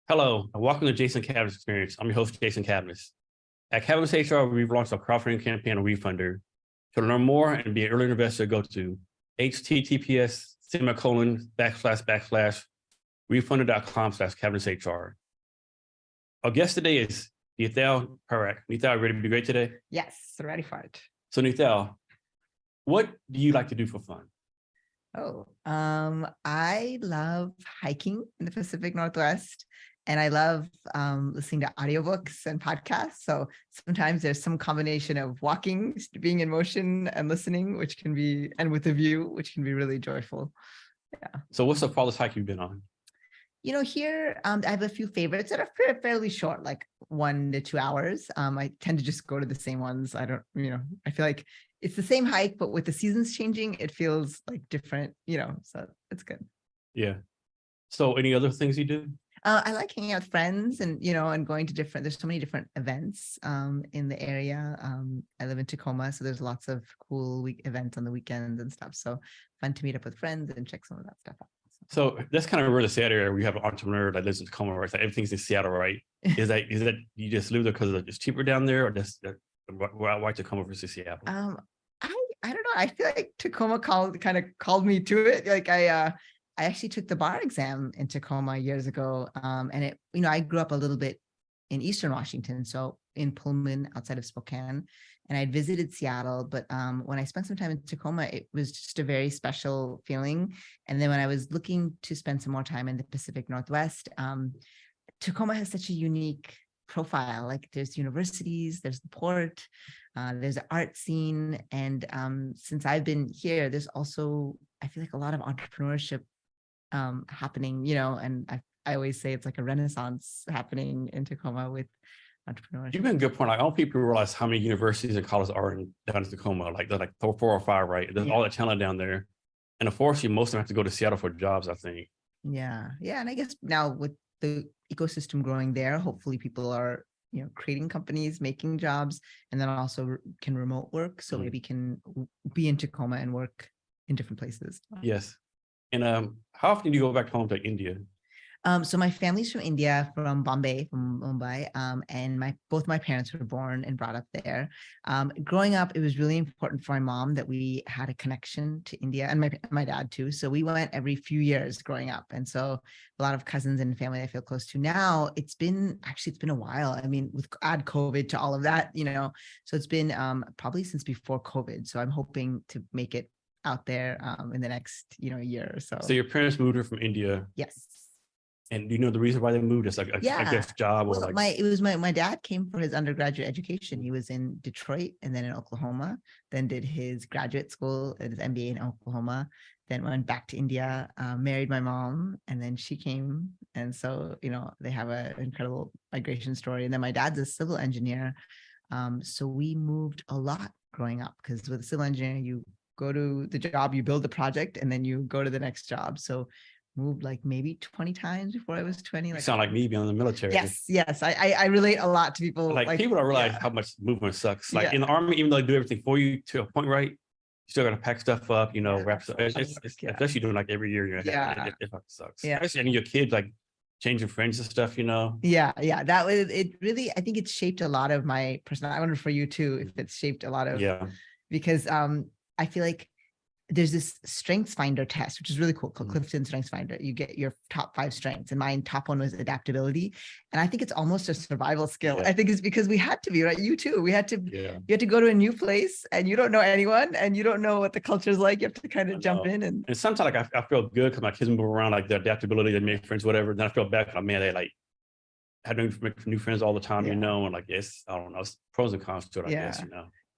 Hello, and welcome to Jason Cavness Experience. I'm your host, Jason Cavness. At Cavness HR, we've launched a crowdfunding campaign on Refunder. To learn more and be an early investor, go to https://refunder.com/CavnessHR. Our guest today is Neetal Parekh. Neetal, ready to be great today? Yes, ready for it. So Neetal, what do you like to do for fun? I love hiking in the Pacific Northwest, and I love listening to audiobooks and podcasts. So sometimes there's some combination of walking, being in motion, and listening, which can be, and with a view, which can be really joyful. Yeah. So what's the farthest hike you've been on? Here, I have a few favorites that are fairly short, like 1 to 2 hours. I tend to just go to the same ones. I don't, I feel like it's the same hike, but with the seasons changing, it feels like different, so it's good. Yeah. So any other things you do? I like hanging out with friends and, and going to there's so many different events in the area. I live in Tacoma, so there's lots of cool events on the weekends and stuff. So fun to meet up with friends and check some of that stuff out. So that's kind of a really sad area where you have an entrepreneur that lives in Tacoma, right? So everything's in Seattle, right? Is that you just live there because it's cheaper down there, or just why Tacoma versus Seattle? I don't know. I feel like Tacoma called me to it. Like I actually took the bar exam in Tacoma years ago, and it I grew up a little bit in Eastern Washington, so in Pullman outside of Spokane. And I'd visited Seattle, but when I spent some time in Tacoma, it was just a very special feeling. And then when I was looking to spend some more time in the Pacific Northwest, Tacoma has such a unique profile. Like there's universities, there's the port, there's an art scene. And since I've been here, there's also, I feel like a lot of entrepreneurship happening, and I always say it's like a renaissance happening in Tacoma with entrepreneurship. You've been a good point. Like, I don't think people realize how many universities and colleges are down in Tacoma. Like they're like 4 or 5, right? There's all the talent down there. And unfortunately, most of them have to go to Seattle for jobs, I think. Yeah. And I guess now with the ecosystem growing there, hopefully people are, creating companies, making jobs, and then also can remote work. So maybe can be in Tacoma and work in different places. Yes. And how often do you go back home to India? So my family's from India, from Bombay, from Mumbai, and both my parents were born and brought up there. Growing up, it was really important for my mom that we had a connection to India, and my dad too. So we went every few years growing up, and so a lot of cousins and family I feel close to now. It's been a while. I mean, add COVID to all of that, so it's been probably since before COVID. So I'm hoping to make it out there in the next year or so. So your parents moved here from India? Yes. And do you know the reason why they moved? It's like I guess job, or my dad came for his undergraduate education. He was in Detroit and then in Oklahoma, then did his graduate school and his MBA in Oklahoma, then went back to India, married my mom, and then she came. And so, they have an incredible migration story. And then my dad's a civil engineer. So we moved a lot growing up, because with a civil engineer, you go to the job, you build the project, and then you go to the next job. So moved like maybe 20 times before I was 20. You sound like me being in the military. Yes. I relate a lot to people. Like people don't realize how much movement sucks. Like in the Army, even though they do everything for you to a point, right? You still got to pack stuff up, wrap stuff. Especially doing like every year. It sucks. Yeah. Especially your kids, like changing friends and stuff, Yeah. That was it. Really, I think it's shaped a lot of my personality. I wonder for you too, if it's shaped a lot of. Yeah. Because I feel like there's this strengths finder test, which is really cool, called Clifton Strengths Finder. You get your top 5 strengths, and mine top 1 was adaptability. And I think it's almost a survival skill. I think it's because we had to be, right? You too. You had to go to a new place, and you don't know anyone, and you don't know what the culture is like. You have to kind of jump in. And sometimes like I feel good because my kids move around, like their adaptability, they make friends, whatever. Then I feel bad, man, they like had to make new friends all the time, and like, yes, I don't know, it's pros and cons to it, I guess,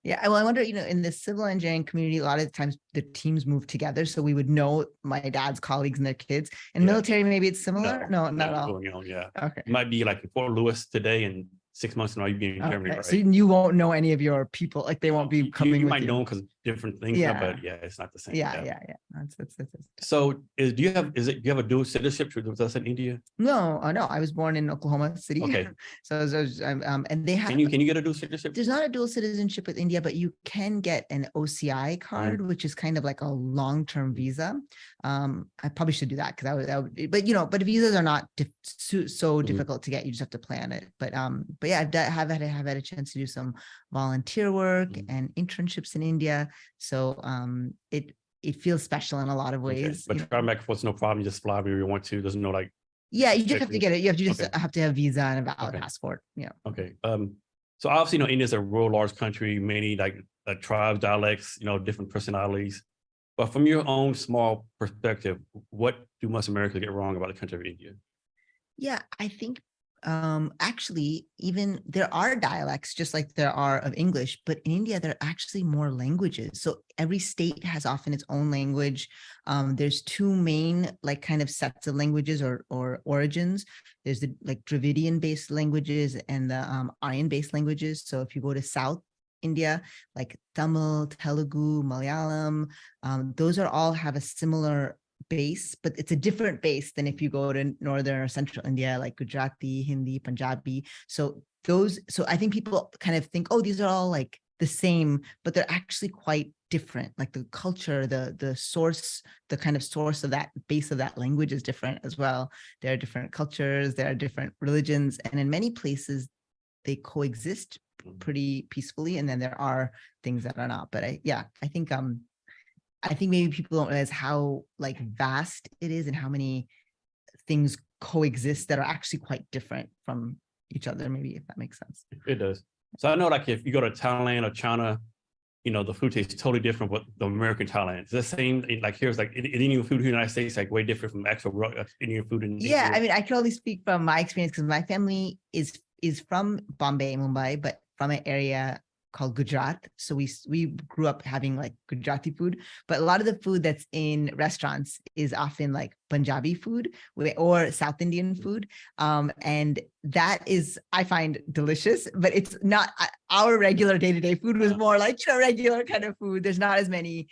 Yeah, well, I wonder, in the civil engineering community, a lot of the times the teams move together, so we would know my dad's colleagues and their kids. In military, maybe it's similar. No, not at all. Going on, Okay. It might be like in Fort Lewis today, and 6 months from now you'd be in Germany, right? So you won't know any of your people, like they won't be coming. You might know them because different things, Yeah. but yeah, it's not the same. Yeah. That's So do you have a dual citizenship with us in India? no, no. I was born in Oklahoma City. Okay. So, and they have. Can you get a dual citizenship? There's not a dual citizenship with India, but you can get an OCI card, which is kind of like a long-term visa. I probably should do that because but visas are not so difficult to get. You just have to plan it. But yeah, I've had a chance to do some volunteer work and internships in India. So it feels special in a lot of ways. But traveling back and forth is no problem. You just fly wherever you want to. There's no like. Yeah, you just have to get it. You just Okay. have to have visa and a valid passport. Yeah. Okay. So obviously, India is a real large country, many like tribes, dialects, different personalities. But from your own small perspective, what do most Americans get wrong about the country of India? Yeah, I think actually even there are dialects just like there are of English, but in India there are actually more languages. So every state has often its own language. There's two main like kind of sets of languages or origins. There's the like Dravidian based languages and the Aryan based languages. So if you go to South India, like Tamil, Telugu, Malayalam, those are all have a similar base, but it's a different base than if you go to northern or central India, like Gujarati, Hindi, Punjabi. So I think people kind of think, oh, these are all like the same, but they're actually quite different. Like the culture, the source, the kind of source of that base of that language is different as well. There are different cultures, there are different religions, and in many places they coexist pretty peacefully. And then there are things that are not. But I think maybe people don't realize how like vast it is and how many things coexist that are actually quite different from each other, maybe, if that makes sense. It does. So I know like if you go to Thailand or China, the food tastes totally different from the American Thailand. It's the same, like here's like Indian food in the United States, like way different from actual Indian food in India. Yeah, I mean, I can only speak from my experience because my family is from Bombay, Mumbai, but from an area called Gujarat. So we grew up having like Gujarati food, but a lot of the food that's in restaurants is often like Punjabi food or South Indian food. And that is, I find delicious, but it's not our regular day-to-day food was more like, regular kind of food. There's not as many.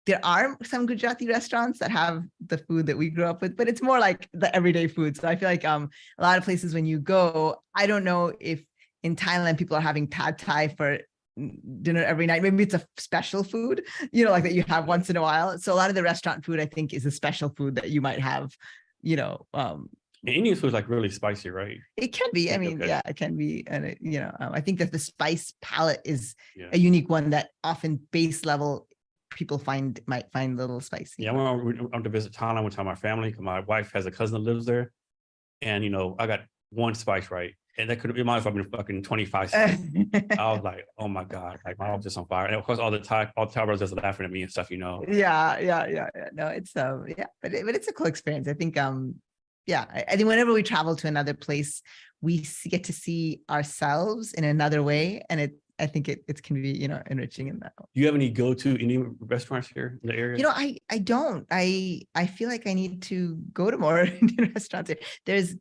There are some Gujarati restaurants that have the food that we grew up with, but it's more like the everyday food. So I feel like a lot of places when you go, I don't know if in Thailand people are having pad Thai for dinner every night. Maybe it's a special food, like that you have once in a while. So a lot of the restaurant food, I think, is a special food that you might have, Indian food is like really spicy, right? It can be. I mean, yeah, it can be. And, I think that the spice palette is a unique one that often base level people might find a little spicy. Yeah, I went to visit Thailand one time, my family, because my wife has a cousin that lives there. And, I got one spice right. And that could might have been fucking 25 cents. I was like, oh my God, like my mouth just on fire. And of course, all the Thai brothers just laughing at me and stuff, Yeah. No, it's but it's a cool experience. I think I think whenever we travel to another place, we get to see ourselves in another way. And I think it can be, enriching in that. Do you have any go-to Indian restaurants here in the area? I don't. I feel like I need to go to more Indian restaurants here. There's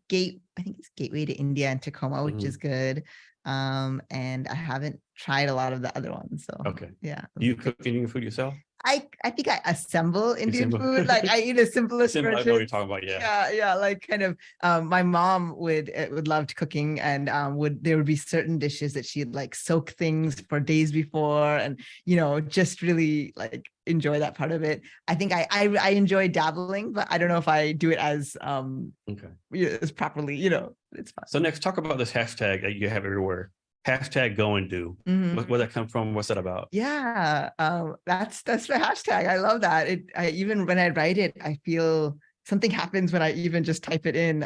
I think it's Gateway to India in Tacoma, which is good. And I haven't tried a lot of the other ones. So yeah. Do you cook Indian food yourself? I think I assemble Indian food. Like I eat a simplest version. I know what you're talking about. Yeah. Like kind of, my mom would love cooking, and there would be certain dishes that she'd like soak things for days before, and just really like enjoy that part of it. I think I enjoy dabbling, but I don't know if I do it as as properly. It's fun. So next, talk about this hashtag that you have everywhere. Hashtag go and do. Where that come from? What's that about? Yeah, that's the hashtag. I love that. Even when I write it, I feel something happens when I even just type it in.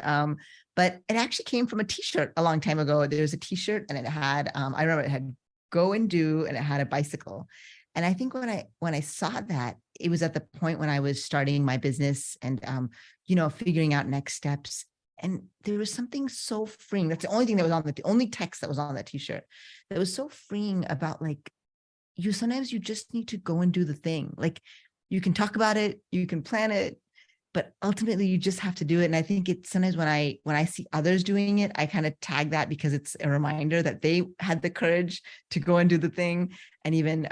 But it actually came from a T-shirt a long time ago. There was a T-shirt and it had, I remember it had go and do, and it had a bicycle. And I think when I saw that, it was at the point when I was starting my business and figuring out next steps. And there was something so freeing. That's the only thing that was on the only text that was on that T-shirt. That was so freeing about like, sometimes you just need to go and do the thing. Like you can talk about it, you can plan it, but ultimately you just have to do it. And I think it's sometimes when I see others doing it, I kind of tag that because it's a reminder that they had the courage to go and do the thing. And even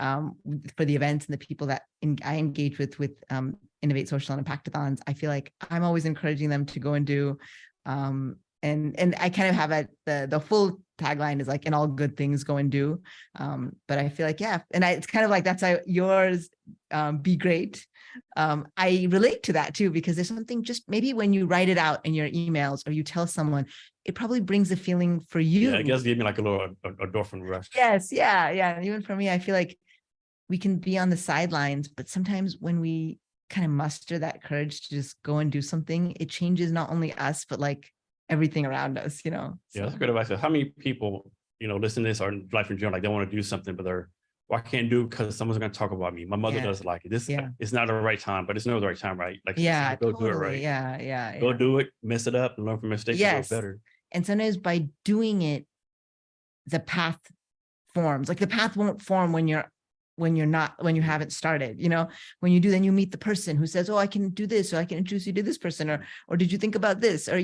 for the events and the people that I engage with Innov8social and Impactathons, I feel like I'm always encouraging them to go and do. And I kind of have the full tagline is like, in all good things, go and do. But I feel like, yeah. And it's kind of like, that's yours, be great. I relate to that too, because there's something just maybe when you write it out in your emails or you tell someone, it probably brings a feeling for you. Yeah, I guess give me like a little endorphin rush. Yes. Yeah. Yeah. And even for me, I feel like we can be on the sidelines, but sometimes when we kind of muster that courage to just go and do something, it changes not only us, but like everything around us, you know? So. Yeah, that's great advice. How many people, listen to this or in life in general, like they want to do something, but I can't do because someone's going to talk about me. My mother does like it. It's not the right time, but it's never the right time, right? Like, yeah, go totally. do it right. Yeah. Go do it, mess it up, and learn from mistakes. Yes. And go better. And sometimes by doing it, the path forms. Like the path won't form when you haven't started, when you do, then you meet the person who says, oh, I can do this, or I can introduce you to this person, or did you think about this? Or,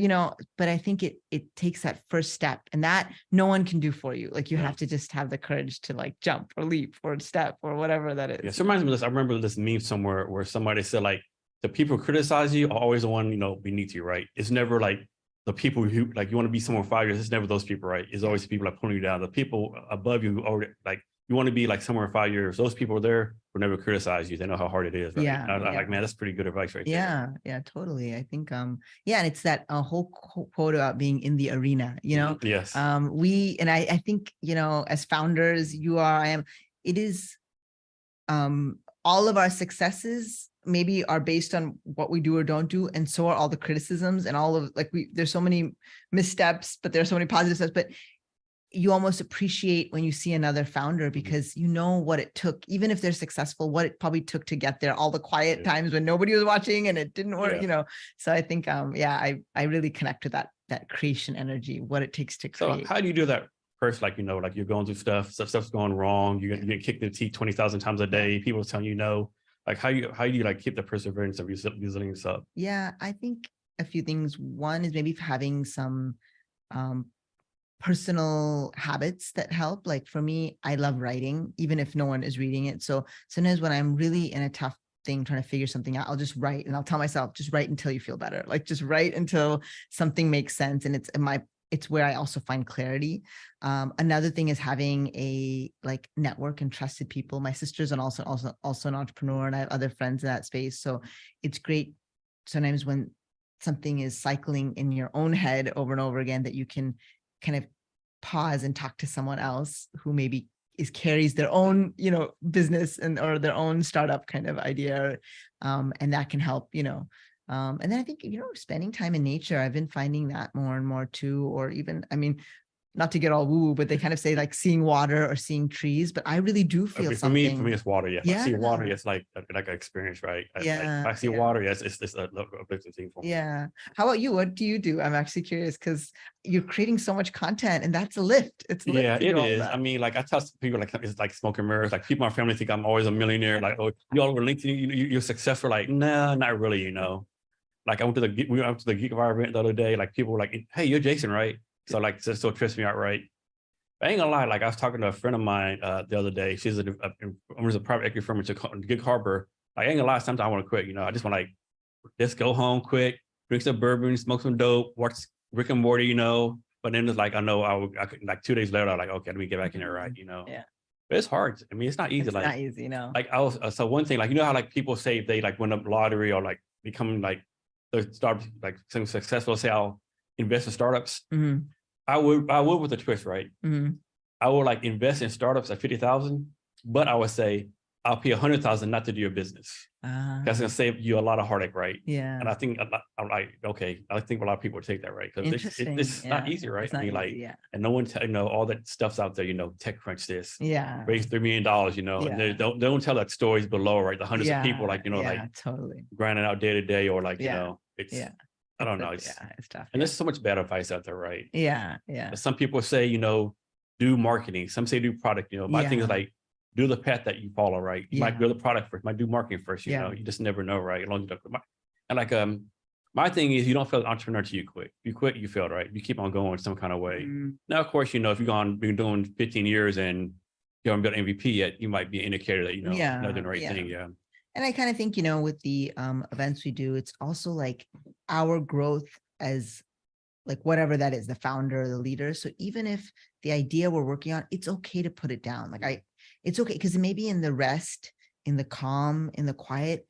but I think it takes that first step, and that no one can do for you. Like you have to just have the courage to like jump or leap or step or whatever that is. Yeah, so it reminds me of this. I remember this meme somewhere where somebody said like, the people who criticize you are always the one, beneath you, right? It's never like the people who like, you want to be someone 5 years, it's never those people, right? It's always the people like pulling you down. The people above you who already like, you want to be like somewhere in 5 years. Those people are there will never criticize you. They know how hard it is. Right? Yeah, I'm like, man, that's pretty good advice right there. Yeah, totally. I think, and it's that whole quote about being in the arena, Yes. I think, as founders, I am, it is, all of our successes maybe are based on what we do or don't do. And so are all the criticisms and all of there's so many missteps, but there are so many positive steps, but you almost appreciate when you see another founder because you know what it took, even if they're successful, what it probably took to get there, all the quiet times when nobody was watching and it didn't work, So I think, I really connect to that creation energy, what it takes to create. So how do you do that first? Like, like you're going through stuff's going wrong. You get kicked in the teeth 20,000 times a day. People telling you no. Like how do you like keep the perseverance of resilience up? Yeah, I think a few things. One is maybe having some, personal habits that help. Like for me, I love writing, even if no one is reading it. So sometimes when I'm really in a tough thing, trying to figure something out, I'll just write and I'll tell myself, just write until you feel better. Like just write until something makes sense. And it's where I also find clarity. Another thing is having a network and trusted people. My sister's and also an entrepreneur, and I have other friends in that space. So it's great sometimes when something is cycling in your own head over and over again, that you can kind of pause and talk to someone else who maybe carries their own, business or their own startup kind of idea. And that can help, and then I think, spending time in nature, I've been finding that more and more too, or even, not to get all woo, but they kind of say like seeing water or seeing trees, but I really do feel something. For me, it's water. Yeah. If I see water, it's like an experience, right? Yeah. If I see water, yes, it's a big thing for me. Yeah. How about you? What do you do? I'm actually curious because you're creating so much content, and that's a lift. It's a lift. Yeah, it is. Like I tell people like it's like smoke and mirrors. Like people in my family think I'm always a millionaire. Like, oh, you all over LinkedIn, you're successful. Like, no, not really. Like we went to the Geek Fire event the other day. Like people were like, hey, you're Jason, right? So like, so trips me out, right? I ain't gonna lie. Like I was talking to a friend of mine the other day. She's a private equity firm in Gig Harbor. Like I ain't gonna lie. Sometimes I want to quit. I just want to just go home quick, drink some bourbon, smoke some dope, watch Rick and Morty. But then it's like I know I could, like 2 days later, I'm like, okay, let me get back in there, right? Yeah. But it's hard. It's not easy. It's not easy, Like I was so one thing, like how like people say if they like win a lottery or like become like the start like some successful, say I'll invest in startups. Mm-hmm. I would with a twist, right? Mm-hmm. I would like invest in startups at 50,000, but I would say I'll pay 100,000 not to do your business. That's gonna save you a lot of heartache, right? Yeah. And I think I'm like, okay, I think a lot of people would take that, right? Because it's not easy, right? And no one all that stuff's out there, TechCrunch this, raise $3 million, and they don't tell like stories below, right? The hundreds of people, like totally grinding out day to day, or like it's I don't know, it's tough. And there's so much bad advice out there, right? Yeah. Some people say, do marketing. Some say do product. My thing is like, do the path that you follow, right? You might build a product first, might do marketing first, you just never know, right? As long as And like, my thing is you don't feel an entrepreneur till you quit. You quit, you failed, right? You keep on going some kind of way. Now, of course, you know, if you've been doing 15 years and you haven't built MVP yet, you might be an indicator that, you know, you're not doing the right thing. Yeah. And I kind of think, you know, with the events we do, it's also like our growth as like whatever that is, the founder, the leader. So even if the idea we're working on, it's okay to put it down. Like it's okay, because maybe in the rest, in the calm, in the quiet,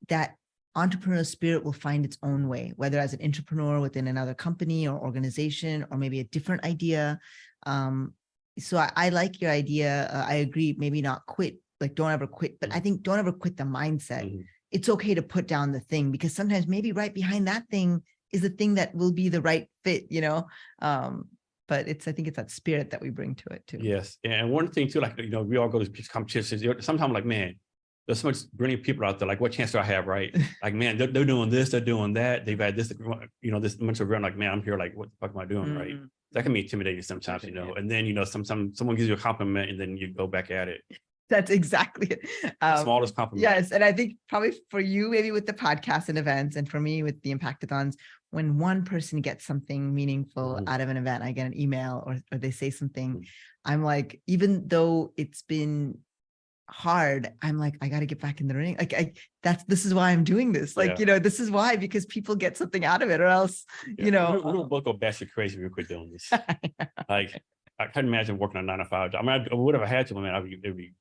that entrepreneurial spirit will find its own way, whether as an entrepreneur within another company or organization, or maybe a different idea. So I like your idea. I agree. Maybe not quit, like don't ever quit, but I think don't ever quit the mindset. It's okay to put down the thing, because sometimes maybe right behind that thing is the thing that will be the right fit, you know? But I think it's that spirit that we bring to it too. Yes. And one thing too, like, you know, we all go to these competitions. Sometimes I'm like, man, there's so much brilliant people out there. Like, what chance do I have, right? Like, man, they're doing this, they're doing that. They've had this, you know, this much of around. Like, man, I'm here. Like, what the fuck am I doing, right? That can be intimidating sometimes, you know. And then, you know, someone gives you a compliment, and then you go back at it. That's exactly it. Smallest compliment. Yes, and I think probably for you, maybe with the podcast and events, and for me with the Impactathons, when one person gets something meaningful out of an event, I get an email or they say something, I'm like, even though it's been hard, I'm like, I got to get back in the ring. Like this is why I'm doing this. Like, you know, this is why, because people get something out of it, or else, you know, we'll both go batshit crazy if we quit doing this. Like, I couldn't imagine working a 9-to-5 job. I mean, I would have had to, man. It'd be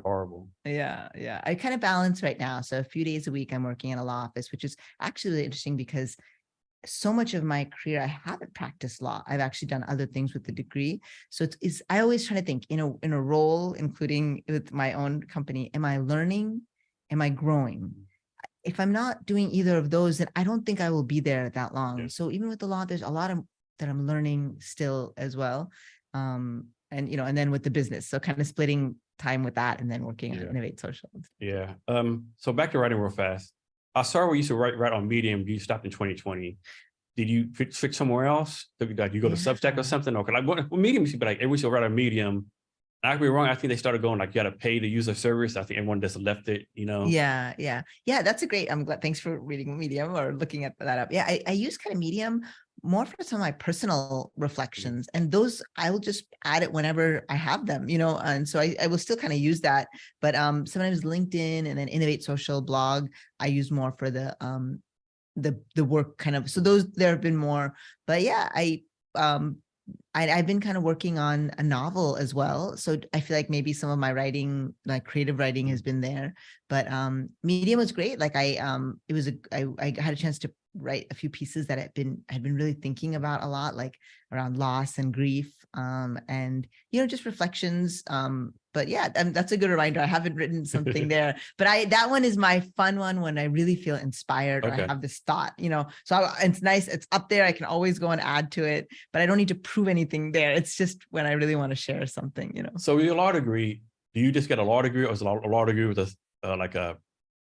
horrible. Yeah. I kind of balance right now. So a few days a week I'm working in a law office, which is actually really interesting because so much of my career, I haven't practiced law. I've actually done other things with the degree. So I always try to think in a role, including with my own company, am I learning? Am I growing? If I'm not doing either of those, then I don't think I will be there that long. So even with the law, there's a lot that I'm learning still as well. And, you know, and then with the business, so kind of splitting time with that and then working on Innov8social. Yeah. So back to writing real fast. I saw where you used to write on Medium. You stopped in 2020. Did you switch somewhere else? Like you go to Substack or something? Or like Medium used to be like everyone should write on Medium. I could be wrong. I think they started going like you got to pay to use the service. I think everyone just left it, you know? Yeah. That's a great. I'm glad. Thanks for reading Medium or looking at that up. Yeah, I use kind of Medium more for some of my personal reflections, and those I will just add it whenever I have them, you know. And so I will still kind of use that. But sometimes LinkedIn and then Innov8social blog I use more for the work kind of. So those there have been more. But yeah, I've been kind of working on a novel as well. So I feel like maybe some of my writing, like creative writing, has been there. But Medium was great. Like I had a chance to write a few pieces that I'd been really thinking about a lot, like around loss and grief, and, you know, just reflections. But yeah, that's a good reminder. I haven't written something there, but that one is my fun one when I really feel inspired or I have this thought, you know. So it's nice. It's up there. I can always go and add to it, but I don't need to prove anything there. It's just when I really want to share something, you know. So your law degree, do you just get a law degree, or is a law degree with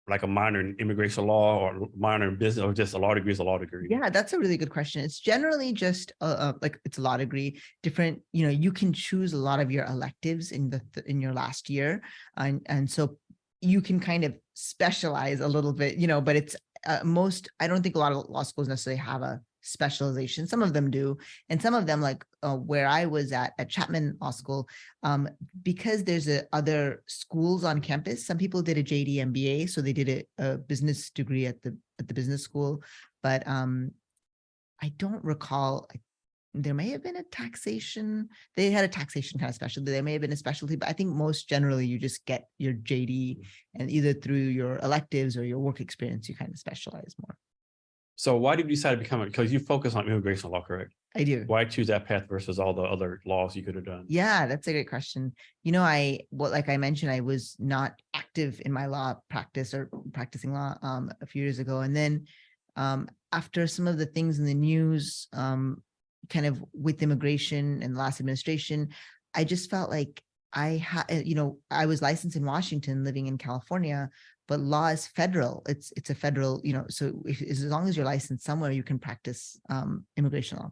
like a minor in immigration law or minor in business, or just a law degree is a law degree? Yeah, that's a really good question. It's generally just like it's a law degree. Different, you know, you can choose a lot of your electives in your last year, and so you can kind of specialize a little bit, you know. But it's I don't think a lot of law schools necessarily have a specialization. Some of them do, and some of them, like where I was at Chapman Law School, because there's other schools on campus. Some people did a JD MBA, so they did a business degree at the business school. But I don't recall. There may have been a taxation. They had a taxation kind of specialty. There may have been a specialty, but I think most generally you just get your JD, and either through your electives or your work experience, you kind of specialize more. So why did you decide to become because you focus on immigration law, correct? I do. Why choose that path versus all the other laws you could have done? Yeah, that's a great question. You know, like I mentioned, I was not active in my law practice or practicing law a few years ago. And then after some of the things in the news, kind of with immigration and the last administration, I just felt like I was licensed in Washington, living in California, but law is federal. It's a federal, you know, so as long as you're licensed somewhere, you can practice immigration law.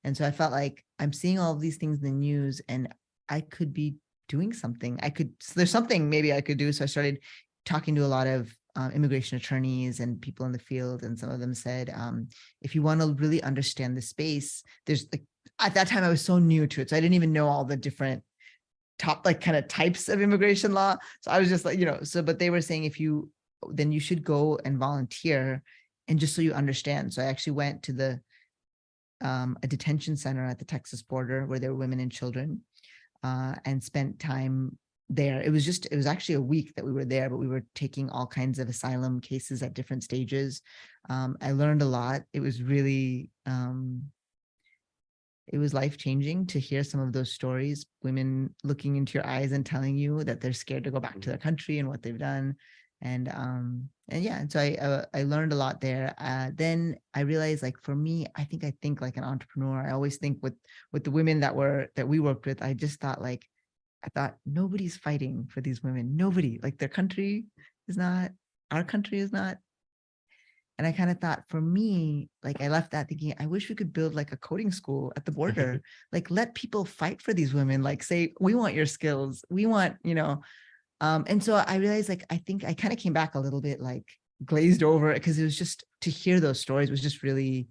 And so I felt like I'm seeing all of these things in the news, and I could be doing something. There's something maybe I could do. So I started talking to a lot of immigration attorneys and people in the field, and some of them said, if you want to really understand the space, there's like, at that time I was so new to it, so I didn't even know all the different top like kind of types of immigration law. So I was just like, but they were saying then you should go and volunteer, and just so you understand. So I actually went to a detention center at the Texas border where there were women and children, and spent time there. It was actually a week that we were there, but we were taking all kinds of asylum cases at different stages. I learned a lot. It was really, it was life-changing to hear some of those stories, women looking into your eyes and telling you that they're scared to go back to their country and what they've done. And yeah, and so I learned a lot there. Then I realized, like, for me, I think like an entrepreneur. I always think with the women that we worked with, I just thought, like, I thought nobody's fighting for these women. Nobody, like, their country is not, our country is not. And I kind of thought, for me, like, I left that thinking, I wish we could build like a coding school at the border, like, let people fight for these women, like, say, we want your skills, we want, and so I realized, like, I think I kind of came back a little bit like glazed over, because it was just, to hear those stories was just really,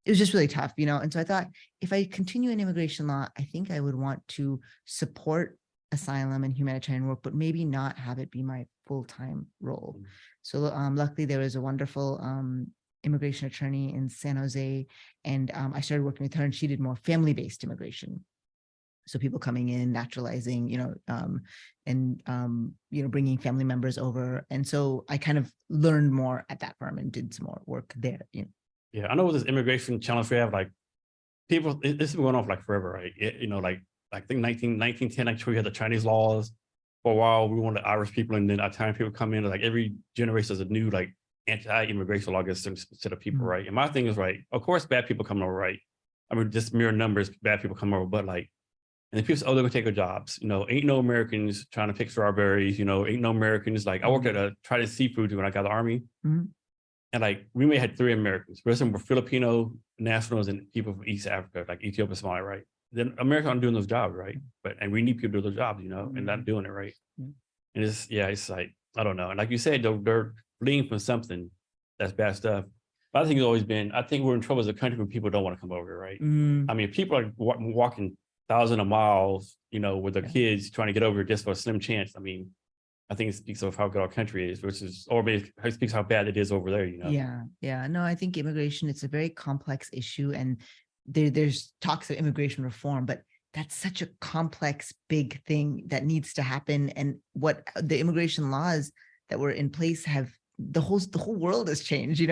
it was just really tough, And so I thought, if I continue in immigration law, I think I would want to support asylum and humanitarian work, but maybe not have it be my full-time role. So luckily there was a wonderful immigration attorney in San Jose, and I started working with her, and she did more family-based immigration. So people coming in, naturalizing, and bringing family members over. And so I kind of learned more at that firm and did some more work there. Yeah, I know with this immigration challenge we have, like, people, this has been going on for like forever, right? I think 1910, actually, we had the Chinese laws. For a while, we wanted Irish people, and then Italian people come in. Like, every generation is a new, like, anti-immigration law against some set of people, right? And my thing is, right, of course, bad people come over, right? I mean, just mere numbers, bad people come over, but, like, and the people say, oh, they're gonna take our jobs. Ain't no Americans trying to pick strawberries, ain't no Americans. Like, I worked at a Trident Seafood when I got the Army. And, like, we may have 3 Americans. The rest of them were Filipino nationals and people from East Africa, like Ethiopia, Somalia, right? Then America aren't doing those jobs, right? And we need people to do those jobs, and not doing it, right? And it's like, I don't know. And like you said, they're fleeing from something that's bad stuff. But I think it's always been, I think we're in trouble as a country when people don't want to come over, right? I mean, people are walking thousands of miles, with their kids trying to get over here just for a slim chance. I mean, I think it speaks of how good our country is, or maybe it speaks how bad it is over there, Yeah. No, I think immigration, it's a very complex issue, and there's talks of immigration reform, but that's such a complex, big thing that needs to happen. And what the immigration laws that were in place have, the whole world has changed,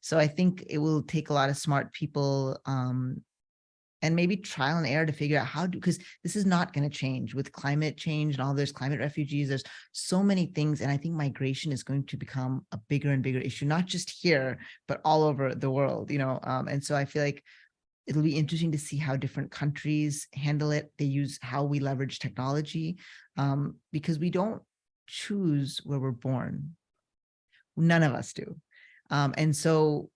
So I think it will take a lot of smart people, and maybe trial and error to figure out how to, because this is not going to change with climate change and all. There's climate refugees, there's so many things. And I think migration is going to become a bigger and bigger issue, not just here, but all over the world, and so I feel like it'll be interesting to see how different countries handle it. They use how we leverage technology, because we don't choose where we're born. None of us do. And so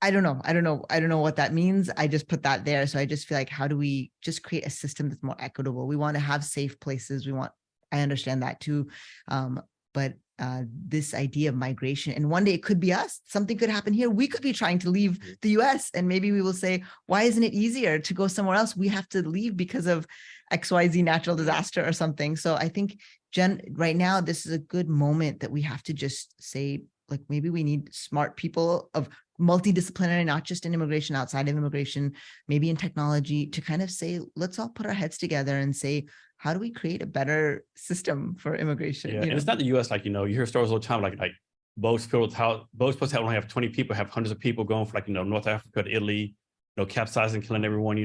I don't know what that means. I just put that there. So I just feel like, how do we just create a system that's more equitable? We want to have safe places. I understand that too. But this idea of migration, and one day it could be us, something could happen here. We could be trying to leave the US, and maybe we will say, why isn't it easier to go somewhere else? We have to leave because of XYZ natural disaster or something. So I think, Jen, right now, this is a good moment that we have to just say, like, maybe we need smart people of multidisciplinary, not just in immigration, outside of immigration, maybe in technology, to kind of say, let's all put our heads together and say, how do we create a better system for immigration? Yeah, and it's not the US, like, you hear stories all the time, like boats filled with boats supposed to only have 20 people, have hundreds of people going for, like, North Africa to Italy, capsizing, killing everyone,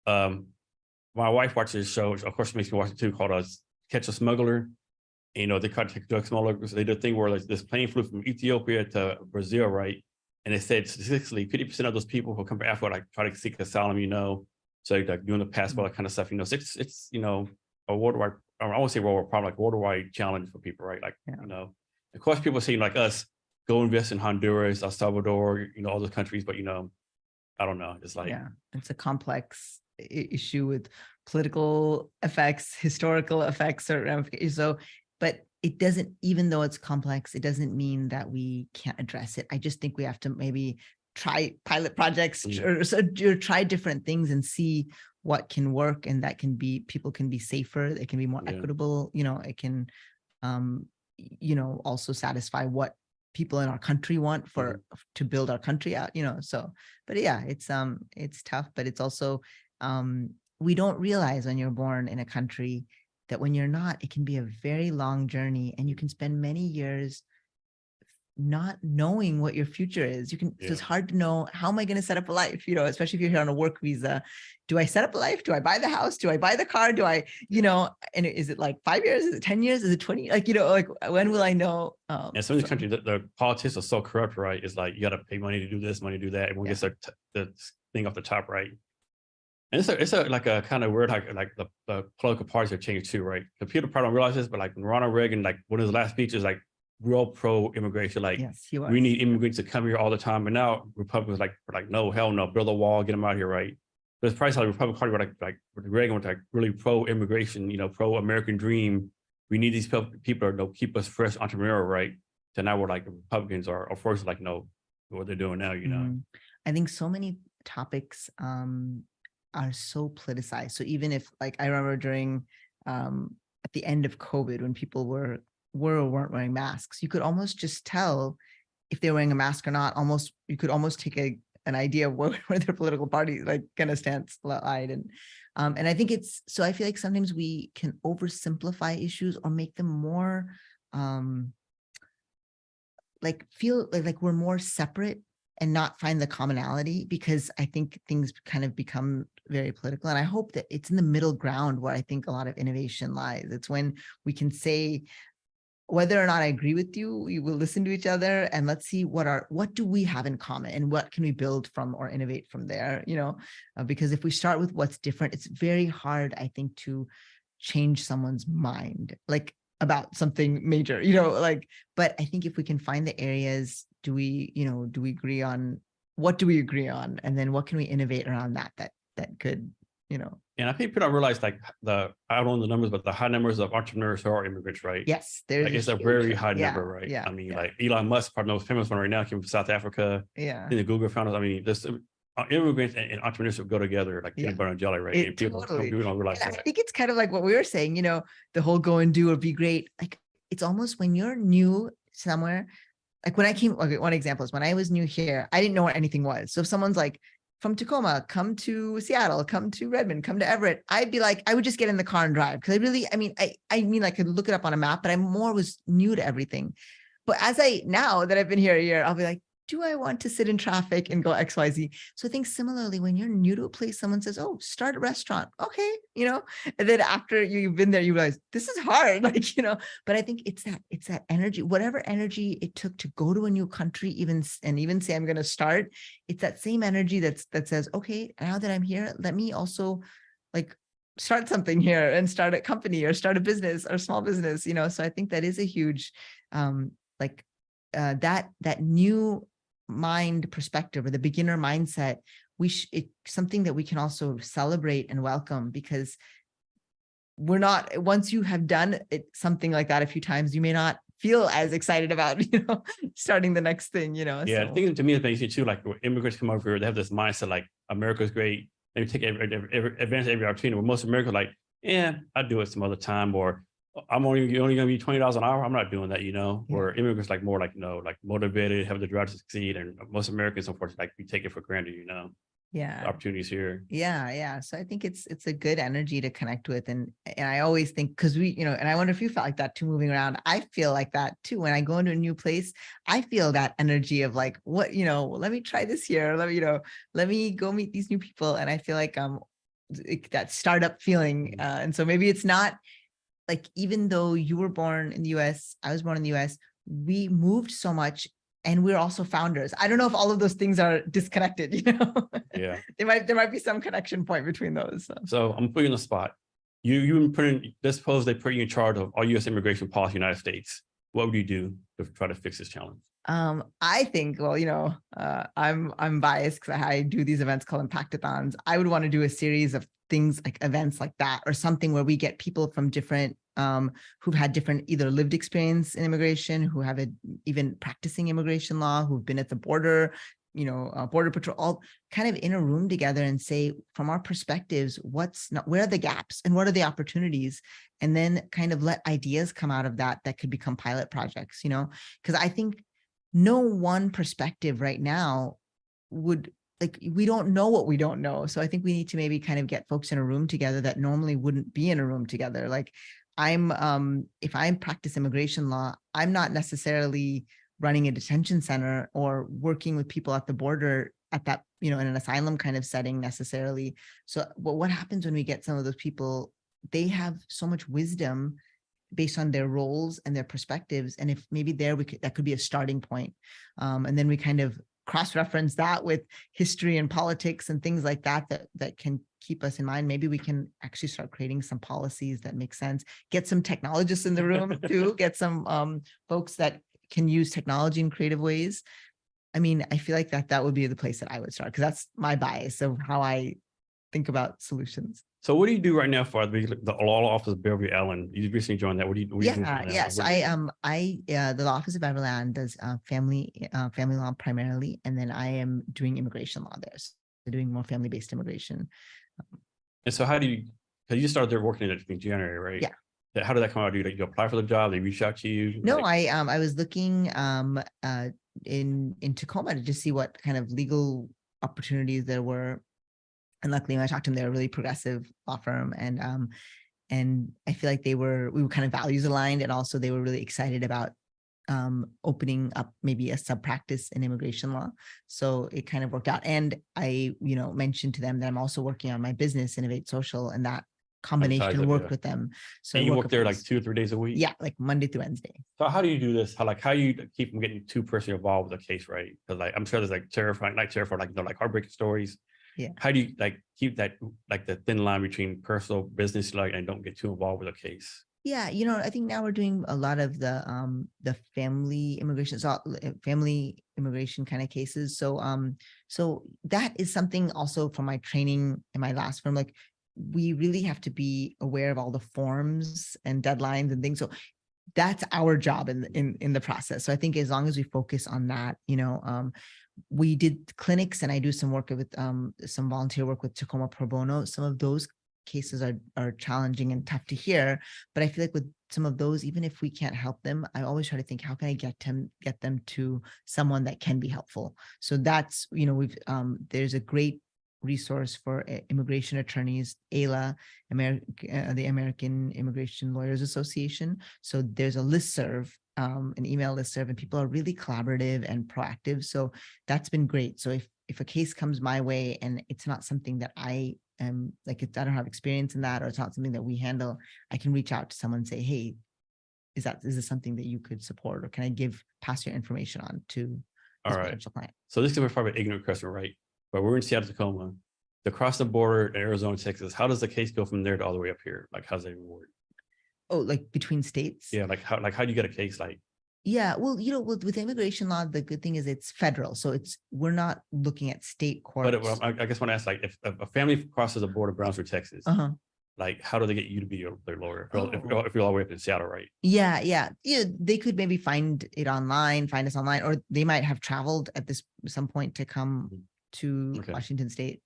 my wife watches this show, which of course makes me watch it too, called Catch a Smuggler. They try to take drug smugglers. They did a thing where, like, this plane flew from Ethiopia to Brazil, right? And they said statistically 50% of those people who come from Africa, like, try to seek asylum, so, like, doing the passport, that kind of stuff, so it's a worldwide, I won't say worldwide problem, like worldwide challenge for people, right? Like, of course, people say, like us, go invest in Honduras, El Salvador, all those countries, but I don't know. It's like, it's a complex issue with political effects, historical effects, or ramifications. So, but it doesn't, even though it's complex, it doesn't mean that we can't address it. I just think we have to maybe try pilot projects or try different things and see what can work, and that can be, people can be safer, it can be more equitable, it can also satisfy what people in our country want for to build our country out, so, but yeah, it's tough, but it's also we don't realize when you're born in a country that when you're not, it can be a very long journey, and you can spend many years not knowing what your future is. So it's hard to know, how am I going to set up a life, especially if you're here on a work visa. Do I set up a life? Do I buy the house? Do I buy the car? Do I, and is it like 5 years? Is it 10 years? Is it 20? Like, when will I know? And some of these countries, the politics are so corrupt, right? It's like, you got to pay money to do this, money to do that. Everyone gets the thing off the top, right? And it's like a kind of weird, like the political parties have changed too, right? The people probably don't realize this, but like when Ronald Reagan, like one of his last speeches, like real pro immigration, like we need immigrants to come here all the time. And now Republicans like no, hell no, build a wall, get them out here, right? But it's probably like the Republican Party were like Reagan was like really pro immigration, pro American dream. We need these people to keep us fresh, entrepreneurial, right? So now we're like the Republicans are forced like no, what they're doing now, I think so many topics are so politicized. So even if, like, I remember during at the end of COVID, when people were or weren't wearing masks, you could almost just tell if they're wearing a mask or not. You could almost take an idea of where their political party like gonna stand slide. And I think so I feel like sometimes we can oversimplify issues or make them more like feel like we're more separate and not find the commonality, because I think things kind of become very political. And I hope that it's in the middle ground where I think a lot of innovation lies. It's when we can say, whether or not I agree with you, we will listen to each other and let's see what do we have in common and what can we build from or innovate from there, because if we start with what's different, it's very hard, I think, to change someone's mind, like about something major, but I think if we can find the areas, do we agree on, what do we agree on? And then what can we innovate around that could, And I think people don't realize like I don't know the numbers, but the high numbers of entrepreneurs who are immigrants, right? Yes, like it's a very high number, right? Yeah, I mean, like Elon Musk, probably the most famous one right now, came from South Africa. Yeah. The Google founders. I mean, this immigrants and entrepreneurship go together like peanut butter and jelly, right? And people don't realize that. I think it's kind of like what we were saying, the whole go and do or be great. Like it's almost when you're new somewhere. Like when I came, okay, one example is when I was new here, I didn't know what anything was. So if someone's like, from Tacoma, come to Seattle, come to Redmond, come to Everett, I'd be like, I would just get in the car and drive. Cause I mean, I could look it up on a map, but I was new to everything. But now that I've been here a year, I'll be like, do I want to sit in traffic and go XYZ? So I think similarly, when you're new to a place, someone says, oh, start a restaurant. Okay. And then after you've been there, you realize this is hard, but I think it's that energy, whatever energy it took to go to a new country, even say I'm going to start, it's that same energy that says, okay, now that I'm here, let me also like start something here and start a company or start a business or small business, so I think that is a huge, that new mind perspective or the beginner mindset, it's something that we can also celebrate and welcome, because once you have done something like that a few times, you may not feel as excited about, starting the next thing, Yeah, so. I think to me, it's amazing too, like when immigrants come over here, they have this mindset, like America's great. They take advantage of every opportunity. Where most Americans like, yeah, I'll do it some other time, or I'm only going to be $20 an hour. I'm not doing that, Where immigrants like more like, like motivated, have the drive to succeed. And most Americans, unfortunately, like we take it for granted, Yeah. The opportunities here. Yeah. So I think it's a good energy to connect with. And I always think, because we, and I wonder if you felt like that too, moving around. I feel like that too. When I go into a new place, I feel that energy of like, what, let me try this here. Let me go meet these new people. And I feel like that startup feeling. And so maybe it's not, like, even though you were born in the US, I was born in the US, we moved so much and we're also founders. I don't know if all of those things are disconnected, Yeah. There might be some connection point between those. So I'm putting you on the spot. You let's suppose they put you in charge of all US immigration policy in the United States. What would you do to try to fix this challenge? I think, well, I'm biased because I do these events called Impactathons. I would want to do a series of things like events like that, or something where we get people from different who've had different either lived experience in immigration, who have even practicing immigration law, who've been at the border, border patrol, all kind of in a room together and say, from our perspectives, where are the gaps and what are the opportunities? And then kind of let ideas come out of that could become pilot projects, because I think no one perspective right now would, we don't know what we don't know. So I think we need to maybe kind of get folks in a room together that normally wouldn't be in a room together. Like if I practice immigration law, I'm not necessarily running a detention center or working with people at the border at that, in an asylum kind of setting necessarily. So, but what happens when we get some of those people, they have so much wisdom based on their roles and their perspectives. And if maybe that could be a starting point. And then we kind of cross-reference that with history and politics and things like that can keep us in mind. Maybe we can actually start creating some policies that make sense, get some technologists in the room too, get some folks that can use technology in creative ways. I mean, I feel like that would be the place that I would start, because that's my bias of how I think about solutions. So what do you do right now for the law office of Beverly Allen? You recently joined that. What do you do? Yes, the law office of Beverly Allen does family law primarily, and then I am doing immigration law there. So doing more family-based immigration. And so because you started there working in January, right? Yeah. How did that come out? Did you apply for the job? They reach out to you? No, I was looking in Tacoma to just see what kind of legal opportunities there were. And luckily when I talked to them, they're a really progressive law firm. And I feel like we were kind of values aligned, and also they were really excited about opening up maybe a sub practice in immigration law. So it kind of worked out. And I, mentioned to them that I'm also working on my business, Innov8social, and that combination worked with them. So and you work there like 2 or 3 days a week? Yeah, like Monday through Wednesday. So how do you do this? How you keep from getting too personally involved with the case, right? Because I'm sure there's terrifying, heartbreaking stories. Yeah. How do you keep that the thin line between personal business and don't get too involved with a case? Yeah, I think now we're doing a lot of the family immigration kind of cases. So that is something also from my training in my last firm. Like, we really have to be aware of all the forms and deadlines and things. So that's our job in the process. So I think as long as we focus on that, we did clinics, and I do some work with some volunteer work with Tacoma Pro Bono. Some of those cases are challenging and tough to hear, but I feel like with some of those, even if we can't help them, I always try to think, how can I get them to someone that can be helpful? So that's, there's a great resource for immigration attorneys, AILA, the American Immigration Lawyers Association. So there's a listserv, an email listserv, and people are really collaborative and proactive. So that's been great. So if a case comes my way and it's not something that I am I don't have experience in that, or it's not something that we handle, I can reach out to someone and say, hey, is this something that you could support, or can I pass your information on to this potential client? So this is probably an ignorant question, right? But we're in Seattle, Tacoma, across the border, Arizona, Texas. How does the case go from there to all the way up here? How's that work? Oh, like between states? Yeah, how do you get a case Yeah, well, with immigration law, the good thing is it's federal, so we're not looking at state courts. But I guess when I ask, if a family crosses the border, Brownsville, Texas, how do they get you to be their lawyer? If you're all the way up in Seattle, right? Yeah. They could maybe find us online, or they might have traveled at some point to come to Washington State.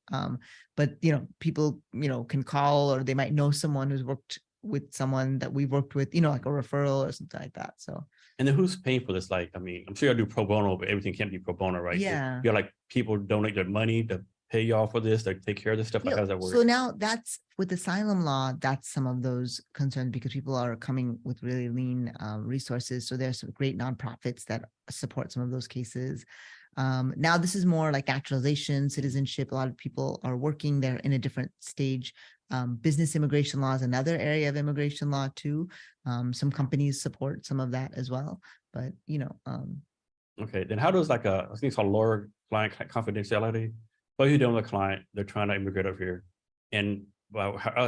But people can call, or they might know someone who's worked with someone that we've worked with, like a referral or something like that. So. And then who's paying for this? I'm sure I do pro bono, but everything can't be pro bono, right? Yeah. You're people donate their money to pay y'all for this, to take care of this stuff. How does that work? So now that's with asylum law, that's some of those concerns, because people are coming with really lean resources. So there's some great nonprofits that support some of those cases. Now this is more like naturalization, citizenship. A lot of people are working there in a different stage. Business immigration law is another area of immigration law too. Some companies support some of that as well, but okay, then how does I think it's called lawyer client confidentiality? What are you doing with a client? They're trying to immigrate up here, and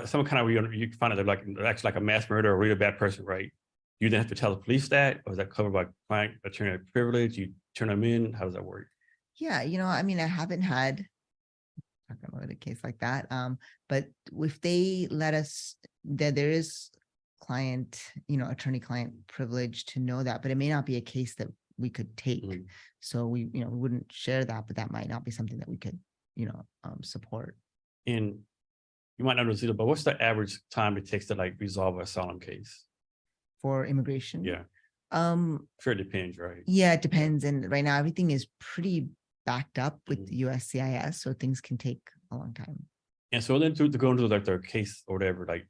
some kind of you find out they're actually like a mass murderer or a really bad person, right? You then have to tell the police that, or is that covered by client attorney privilege? You turn them in. How does that work? Yeah, I haven't had a case like that. But if they let us, there is client, attorney-client privilege to know that, but it may not be a case that we could take. Mhm. So we wouldn't share that, but that might not be something that we could, support. And you might not know, Neetal, but what's the average time it takes to like resolve an asylum case? For immigration. Yeah, sure, it depends, right? Yeah, it depends. And right now everything is pretty backed up with Mhm. the USCIS, so things can take a long time. And so then to go into like their case or whatever, like,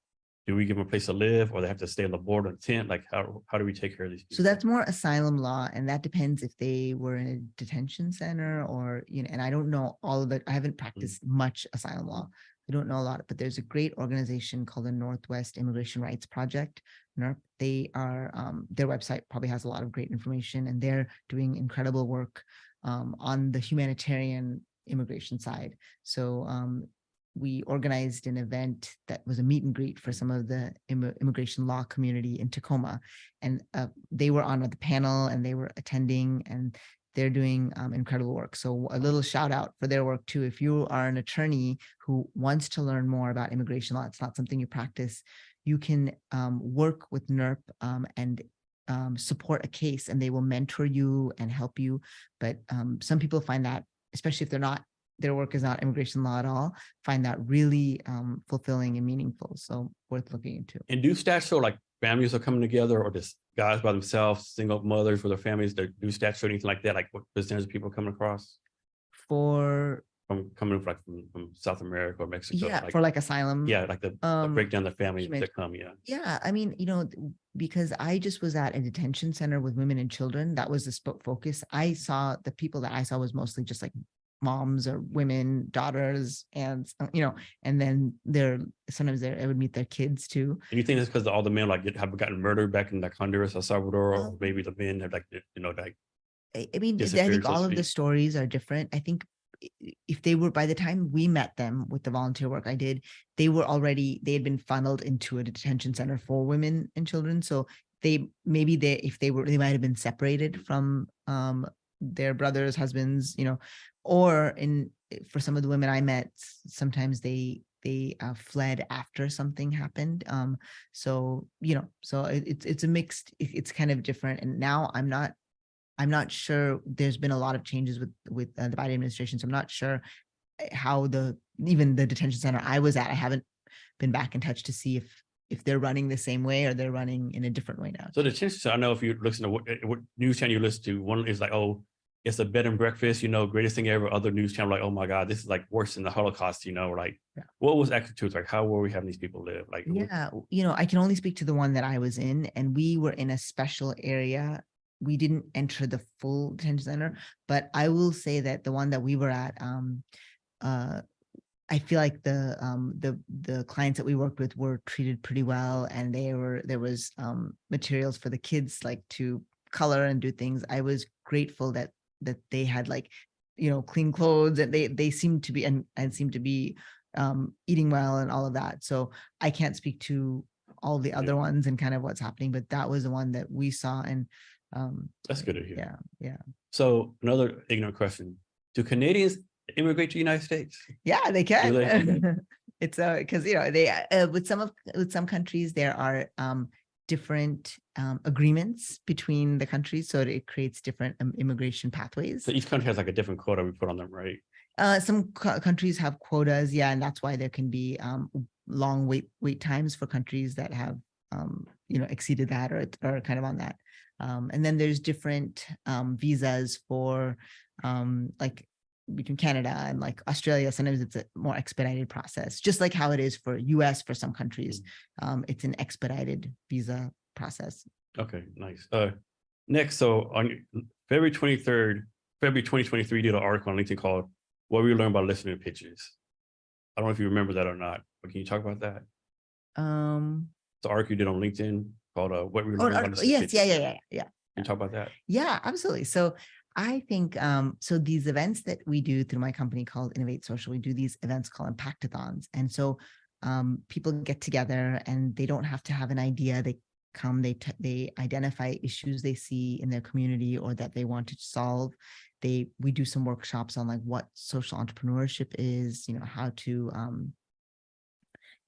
do we give them a place to live, or they have to stay on the board on tent? Like, how do we take care of these people? So that's more asylum law, and that depends if they were in a detention center or, and I don't know all of it. I haven't practiced much asylum law. I don't know a lot, but there's a great organization called the Northwest Immigration Rights Project, NERP. They are, their website probably has a lot of great information, and they're doing incredible work on the humanitarian immigration side. So we organized an event that was a meet and greet for some of the immigration law community in Tacoma. And they were on the panel and they were attending, and they're doing incredible work. So a little shout out for their work too. If you are an attorney who wants to learn more about immigration law, it's not something you practice, you can work with NERP and support a case, and they will mentor you and help you. But some people find that, especially if their work is not immigration law at all, find that really fulfilling and meaningful. So worth looking into. And do stats show like families are coming together, or just guys by themselves, single mothers with their families? Do stats show anything like that? Like what percentage of people coming across For coming like from South America or Mexico? yeah, like, for like asylum. yeah, like the breakdown of the families that come. Yeah. Yeah, I mean, because I just was at a detention center with women and children. That was the focus. I saw the people that I saw was mostly just like moms or women, daughters, and and then sometimes I would meet their kids too. And you think that's because all the men like have gotten murdered back in like Honduras, El Salvador, or maybe the men have like like. I mean, I disappeared, think so to all of the speak. stories are different. I think if they were, by the time we met them with the volunteer work I did, they had been funneled into a detention center for women and children. So they might have been separated from their brothers, husbands, or for some of the women I met, sometimes they fled after something happened. So it's a mixed, it's kind of different. And now I'm not sure. There's been a lot of changes with the Biden administration, so I'm not sure how even the detention center I was at, I haven't been back in touch to see if they're running the same way or they're running in a different way now. So the detention center, I know if you listen to what news channel you listen to, one is like, oh, it's a bed and breakfast, greatest thing ever. Other news channel like, oh my God, this is like worse than the Holocaust, like what was actual truth? Like, how were we having these people live? Like, yeah, I can only speak to the one that I was in, and we were in a special area. We didn't enter the full detention center, but I will say that the one that we were at, I feel like the clients that we worked with were treated pretty well, and there was materials for the kids like to color and do things. I was grateful that they had like clean clothes, and they seemed to be and seemed to be eating well and all of that. So I can't speak to all the other ones and kind of what's happening, but that was the one that we saw. And that's good to hear. Yeah. So another ignorant question: do Canadians immigrate to the United States? Yeah, they can. Do they? It's because they with some countries there are different agreements between the countries, so it creates different immigration pathways. So each country has like a different quota we put on them, right? Some countries have quotas, yeah, and that's why there can be long wait times for countries that have exceeded that or kind of on that. And then there's different visas for like between Canada and like Australia. Sometimes it's a more expedited process, just like how it is for US for some countries. It's an expedited visa process. Okay, nice. Next, so on February 23rd, February 2023, did an article on LinkedIn called "What We Learned by Listening to Pitches." I don't know if you remember that or not, but can you talk about that? The article you did on LinkedIn called "What We Learned by Listening to Pitches." Yeah. Can you talk about that? Yeah, absolutely. So I think, so these events that we do through my company called Innov8social, we do these events called Impactathons. And so people get together and they don't have to have an idea. They come, they identify issues they see in their community or that they want to solve. We do some workshops on like what social entrepreneurship is, how to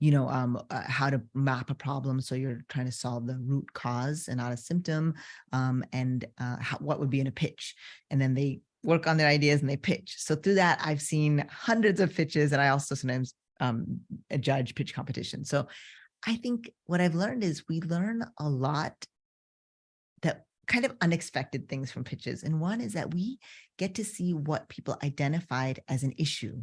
how to map a problem. So you're trying to solve the root cause and not a symptom. What would be in a pitch? And then they work on their ideas and they pitch. So through that, I've seen hundreds of pitches, and I also sometimes judge pitch competition. So I think what I've learned is we learn a lot that kind of unexpected things from pitches. And one is that we get to see what people identified as an issue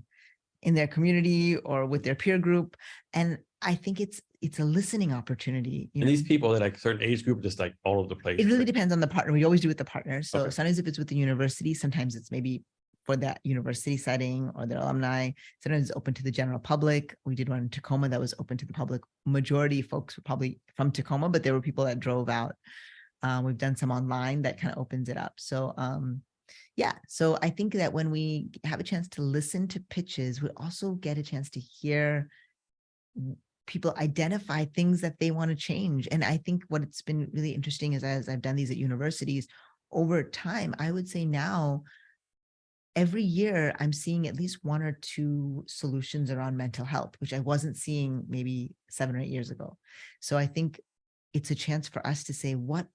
in their community or with their peer group. And I think it's a listening opportunity. And these people are like certain age group, just like all over the place. It really depends on the partner. We always do with the partner. So Okay. sometimes if it's with the university, sometimes it's maybe for that university setting or their alumni. Sometimes it's open to the general public. We did one in Tacoma that was open to the public. Majority of folks were probably from Tacoma, but there were people that drove out. We've done some online that kind of opens it up. So yeah, so I think that when we have a chance to listen to pitches, we also get a chance to hear people identify things that they want to change. And I think what it's been really interesting is, as I've done these at universities over time, I would say now, every year I'm seeing at least 1 or 2 solutions around mental health, which I wasn't seeing maybe 7 or 8 years ago. So I think it's a chance for us to say, what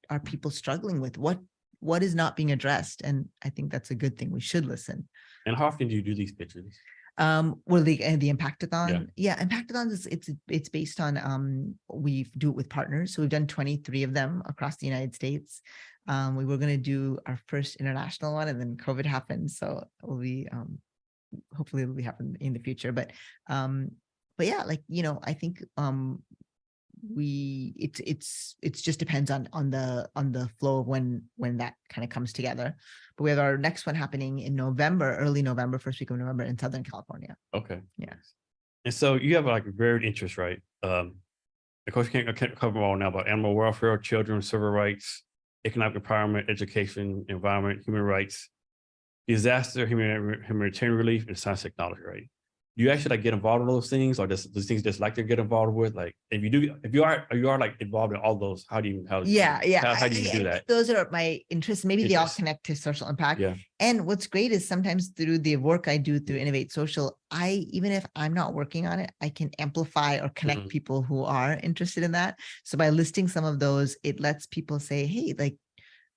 are people struggling with? What is not being addressed? And I think that's a good thing. We should listen. And how often do you do these pitches? Well, the Impactathon, Impactathons, it's based on we do it with partners. So we've done 23 of them across the United States. We were going to do our first international one, and then COVID happened. So it will be hopefully it'll be happening in the future. But yeah, like I think it just depends on the flow of when that kind of comes together. But we have our next one happening in November, early November, first week of November in Southern California. Okay. Yeah. And so you have like varied interests, right? Of course, you can't cover them all now, but animal welfare, children, civil rights, economic empowerment, education, environment, human rights, disaster, humanitarian relief, and science technology, right? Do you actually like get involved in those things, or those things just like to get involved with? Like, if you are like involved in all those, how do you do you that? Those are my interests. Maybe they all connect to social impact. Yeah. And what's great is sometimes through the work I do through Innov8social, even if I'm not working on it, I can amplify or connect people who are interested in that. So by listing some of those, it lets people say, hey, like,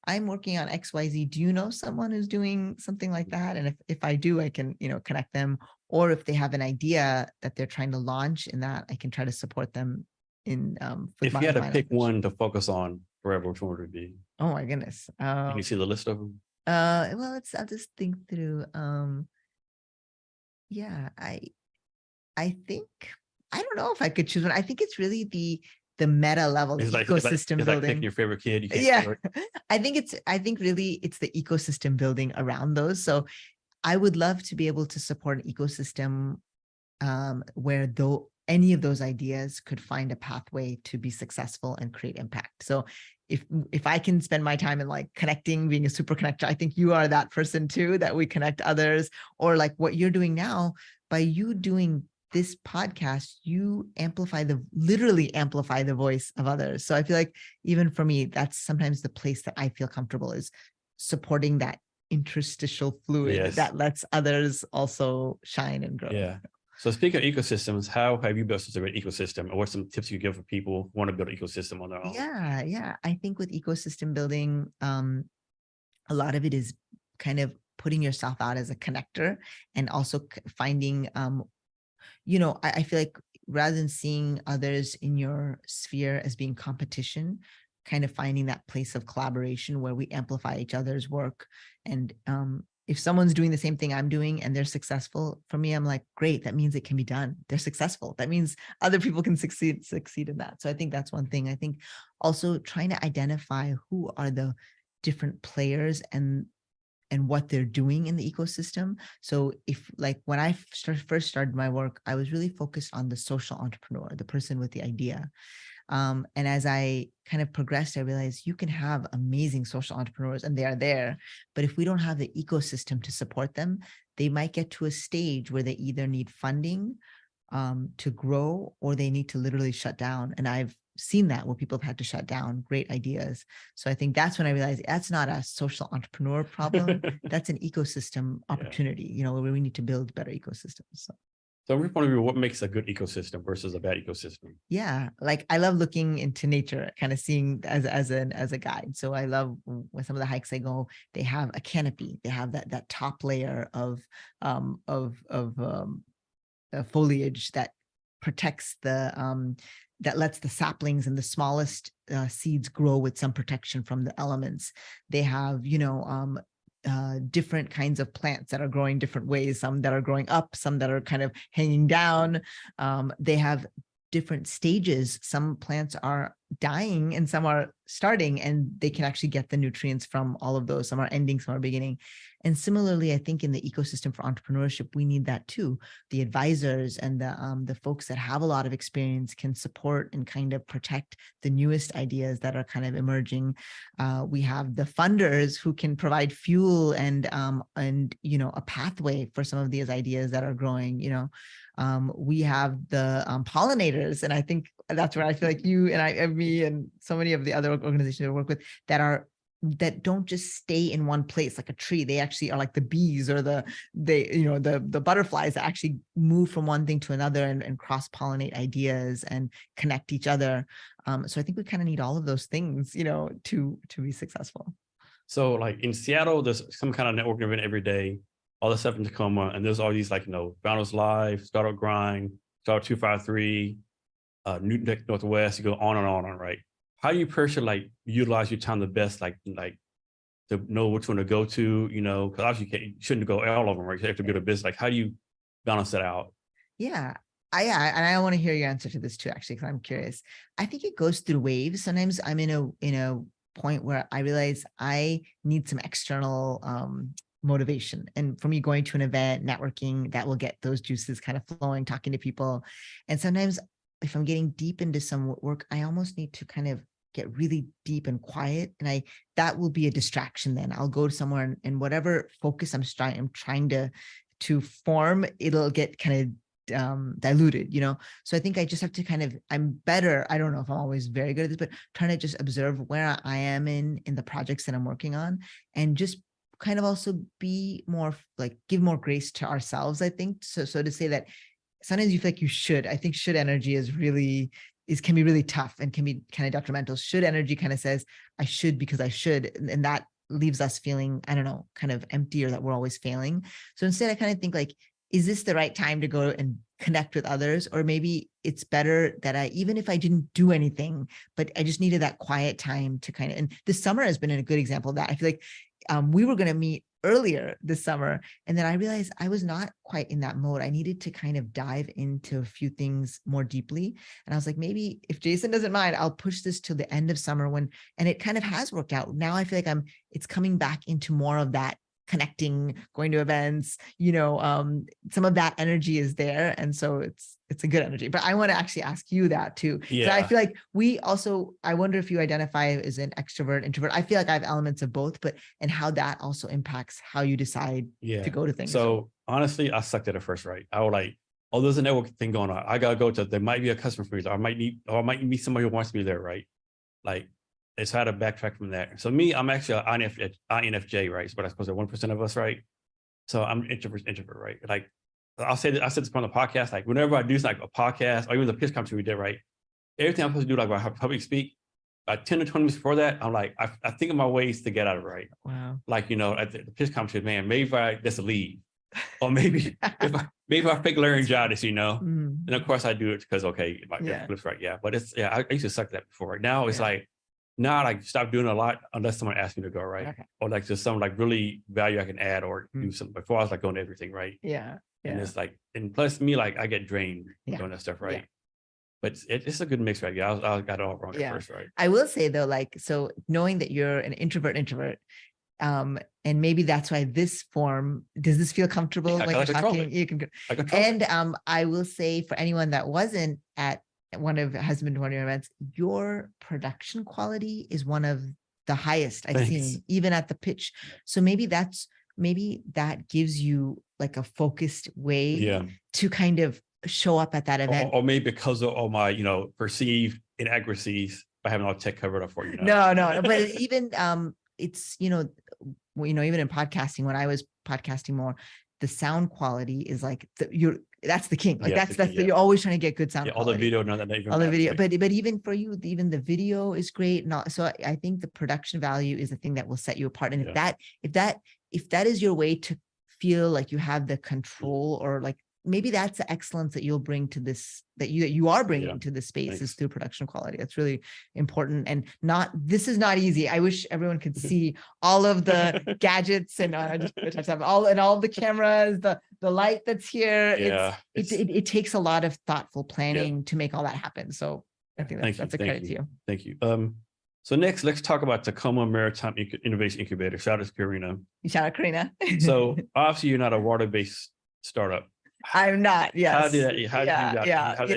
I'm working on XYZ. Do you know someone who's doing something like that? And if I do, I can, connect them. Or if they have an idea that they're trying to launch in that, I can try to support them in. If you had to pick one to focus on forever, which one would it be? Oh my goodness. Can you see the list of them? Well, I'll just think through. Yeah, I think, I don't know if I could choose one. I think it's really the meta level, the ecosystem building. Like picking your favorite kid. I think really it's the ecosystem building around those. So I would love to be able to support an ecosystem where any of those ideas could find a pathway to be successful and create impact. So if I can spend my time in like connecting, being a super connector, I think you are that person too, that we connect others, or like what you're doing now by you doing this podcast, you literally amplify the voice of others. So I feel like even for me, that's sometimes the place that I feel comfortable, is supporting that interstitial fluid that lets others also shine and grow. Yeah. So speaking of ecosystems, how have you built such a great ecosystem? Or what's some tips you give for people who want to build an ecosystem on their own? Yeah. I think with ecosystem building, a lot of it is kind of putting yourself out as a connector, and also finding, I feel like rather than seeing others in your sphere as being competition, kind of finding that place of collaboration where we amplify each other's work. And if someone's doing the same thing I'm doing and they're successful, for me, I'm like, great, that means it can be done. They're successful. That means other people can succeed in that. So I think that's one thing. I think also trying to identify who are the different players and what they're doing in the ecosystem. So if like when I first started my work, I was really focused on the social entrepreneur, the person with the idea. And as I kind of progressed, I realized you can have amazing social entrepreneurs and they are there, but if we don't have the ecosystem to support them, they might get to a stage where they either need funding to grow, or they need to literally shut down. And I've seen that where people have had to shut down great ideas. So I think that's when I realized that's not a social entrepreneur problem. That's an ecosystem opportunity, where we need to build better ecosystems. So. So from your point of view, what makes a good ecosystem versus a bad ecosystem? Yeah, like I love looking into nature, kind of seeing as a guide. So I love when some of the hikes I go, they have a canopy, they have that top layer of foliage that protects that lets the saplings and the smallest seeds grow with some protection from the elements. They have, different kinds of plants that are growing different ways, some that are growing up, some that are kind of hanging down. They have different stages. Some plants are dying and some are starting, and they can actually get the nutrients from all of those. Some are ending, some are beginning. And similarly, I think in the ecosystem for entrepreneurship, we need that too. The advisors and the folks that have a lot of experience can support and kind of protect the newest ideas that are kind of emerging. We have the funders who can provide fuel and a pathway for some of these ideas that are growing. We have the pollinators, and I think that's where I feel like you and I and me and so many of the other organizations I work with that don't just stay in one place like a tree. They actually are like the bees or the butterflies that actually move from one thing to another and cross-pollinate ideas and connect each other. So I think we kind of need all of those things, to be successful. So like in Seattle, there's some kind of networking event every day, all the stuff in Tacoma, and there's all these Founders Live, Startup Grind, Startup 253, Newton Northwest, you go on and on, right? How do you personally utilize your time the best, to know which one to go to, because obviously you shouldn't go all of them, right? You have to go to business. Like, how do you balance that out? Yeah. And I want to hear your answer to this too, actually, because I'm curious. I think it goes through waves. Sometimes I'm in a point where I realize I need some external motivation. And for me, going to an event, networking, that will get those juices kind of flowing, talking to people. And sometimes if I'm getting deep into some work, I almost need to kind of get really deep and quiet. And that will be a distraction. Then I'll go somewhere and whatever focus I'm trying to form, it'll get kind of diluted, So I think I just have to I'm better. I don't know if I'm always very good at this, but trying to just observe where I am in the projects that I'm working on, and just kind of also be more give more grace to ourselves, I think. So to say that sometimes you feel like you should. I think should energy can be really tough and can be kind of detrimental. Should energy kind of says, I should because I should. And that leaves us feeling, I don't know, kind of empty, or that we're always failing. So instead, I kind of think is this the right time to go and connect with others? Or maybe it's better that even if I didn't do anything, but I just needed that quiet time to and this summer has been a good example of that. I feel like we were going to meet earlier this summer, and then I realized I was not quite in that mode. I needed to kind of dive into a few things more deeply. And I was like, maybe if Jason doesn't mind, I'll push this till the end of summer and it kind of has worked out. Now I feel like it's coming back into more of that connecting, going to events, some of that energy is there. And so it's a good energy, but I want to actually ask you that too. Yeah. I feel like I wonder if you identify as an extrovert, introvert. I feel like I have elements of both, and how that also impacts how you decide to go to things. So honestly, I sucked at it first, right? I was oh, there's a network thing going on. I got to go to, there might be a customer for me. I might meet somebody who wants me there, right? It's how to backtrack from that. So me, I'm actually an INFJ, right? So, but I suppose that 1% of us, right? So I'm introvert, right? I said this on the podcast, whenever I do a podcast or even the pitch conference we did, right? Everything I'm supposed to do, I have public speak, 10 to 20 minutes before that, I'm I think of my ways to get out of it, right? Wow. At the pitch conference, man, maybe if I just leave, or maybe if I fake laryngitis, and of course I do it because, okay, my flips right. Yeah. But I used to suck that before. Right now it's now stop doing a lot unless someone asks me to go, right? Okay. Or just some really value I can add or do something. Before I was going to everything, right? Yeah. And it's and plus me, I get drained doing that stuff, right? Yeah. But it's a good mix, right? Yeah, I got it all wrong at first, right? I will say though, so knowing that you're an introvert, and maybe that's why this form, does this feel comfortable when you're talking? You can go. And I will say for anyone that wasn't at hasn't been to one of your events, your production quality is one of the highest I've seen, even at the pitch. So maybe that gives you a focused way to kind of show up at that event. Or maybe because of all my, perceived inaccuracies by having all tech covered up for you. No, but even it's, even in podcasting, when I was podcasting more, the sound quality is like that's the king. Like Yeah, you're always trying to get good sound all the quality. video, none of that even All the matters, video, right? but even for you, even the video is great. Not so I think the production value is the thing that will set you apart. And if that is your way to feel like you have the control, or like maybe that's the excellence that you'll bring to this, that you are bringing to the space, is through production quality. That's really important. And this is not easy. I wish everyone could see all of the gadgets and all the cameras, the light that's here. Yeah, it takes a lot of thoughtful planning to make all that happen. So I think that's a credit to you. Thank you. So next, let's talk about Tacoma Maritime Innovation Incubator. Shout out to Karina. Shout out Karina. So obviously you're not a water-based startup. I'm not. Yes. How did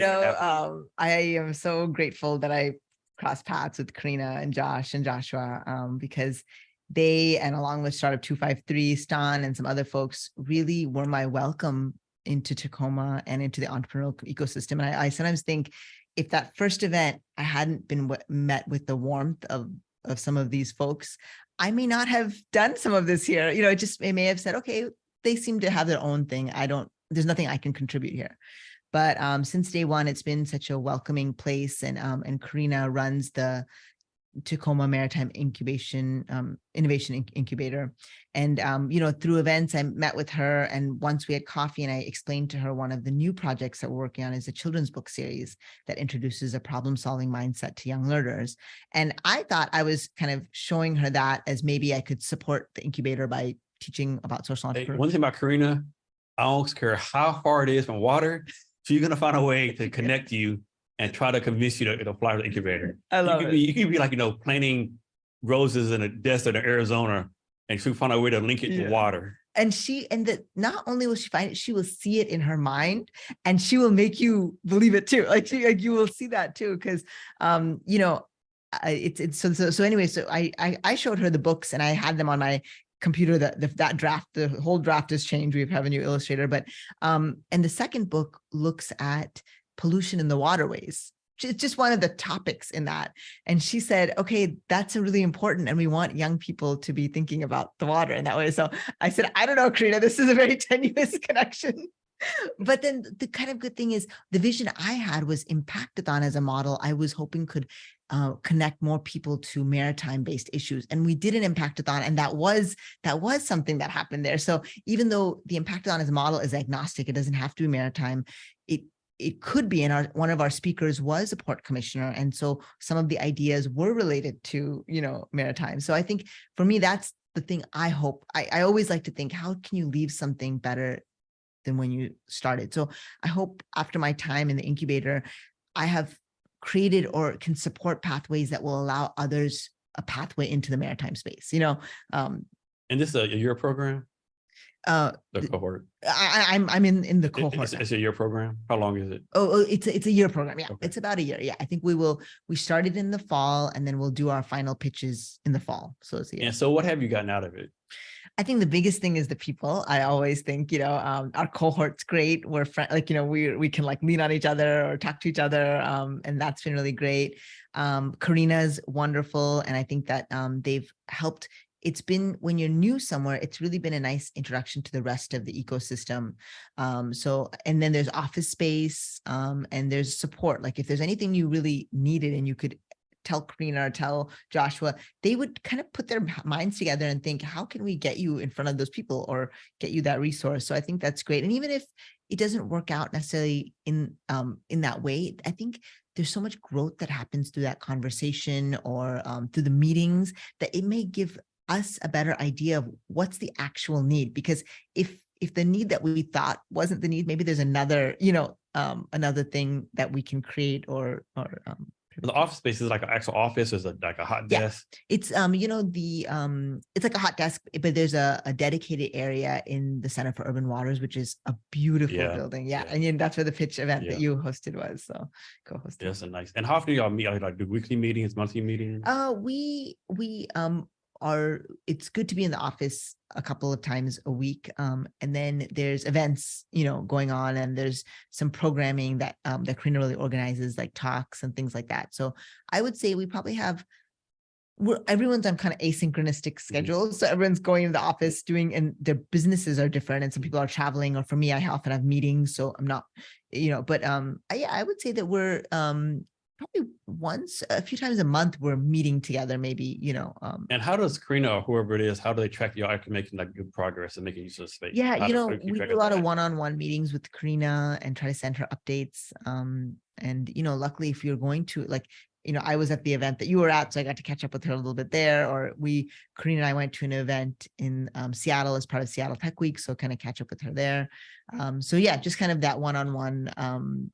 that? I am so grateful that I crossed paths with Karina and Josh and Joshua, because they, and along with Startup 253, Stan, and some other folks, really were my welcome into Tacoma and into the entrepreneurial ecosystem. And I sometimes think, if that first event, I hadn't been met with the warmth of some of these folks, I may not have done some of this here. It may have said, okay, they seem to have their own thing. There's nothing I can contribute here. But since day one, it's been such a welcoming place. And Karina runs the Tacoma Maritime Innovation Incubator. And, through events, I met with her, and once we had coffee and I explained to her one of the new projects that we're working on is a children's book series that introduces a problem-solving mindset to young learners. And I thought I was kind of showing her that as maybe I could support the incubator by teaching about social entrepreneurship. One thing about Karina, I don't care how far it is from water, she's going to find a way to connect you and try to convince you to apply to the incubator. I love it. You could be like, planting roses in a desert in Arizona, and she'll find a way to link it to water. And not only will she find it, she will see it in her mind, and she will make you believe it too. Like you will see that too. Cause, it's so anyway, so I showed her the books, and I had them on my computer, that draft, the whole draft has changed. We have a new illustrator, but, and the second book looks at pollution in the waterways. It's just one of the topics in that. And she said, okay, that's a really important, and we want young people to be thinking about the water in that way. So I said, I don't know, Karina, this is a very tenuous connection. But then the kind of good thing is, the vision I had was Impactathon as a model. I was hoping could connect more people to maritime-based issues. And we did an Impactathon, and that was something that happened there. So even though the Impactathon as a model is agnostic, it doesn't have to be maritime, it could be. And one of our speakers was a port commissioner. And so some of the ideas were related to, maritime. So I think for me, that's the thing I hope. I always like to think, how can you leave something better than when you started? So I hope after my time in the incubator, I have created or can support pathways that will allow others a pathway into the maritime space, And this is a year program? The cohort. I'm in the cohort. It's a year program. How long is it? Oh, it's a year program. Yeah, okay. It's about a year. Yeah, I think we started in the fall, and then we'll do our final pitches in the fall. So it's a year. And so what have you gotten out of it? I think the biggest thing is the people. I always think, our cohort's great. We're we can lean on each other or talk to each other. And that's been really great. Karina's wonderful. And I think that they've helped. It's been, when you're new somewhere, it's really been a nice introduction to the rest of the ecosystem. And then there's office space, and there's support. Like if there's anything you really needed and you could tell Karina or tell Joshua, they would kind of put their minds together and think, how can we get you in front of those people or get you that resource? So I think that's great. And even if it doesn't work out necessarily in that way, I think there's so much growth that happens through that conversation or through the meetings, that it may give us a better idea of what's the actual need. Because if the need that we thought wasn't the need, maybe there's another, another thing that we can create or the office space is like an actual office, is like a hot desk. It's it's like a hot desk, but there's a dedicated area in the Center for Urban Waters, which is a beautiful building. Yeah. And that's where the pitch event that you hosted was. So co-hosted. Yes, and nice. And how often do y'all meet? Like do weekly meetings, monthly meetings? It's good to be in the office a couple of times a week. And then there's events, going on, and there's some programming that Karina really organizes, like talks and things like that. So I would say we probably have everyone's on kind of asynchronistic schedules. So everyone's going to the office doing, and their businesses are different. And some people are traveling, or for me, I often have meetings. So I'm not, but yeah, I would say that we're probably a few times a month, we're meeting together, maybe, And how does Karina or whoever it is, how do they track you actually making like good progress and making use of the space? Yeah, How do you keep we track do a lot of that? one-on-one meetings with Karina and try to send her updates. And luckily, if you're going to I was at the event that you were at, so I got to catch up with her a little bit there. Or Karina and I went to an event in Seattle as part of Seattle Tech Week, so kind of catch up with her there. So yeah, just kind of that one-on-one,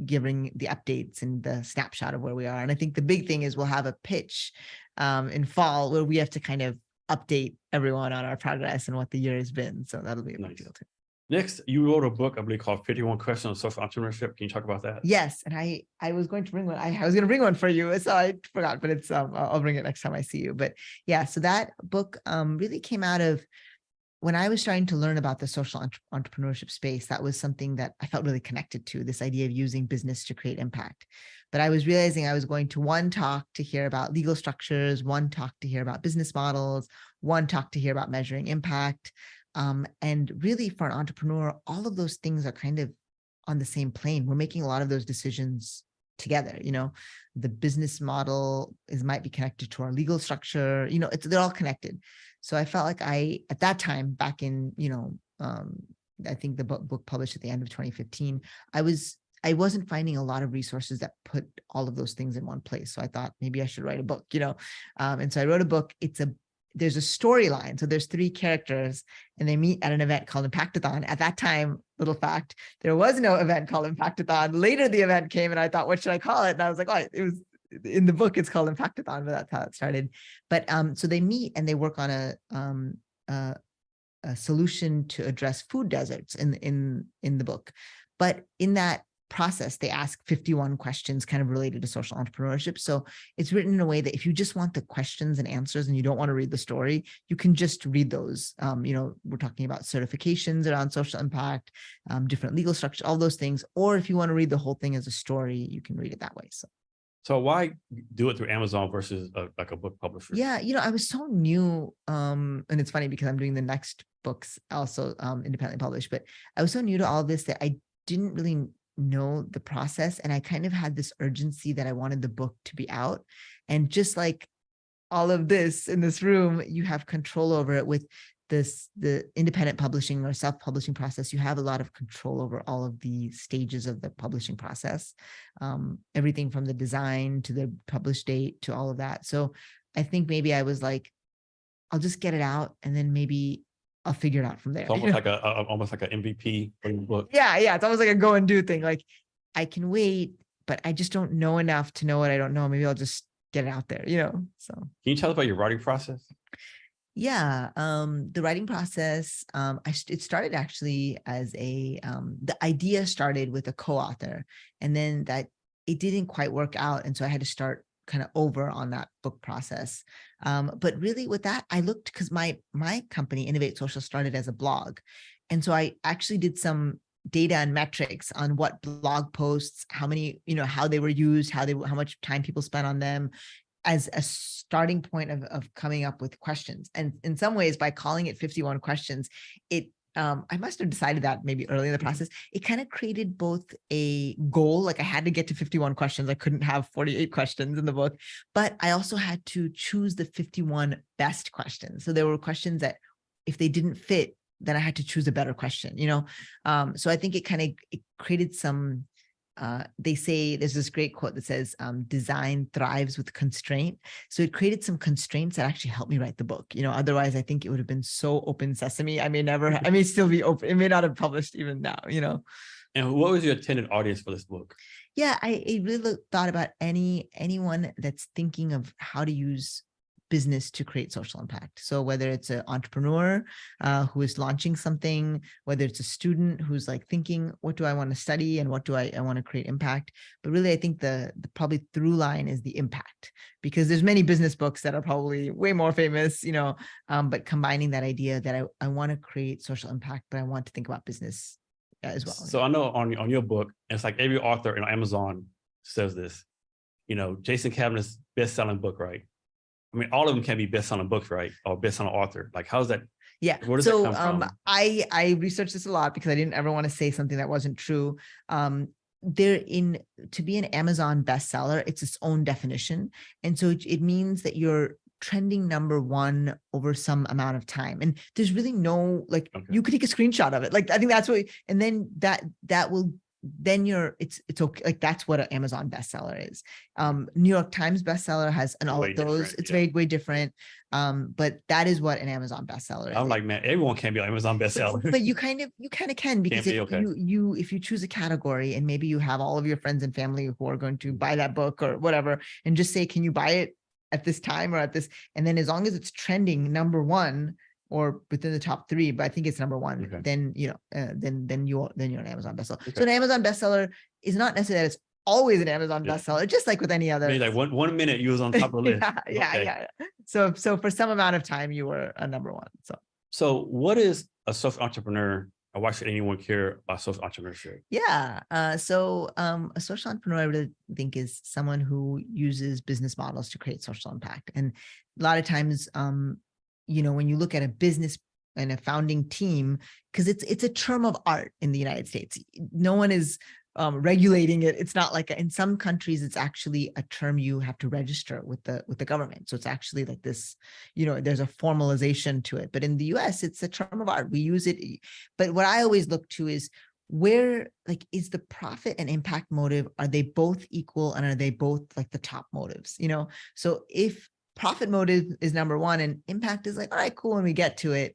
giving the updates and the snapshot of where we are. And I think the big thing is we'll have a pitch in fall where we have to kind of update everyone on our progress and what the year has been. So that'll be a big deal too. Next, you wrote a book, I believe, called 51 Questions on Social Entrepreneurship. Can you talk about that? Yes. And I was going to bring one. I was going to bring one for you. So I forgot, but it's, I'll bring it next time I see you. But yeah, so that book really came out of when I was starting to learn about the social entrepreneurship space. That was something that I felt really connected to, this idea of using business to create impact. But I was realizing I was going to one talk to hear about legal structures, one talk to hear about business models, one talk to hear about measuring impact. And really for an entrepreneur, all of those things are kind of on the same plane. We're making a lot of those decisions together. The business model might be connected to our legal structure, they're all connected. So I felt like at that time, back in, I think the book published at the end of 2015, I wasn't finding a lot of resources that put all of those things in one place. So I thought maybe I should write a book, and so I wrote a book. There's a storyline. So there's 3 characters and they meet at an event called Impactathon. At that time, little fact, there was no event called Impactathon. Later, the event came and I thought, what should I call it? And I was like, oh, it was in the book, it's called Impactathon, but that's how it started. But so they meet and they work on a solution to address food deserts in the book. But in that process, they ask 51 questions kind of related to social entrepreneurship. So it's written in a way that if you just want the questions and answers and you don't want to read the story, you can just read those. We're talking about certifications around social impact, different legal structures, all those things. Or if you want to read the whole thing as a story, you can read it that way. So why do it through Amazon versus like a book publisher? Yeah, I was so new, and it's funny because I'm doing the next books also independently published, but I was so new to all of this that I didn't really know the process. And I kind of had this urgency that I wanted the book to be out. And just like all of this in this room, you have control over it with the independent publishing or self-publishing process. You have a lot of control over all of the stages of the publishing process, everything from the design to the published date to all of that. So I think maybe I was like, I'll just get it out and then maybe I'll figure it out from there. It's almost like almost like an MVP for your book. Yeah. It's almost like a go and do thing. Like I can wait, but I just don't know enough to know what I don't know. Maybe I'll just get it out there, so. Can you tell us about your writing process? Yeah, the writing process, it started actually as the idea started with a co-author, and then that it didn't quite work out. And so I had to start kind of over on that book process. But really with that, I looked, because my company, Innov8social, started as a blog. And so I actually did some data and metrics on what blog posts, how many, how they were used, how much time people spent on them, as a starting point of coming up with questions. And in some ways, by calling it 51 questions, I must have decided that maybe early in the process, it kind of created both a goal, like I had to get to 51 questions. I couldn't have 48 questions in the book, but I also had to choose the 51 best questions. So there were questions that if they didn't fit, then I had to choose a better question, So I think it created some, they say there's this great quote that says, design thrives with constraint. So it created some constraints that actually helped me write the book. Otherwise I think it would have been so open sesame. I may still be open. It may not have published even now, And what was your intended audience for this book? Yeah, I really thought about anyone that's thinking of how to use business to create social impact. So whether it's an entrepreneur who is launching something, whether it's a student who's like thinking, what do I want to study and what do I want to create impact? But really, I think the probably through line is the impact, because there's many business books that are probably way more famous, but combining that idea that I want to create social impact, but I want to think about business as well. So I know on your book, it's like every author in Amazon says this, Jason Cabinet's best-selling book, right? I mean, all of them can be best-selling books, right? Or best-selling author. Like, how's that? Yeah. Where does that So come from? I researched this a lot because I didn't ever want to say something that wasn't true. To be an Amazon bestseller, it's its own definition. And so it means that you're trending #1 over some amount of time. And there's really no, like, Okay. you could take a screenshot of it. Like, I think that's what, and then that will, then it's okay. Like, that's what an Amazon bestseller is. New York Times bestseller has, and all Way of those, different, it's yeah. way different. But that is what an Amazon bestseller is. I'm like, man, everyone can be an Amazon bestseller. But you kind of can, because be, if okay. if you choose a category and maybe you have all of your friends and family who are going to buy that book or whatever, and just say, can you buy it at this time or at this? And then as long as it's trending #1 or within the top 3, but I think it's #1, Okay. then then you're an Amazon bestseller. Okay. So an Amazon bestseller is not necessarily that it's always an Amazon bestseller, just like with any other. I mean, like one minute you was on top of the list. Yeah. So for some amount of time you were a #1. So what is a social entrepreneur, or why should anyone care about social entrepreneurship? Yeah. So a social entrepreneur, I really think, is someone who uses business models to create social impact. And a lot of times, when you look at a business and a founding team, because it's a term of art in the United States. No one is regulating it. It's not like, in some countries, it's actually a term you have to register with the government. So it's actually like this, there's a formalization to it. But in the US, it's a term of art. We use it. But what I always look to is, where, like, is the profit and impact motive, are they both equal, and are they both like the top motives? So if profit motive is #1 and impact is like, all right, cool, when we get to it,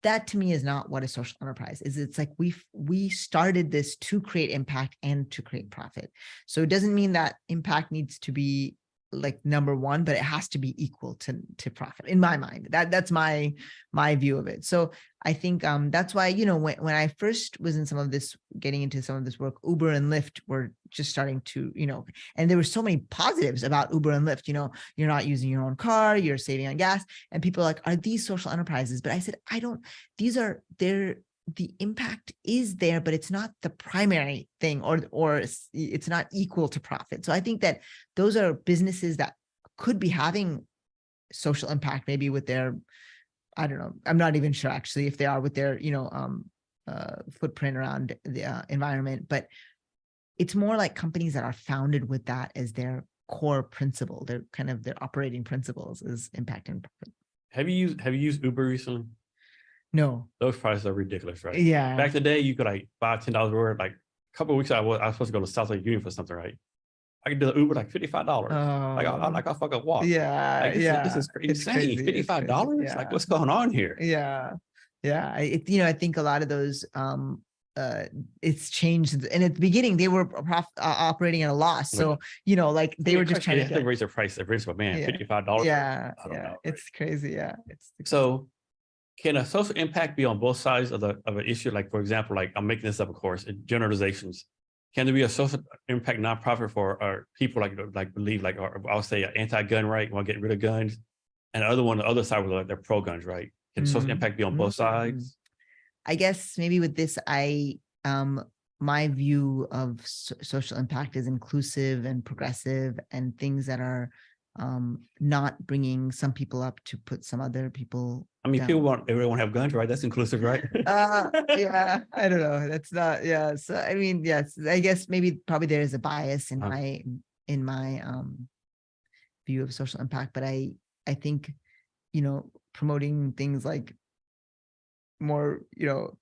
that to me is not what a social enterprise is. It's like, we started this to create impact and to create profit. So it doesn't mean that impact needs to be like #1, but it has to be equal to profit, in my mind. That's my view of it. So I think that's why, when I first was getting into some of this work, Uber and Lyft were just starting to, and there were so many positives about Uber and Lyft. You're not using your own car, you're saving on gas, and people are like, are these social enterprises? But I said, the impact is there, but it's not the primary thing, or it's not equal to profit. So I think that those are businesses that could be having social impact, maybe with their, I don't know, I'm not even sure actually if they are, with their, footprint around the environment, but it's more like companies that are founded with that as their core principle. Their operating principles is impact and profit. Have you used Uber recently? No. Those prices are ridiculous, right? Yeah. Back in the day, you could like $5-10 worth. Like a couple of weeks ago, I was supposed to go to South Lake Union for something, right? I could do the Uber like $55. I fucking walk. Yeah. Like, this is insane. $55? Yeah. Like, what's going on here? Yeah. I think a lot of those, it's changed. And at the beginning, they were operating at a loss. So, like they were just trying to raise their price. But man, $55. Yeah. I don't know, it's right? crazy. Yeah. So can a social impact be on both sides of an issue? Like, for example, like, I'm making this up, of course, generalizations. Can there be a social impact nonprofit for people like believe, like, or I'll say anti-gun, right? Want to get rid of guns, and the other one, the other side was like they're pro guns, right? Can social impact be on both sides? I guess maybe with this, my view of social impact is inclusive and progressive, and things that are not bringing some people up to put some other people. I mean, down. everyone have guns, right? That's inclusive, right? Yeah, I don't know. That's not, yeah. So I mean, yes, I guess probably there is a bias in my view of social impact, but I think, promoting things like more,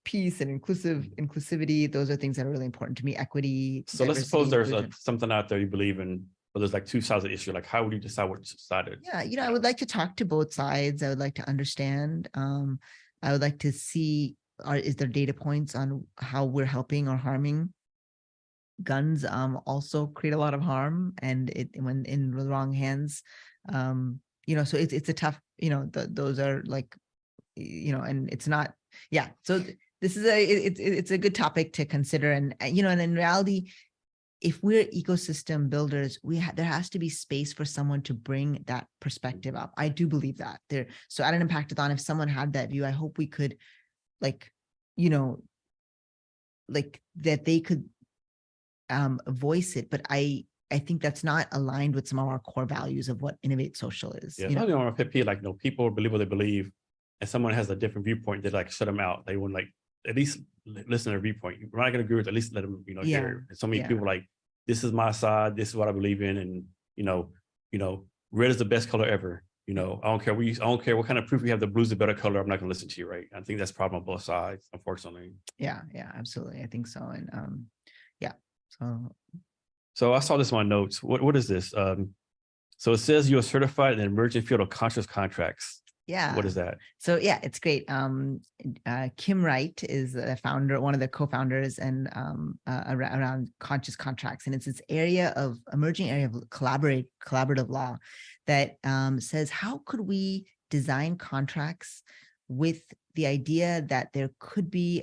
peace and inclusivity, those are things that are really important to me. Equity. So let's suppose there's something out there you believe in, but there's like two sides of the issue. Like, how would you decide which side it is? Yeah, I would like to talk to both sides. I would like to understand. I would like to see, is there data points on how we're helping or harming? Guns also create a lot of harm, and when in the wrong hands, so it's a tough, those are like, and it's not, yeah. So this is it's a good topic to consider, and and in reality, if we're ecosystem builders, there has to be space for someone to bring that perspective up. I do believe that there. So at an Impactathon, if someone had that view, I hope we could, like, like that they could voice it. But I think that's not aligned with some of our core values of what Innov8social is. Yeah, You know? I don't want to pet peeve, like, people believe what they believe, and someone has a different viewpoint, they like shut them out. They wouldn't like at least listen to their viewpoint. We're not gonna agree with it, at least let them, Yeah, hear it. And so many yeah. people like, this is my side, this is what I believe in, and red is the best color ever. I don't care what kind of proof you have, the blue's a better color. I'm not gonna listen to you, right? I think that's a problem on both sides, unfortunately. Yeah, absolutely. I think so. And yeah. So I saw this in my notes. What is this? So it says you are certified in the emerging field of conscious contracts. Yeah. What is that? So yeah, it's great. Kim Wright is the founder, one of the co-founders, and around conscious contracts, and it's this emerging area of collaborative law that says, how could we design contracts with the idea that there could be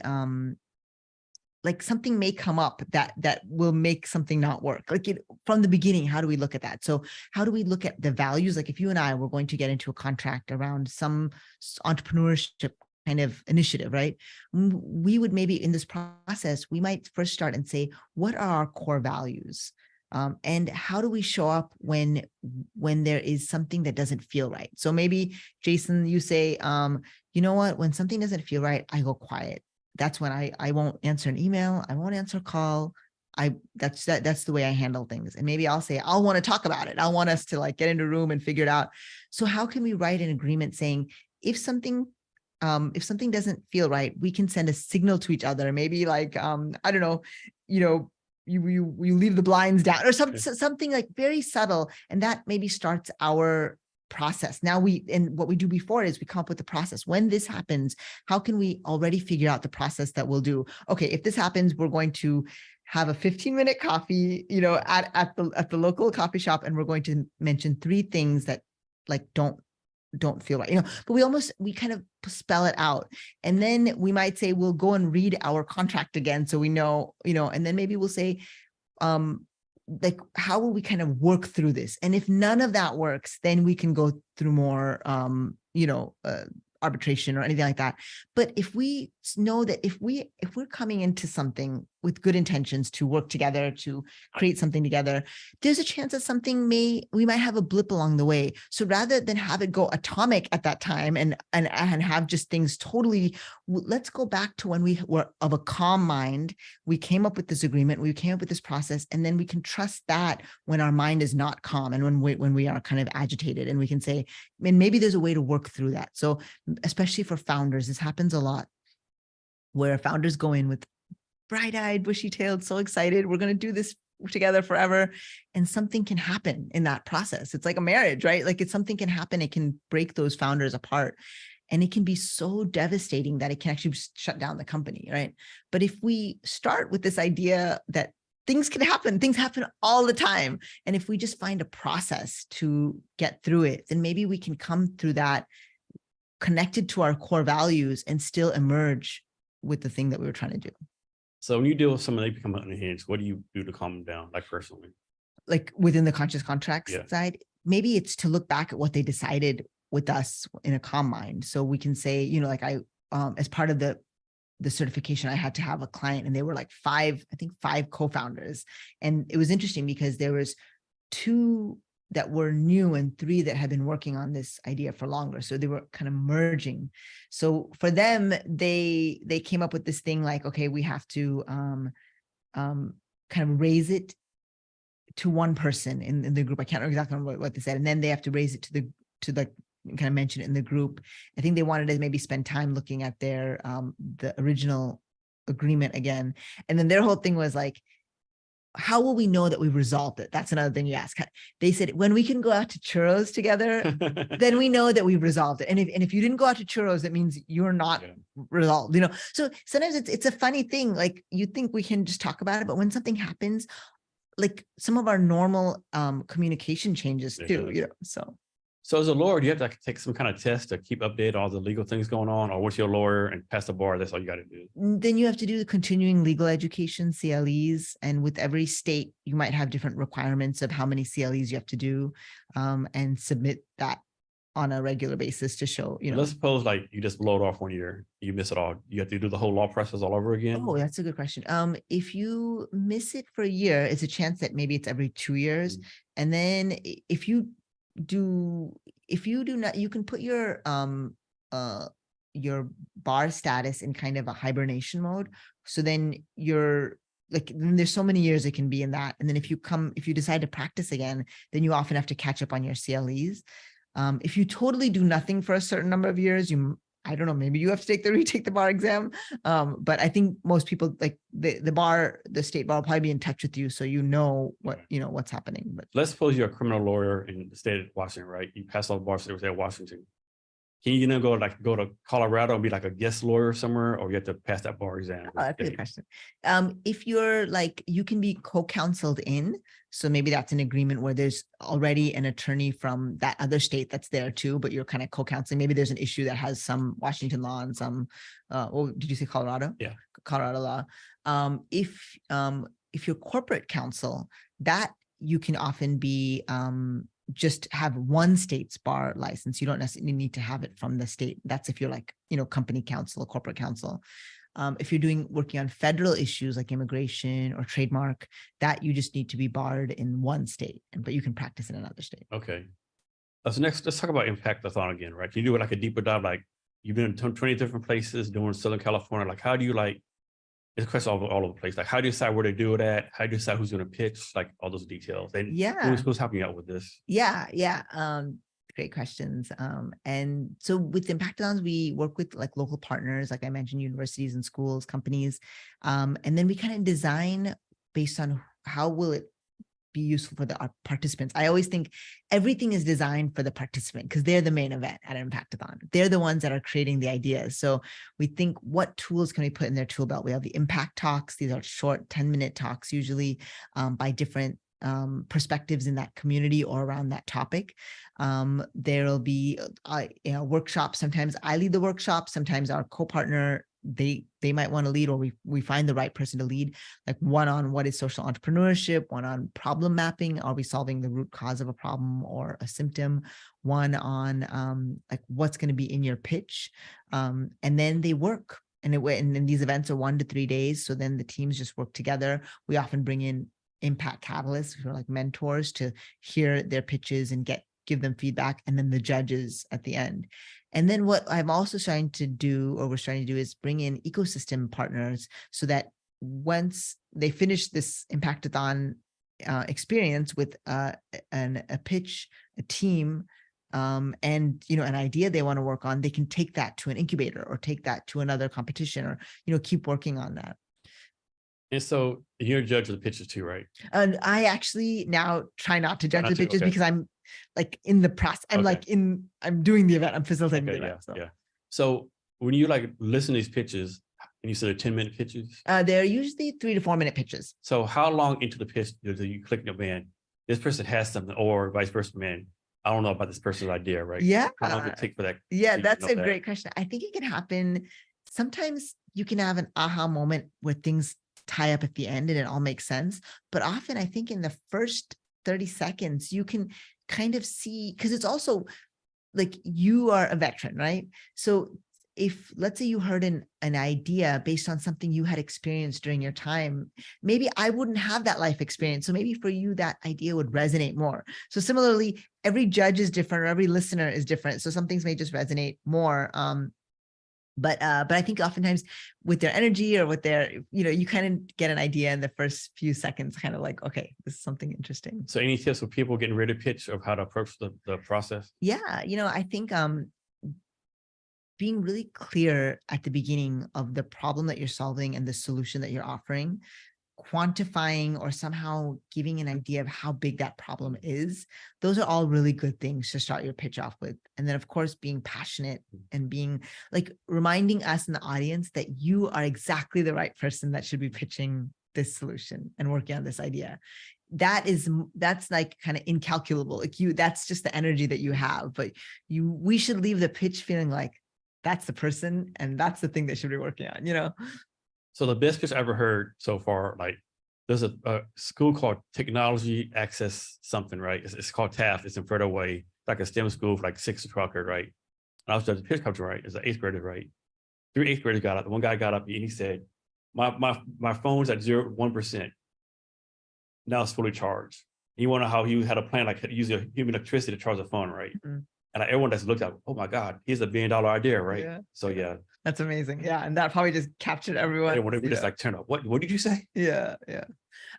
like something may come up that will make something not work. Like from the beginning, how do we look at that? So how do we look at the values? Like if you and I were going to get into a contract around some entrepreneurship kind of initiative, right? We would maybe in this process, we might first start and say, what are our core values? And how do we show up when there is something that doesn't feel right? So maybe Jason, you say, you know what, when something doesn't feel right, I go quiet. That's when I won't answer an email. I won't answer a call. That's the way I handle things. And maybe I'll say, I'll want to talk about it. I'll want us to like get into a room and figure it out. So how can we write an agreement saying if something doesn't feel right, we can send a signal to each other. Maybe like, I don't know, you leave the blinds down or something like very subtle. And that maybe starts our process. Now what we do before is we come up with the process. When this happens, how can we already figure out the process that we'll do? Okay, if this happens, we're going to have a 15-minute coffee, at the local coffee shop, and we're going to mention 3 things that like don't feel right, but we kind of spell it out. And then we might say, we'll go and read our contract again. So we know, and then maybe we'll say, like, how will we kind of work through this? And if none of that works, then we can go through more, arbitration or anything like that. But if we know that if we're coming into something with good intentions to work together, to create something together, there's a chance that we might have a blip along the way. So rather than have it go atomic at that time and have just things totally, let's go back to when we were of a calm mind. We came up with this agreement, we came up with this process, and then we can trust that when our mind is not calm and when we are kind of agitated, and we can say, and maybe there's a way to work through that. So especially for founders, this happens a lot where founders go in with bright-eyed, bushy-tailed, so excited, we're going to do this together forever. And something can happen in that process. It's like a marriage, right? Like something can happen. It can break those founders apart. And it can be so devastating that it can actually shut down the company, right? But if we start with this idea that things happen all the time. And if we just find a process to get through it, then maybe we can come through that connected to our core values and still emerge with the thing that we were trying to do. So when you deal with someone, they become unhinged, what do you do to calm them down, like personally? Like within the conscious contracts Yeah. side, maybe it's to look back at what they decided with us in a calm mind. So we can say, like as part of the certification, I had to have a client, and they were like 5 co-founders. And it was interesting because there was 2 that were new and 3 that had been working on this idea for longer. So they were kind of merging. So for them, they came up with this thing like, okay, we have to kind of raise it to one person in the group. I can't remember exactly what they said. And then they have to raise it to the kind of mention it in the group. I think they wanted to maybe spend time looking at their the original agreement again. And then their whole thing was like, how will we know that we've resolved it? That's another thing you ask. They said, when we can go out to churros together, then we know that we've resolved it. And if you didn't go out to churros, that means you're not resolved, So sometimes it's a funny thing. Like you think we can just talk about it, but when something happens, like some of our normal communication changes too, So as a lawyer, do you have to take some kind of test to keep updated all the legal things going on, or what's your lawyer and pass the bar? That's all you got to do. Then you have to do the continuing legal education, CLEs. And with every state, you might have different requirements of how many CLEs you have to do and submit that on a regular basis to show, Let's suppose like you just blow it off 1 year, you miss it all. You have to do the whole law process all over again. Oh, that's a good question. If you miss it for a year, it's a chance that maybe it's every 2 years. And then if you do not, you can put your bar status in kind of a hibernation mode. So then you're like, there's so many years it can be in that. And then if you decide to practice again, then you often have to catch up on your CLEs. If you totally do nothing for a certain number of years, I don't know, maybe you have to retake the bar exam. But I think most people, like the state bar will probably be in touch with you. So what's happening. But let's suppose you're a criminal lawyer in the state of Washington, right? You pass all the bar state of Washington. Can you go to Colorado and be like a guest lawyer somewhere, or you have to pass that bar exam? Oh, that's a good question. If you're you can be co-counseled in, so maybe that's an agreement where there's already an attorney from that other state that's there too, but you're kind of co-counseling. Maybe there's an issue that has some Washington law and some, did you say Colorado? Yeah, Colorado law. If you're corporate counsel, that you can often be just have one state's bar license. You don't necessarily need to have it from the state. That's if you're company counsel, corporate counsel. If you're working on federal issues like immigration or trademark, that you just need to be barred in one state, but you can practice in another state. Okay. So next, let's talk about Impact-a-thon again, right? Can you do it like a deeper dive? Like you've been in 20 different places doing Southern California. Like how do you it's a question all over the place. Like how do you decide where to do it at? How do you decide who's going to pitch? Like all those details. And who's helping you out with this? Yeah. Great questions. And so with Impact-a-thons, we work with local partners, like I mentioned, universities and schools, companies. And then we kind of design based on how will it be useful for our participants. I always think everything is designed for the participant because they're the main event at an Impact-a-thon. They're the ones that are creating the ideas. So we think, what tools can we put in their tool belt? We have the impact talks. These are short 10-minute talks, usually by different perspectives in that community or around that topic. There'll be workshops. Sometimes I lead the workshop. Sometimes our co-partner, they might want to lead, or we find the right person to lead, like one on what is social entrepreneurship, one on problem mapping, are we solving the root cause of a problem or a symptom, one on what's going to be in your pitch, and then they work. And these events are 1 to 3 days. So then the teams just work together. We often bring in impact catalysts who are like mentors to hear their pitches and give them feedback, and then the judges at the end. And then what I'm also trying to do, or we're trying to do, is bring in ecosystem partners so that once they finish this Impact-a-thon experience with a pitch, a team, and an idea they want to work on, they can take that to an incubator or take that to another competition, or keep working on that. And so you're a judge of the pitches too, right? And I actually now try not to judge the pitches because I'm in the process. I'm doing the event. I'm facilitating the event. Yeah. So when you listen to these pitches, and you said 10-minute pitches? They're usually 3 to 4 minute pitches. So how long into the pitch do you click, man, this person has something, or vice versa, man, I don't know about this person's idea, right? Yeah. How long does it take for that? Yeah, that's a great question. I think it can happen. Sometimes you can have an aha moment where things tie up at the end and it all makes sense. But often I think in the first 30 seconds, you can kind of see, because it's also you are a veteran, right? So if, let's say, you heard an idea based on something you had experienced during your time, maybe I wouldn't have that life experience. So maybe for you, that idea would resonate more. So similarly, every judge is different, or every listener is different. So some things may just resonate more. But I think oftentimes with their energy or with their, you kind of get an idea in the first few seconds, kind of okay, this is something interesting. So any tips for people getting ready to pitch of how to approach the process? Yeah, I think being really clear at the beginning of the problem that you're solving and the solution that you're offering, quantifying or somehow giving an idea of how big that problem is, those are all really good things to start your pitch off with. And then of course, being passionate and being reminding us in the audience that you are exactly the right person that should be pitching this solution and working on this idea. That's kind of incalculable. That's just the energy that you have, but we should leave the pitch feeling like that's the person and that's the thing they should be working on, So the best pitch I ever heard so far, there's a school called Technology Access something, right? It's called TAF. It's in Federal Way. like a STEM school for like 6th to 12th grade, right? And I was at the pitch competition, right? It's an 8th grader, right? 3 8th graders got up. One guy got up and he said, my phone's at 1%. Now it's fully charged. You want to know how he had a plan, like use human electricity to charge the phone, right? Mm-hmm. And like, everyone that's looked at, oh my God, here's $1 billion idea, right? Yeah. So yeah. That's amazing. Yeah. And that probably just captured everyone. And we just like turn up. What did you say? Yeah. Yeah.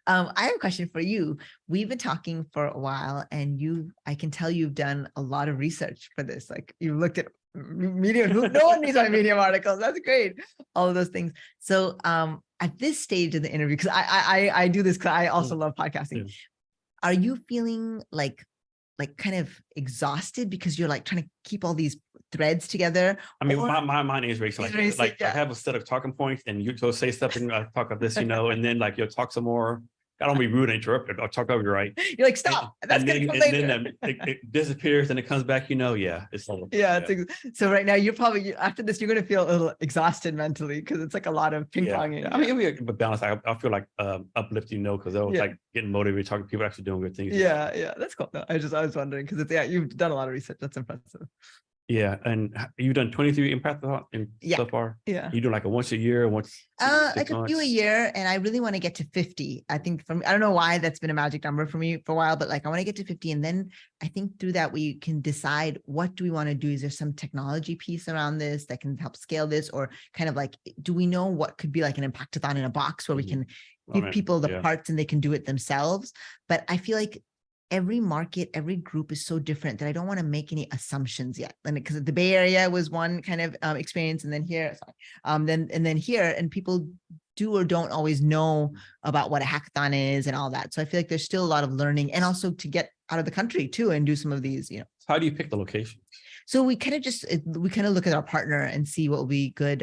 I have a question for you. We've been talking for a while and I can tell you've done a lot of research for this. Like you looked at Medium, no one needs my Medium articles. That's great. All of those things. So at this stage of the interview, because I do this because I also love podcasting. Yeah. Are you feeling like kind of exhausted because you're like trying to keep all these threads together? I mean, my mind is racing. Like I have a set of talking points and you go say something, I talk about this, and then like you'll talk some more. I don't be rude and interrupt it. I'll talk over you, right? You're like, stop. And then it disappears and it comes back, yeah. It's like, so right now you're probably, after this, you're going to feel a little exhausted mentally because it's like a lot of ping ponging. Yeah. I mean, it'll be a balance. I feel like uplifting, because I was like getting motivated, talking to people actually doing good things. Yeah. That's cool. No, I was wondering because you've done a lot of research. That's impressive. Yeah, and you've done 23 impact so far. Yeah, you do like a once a year, like a few a year, and I really want to get to 50. I think I don't know why that's been a magic number for me for a while, but like I want to get to 50, and then I think through that we can decide what do we want to do. Is there some technology piece around this that can help scale this, or kind of like do we know what could be like an impactathon in a box where we can give people the parts and they can do it themselves? But I feel like every market, every group is so different that I don't want to make any assumptions yet. And because the Bay Area was one kind of experience, and then here, then here, and people do or don't always know about what a hackathon is and all that. So I feel like there's still a lot of learning, and also to get out of the country too and do some of these. How do you pick the location? So we kind of look at our partner and see what will be good.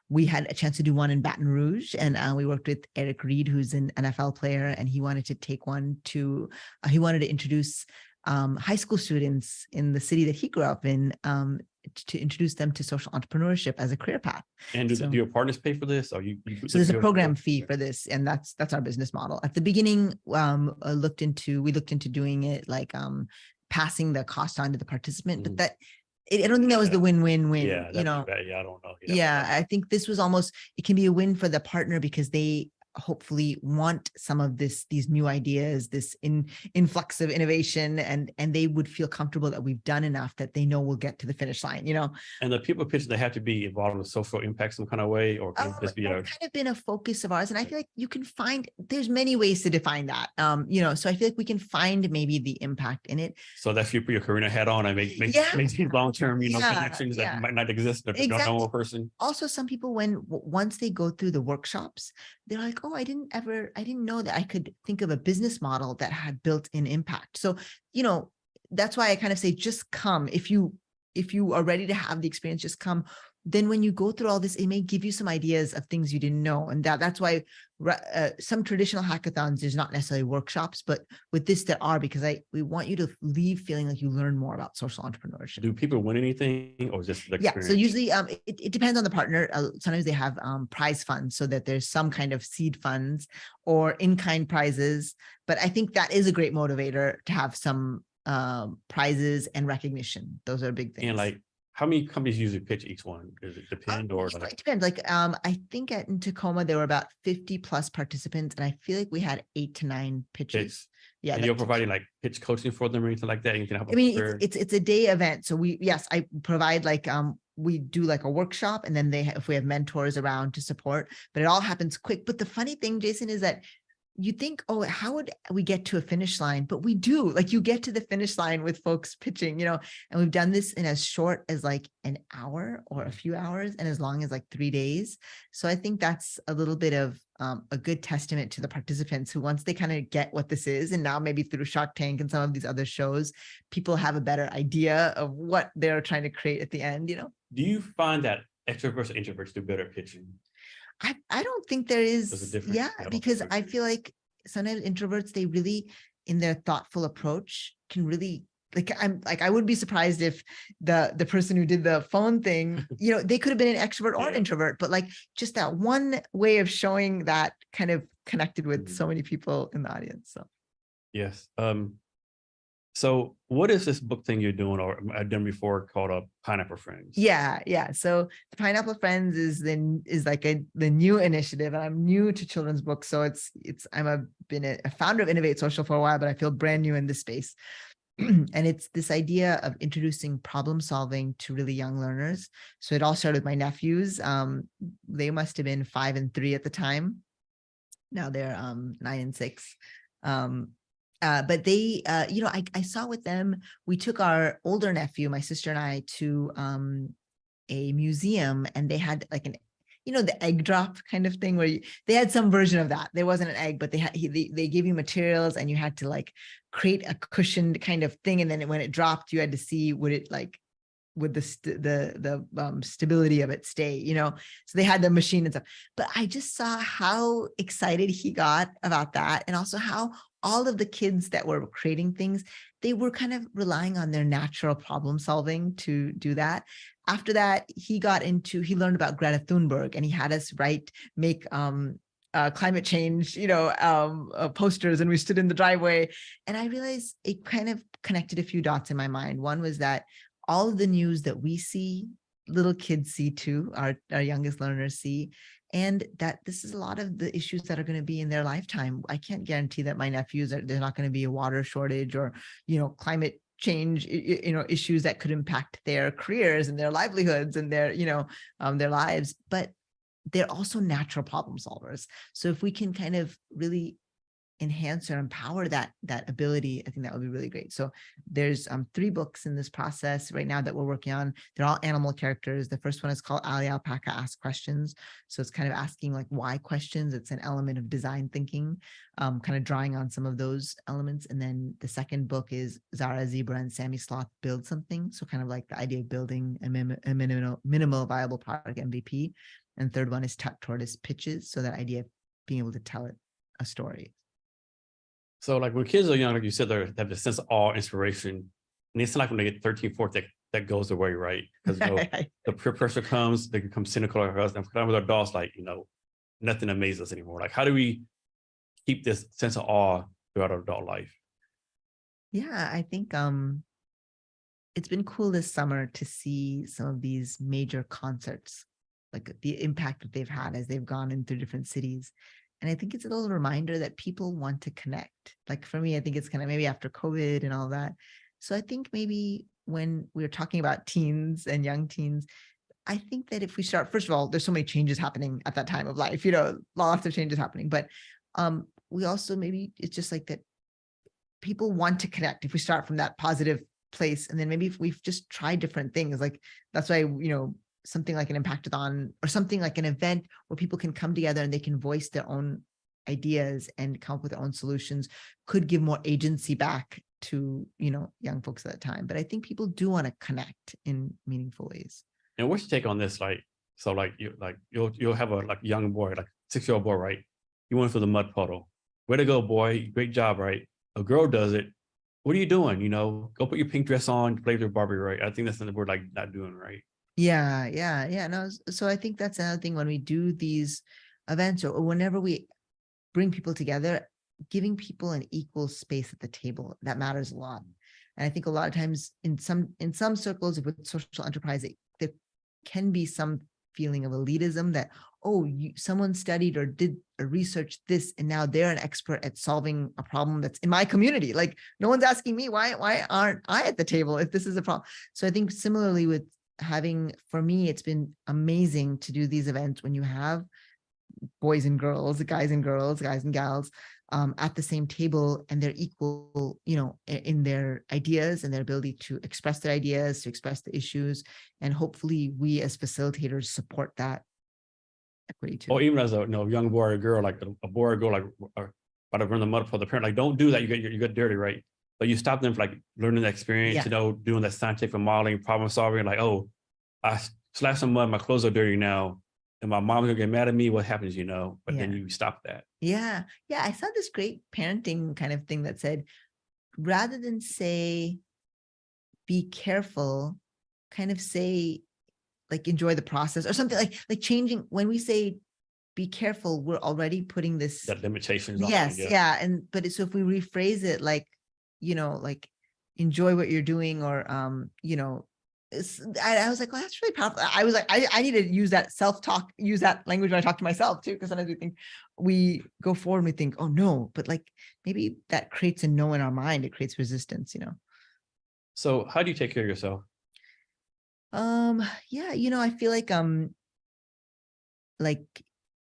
We had a chance to do one in Baton Rouge, and we worked with Eric Reed, who's an NFL player, and he wanted to take one to, he wanted to introduce high school students in the city that he grew up in, to introduce them to social entrepreneurship as a career path. And do your partners pay for this? Or so there's a program fee for this, and that's our business model. At the beginning, we looked into doing it like passing the cost on to the participant, but I don't think that was the win-win-win. Yeah, I don't know. Yeah, I think this was almost, it can be a win for the partner because they hopefully want some of these new ideas, this influx of innovation, and they would feel comfortable that we've done enough that they know we'll get to the finish line, And the people pitching, they have to be involved with social impact some kind of way, or can it just be kind of been a focus of ours. And I feel like you can there's many ways to define that, so I feel like we can find maybe the impact in it. So that's you put your career head on and make these long-term, connections that might not exist if you're a normal person. Also, some people, once they go through the workshops, they're like, oh, I didn't know that I could think of a business model that had built-in impact. So, that's why I kind of say, just come. If you are ready to have the experience, just come. Then when you go through all this, it may give you some ideas of things you didn't know. And that's why some traditional hackathons, there's not necessarily workshops, but with this there are, because we want you to leave feeling like you learn more about social entrepreneurship. Do people win anything, or just the experience? So usually it depends on the partner. Sometimes they have prize funds, so that there's some kind of seed funds or in-kind prizes. But I think that is a great motivator to have some prizes and recognition. Those are big things. And like, how many companies usually pitch each one? Does it depend, or it depends? Like, I think in Tacoma there were about 50 plus participants, and I feel like we had 8 to 9 pitches. Yeah, and you're providing like pitch coaching for them or anything like that. And you can help. I mean, it's a day event, so I provide like we do like a workshop, and then if we have mentors around to support, but it all happens quick. But the funny thing, Jason, is that you think, oh, how would we get to a finish line? But we do. Like, you get to the finish line with folks pitching, and we've done this in as short as like an hour or a few hours, and as long as like 3 days. So I think that's a little bit of a good testament to the participants, who once they kind of get what this is, and now maybe through Shark Tank and some of these other shows, people have a better idea of what they're trying to create at the end, Do you find that extroverts or introverts do better pitching? I don't think there is. Yeah, because I feel like sometimes introverts, they really, in their thoughtful approach, can really, I wouldn't be surprised if the person who did the phone thing, they could have been an extrovert or an introvert, but like just that one way of showing that kind of connected with so many people in the audience. So yes. So what is this book thing you're doing or I've done before called Pineapple Friends? Yeah. So the Pineapple Friends is like the new initiative, and I'm new to children's books. So been a founder of Innov8social for a while, but I feel brand new in this space. And it's this idea of introducing problem solving to really young learners. So it all started with my nephews. They must have been 5 and 3 at the time. Now they're 9 and 6. But they, I saw with them, we took our older nephew, my sister and I, to a museum, and they had like the egg drop kind of thing where they had some version of that. There wasn't an egg, but they gave you materials and you had to like create a cushioned kind of thing. And then when it dropped, you had to see would the stability of it stay, so they had the machine and stuff. But I just saw how excited he got about that, and also how all of the kids that were creating things, they were kind of relying on their natural problem solving to do that. After that, he learned about Greta Thunberg, and he had us make climate change, posters, and we stood in the driveway. And I realized it kind of connected a few dots in my mind. One was that all of the news that we see, little kids see too, our youngest learners see, and that this is a lot of the issues that are going to be in their lifetime. I can't guarantee that my nephews there's not going to be a water shortage or, climate change, issues that could impact their careers and their livelihoods and their lives, but they're also natural problem solvers. So if we can kind of really enhance or empower that ability, I think that would be really great. So there's 3 books in this process right now that we're working on. They're all animal characters. The first one is called Ali Alpaca Asks Questions. So it's kind of asking like why questions. It's an element of design thinking, kind of drawing on some of those elements. And then the second book is Zara Zebra and Sammy Sloth Build Something. So kind of like the idea of building a minimal viable product MVP. And third one is Tut Tortoise Pitches. So that idea of being able to tell it a story. So like when kids are young, like you said, they have the sense of awe, inspiration. And it's like when they get 13, 14, that goes away, right? Because the peer pressure comes, they become cynical like us. And with our adults, like, nothing amazes us anymore. Like, how do we keep this sense of awe throughout our adult life? Yeah, I think it's been cool this summer to see some of these major concerts, like the impact that they've had as they've gone into different cities. And I think it's a little reminder that people want to connect. Like for me, I think it's kind of maybe after COVID and all that. So I think maybe when we're talking about teens and young teens, I think that if we start, first of all, there's so many changes happening at that time of life, lots of changes happening. But we also, maybe it's just like that people want to connect if we start from that positive place. And then maybe if we've just tried different things, like that's why, something like an impactathon or something like an event where people can come together and they can voice their own ideas and come up with their own solutions could give more agency back to, young folks at that time. But I think people do want to connect in meaningful ways. And what's your take on this? You'll have a young boy, 6-year-old boy, right? You went for the mud puddle. Way to go, boy. Great job, right? A girl does it. What are you doing? Go put your pink dress on, play with your Barbie, right? I think that's something we're not doing, right? Yeah. No, so I think that's another thing when we do these events or whenever we bring people together, giving people an equal space at the table, that matters a lot. And I think a lot of times in some circles with social enterprise, there can be some feeling of elitism that, someone studied or did a research this, and now they're an expert at solving a problem that's in my community. Like no one's asking me, why aren't I at the table if this is a problem? So I think similarly with for me, it's been amazing to do these events when you have boys and girls, guys and gals at the same table, and they're equal, in their ideas and their ability to express their ideas, to express the issues. And hopefully we as facilitators support that equity too. Or even as a young boy or girl, like a boy or girl, about to run the mud for the parent, like don't do that. You get dirty, right? But you stop them from learning the experience, doing that scientific modeling, problem solving, I slashed some mud, my clothes are dirty now, and my mom's gonna get mad at me. What happens, But then you stop that. Yeah. I saw this great parenting kind of thing that said, rather than say, be careful, kind of say, enjoy the process or something like changing. When we say be careful, we're already putting this that limitations. Yes. Yeah. But so if we rephrase it, enjoy what you're doing, or I was like, well, that's really powerful. I was like, I need to use that self-talk, use that language when I talk to myself too, because sometimes we go forward and we think, oh no, but like maybe that creates a no in our mind. It creates resistance, So how do you take care of yourself? Yeah, I feel like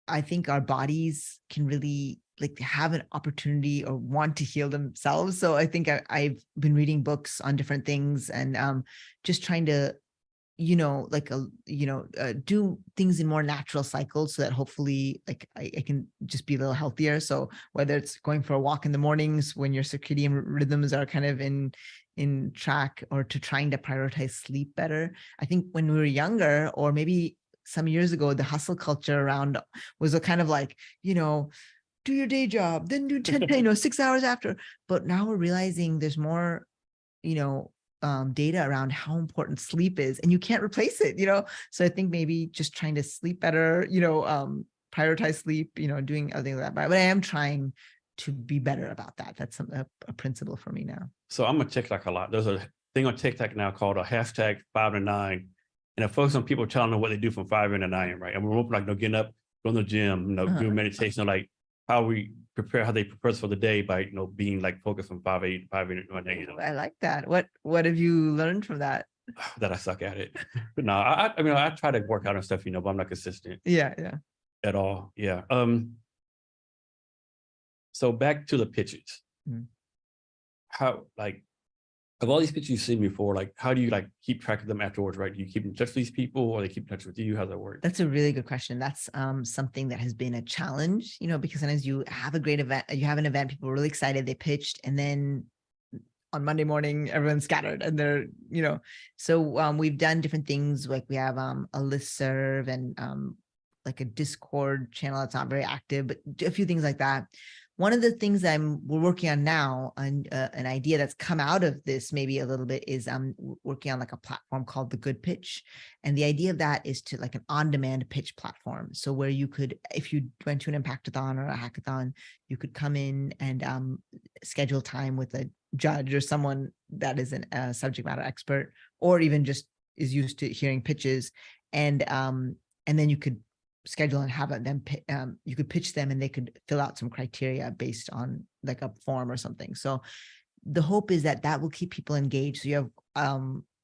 I think our bodies can really like have an opportunity or want to heal themselves. So I think I've been reading books on different things, and just trying to, do things in more natural cycles, so that hopefully like I can just be a little healthier. So whether it's going for a walk in the mornings when your circadian rhythms are kind of in track, or to trying to prioritize sleep better. I think when we were younger, or maybe some years ago, the hustle culture around was a kind of like, do your day job, then do 10, 6 hours after. But now we're realizing there's more, data around how important sleep is, and you can't replace it, So I think maybe just trying to sleep better, prioritize sleep, doing other things like that. But I am trying to be better about that. That's a principle for me now. So I'm on TikTok a lot. There's a thing on TikTok now called a hashtag 5 to 9. And it focuses on people telling them what they do from 5 to 9, right? And we're like, getting up, going to the gym, doing meditation, like how we prepare, how they prepare us for the day by, being like focused from 5 to 9. I like that. What have you learned from that? That I suck at it. But no, I mean, I try to work out and stuff, but I'm not consistent. Yeah. At all. Yeah. So back to the pitches. How, like, of all these pitches you've seen before, like, how do you like keep track of them afterwards, right? Do you keep in touch with these people, or they keep in touch with you? How's that work? That's a really good question. That's something that has been a challenge, because sometimes you have a great event, you have an event, people are really excited, they pitched, and then on Monday morning, everyone's scattered, and they're, so we've done different things. Like we have a listserv, and like a Discord channel that's not very active, but a few things like that. One of the things we're working on now, and an idea that's come out of this maybe a little bit, is working on like a platform called the Good Pitch. And the idea of that is to like an on-demand pitch platform. So where you could, if you went to an impactathon or a hackathon, you could come in and schedule time with a judge or someone that is a subject matter expert, or even just is used to hearing pitches. And then you could schedule and have them, you could pitch them, and they could fill out some criteria based on like a form or something. So the hope is that will keep people engaged. So you have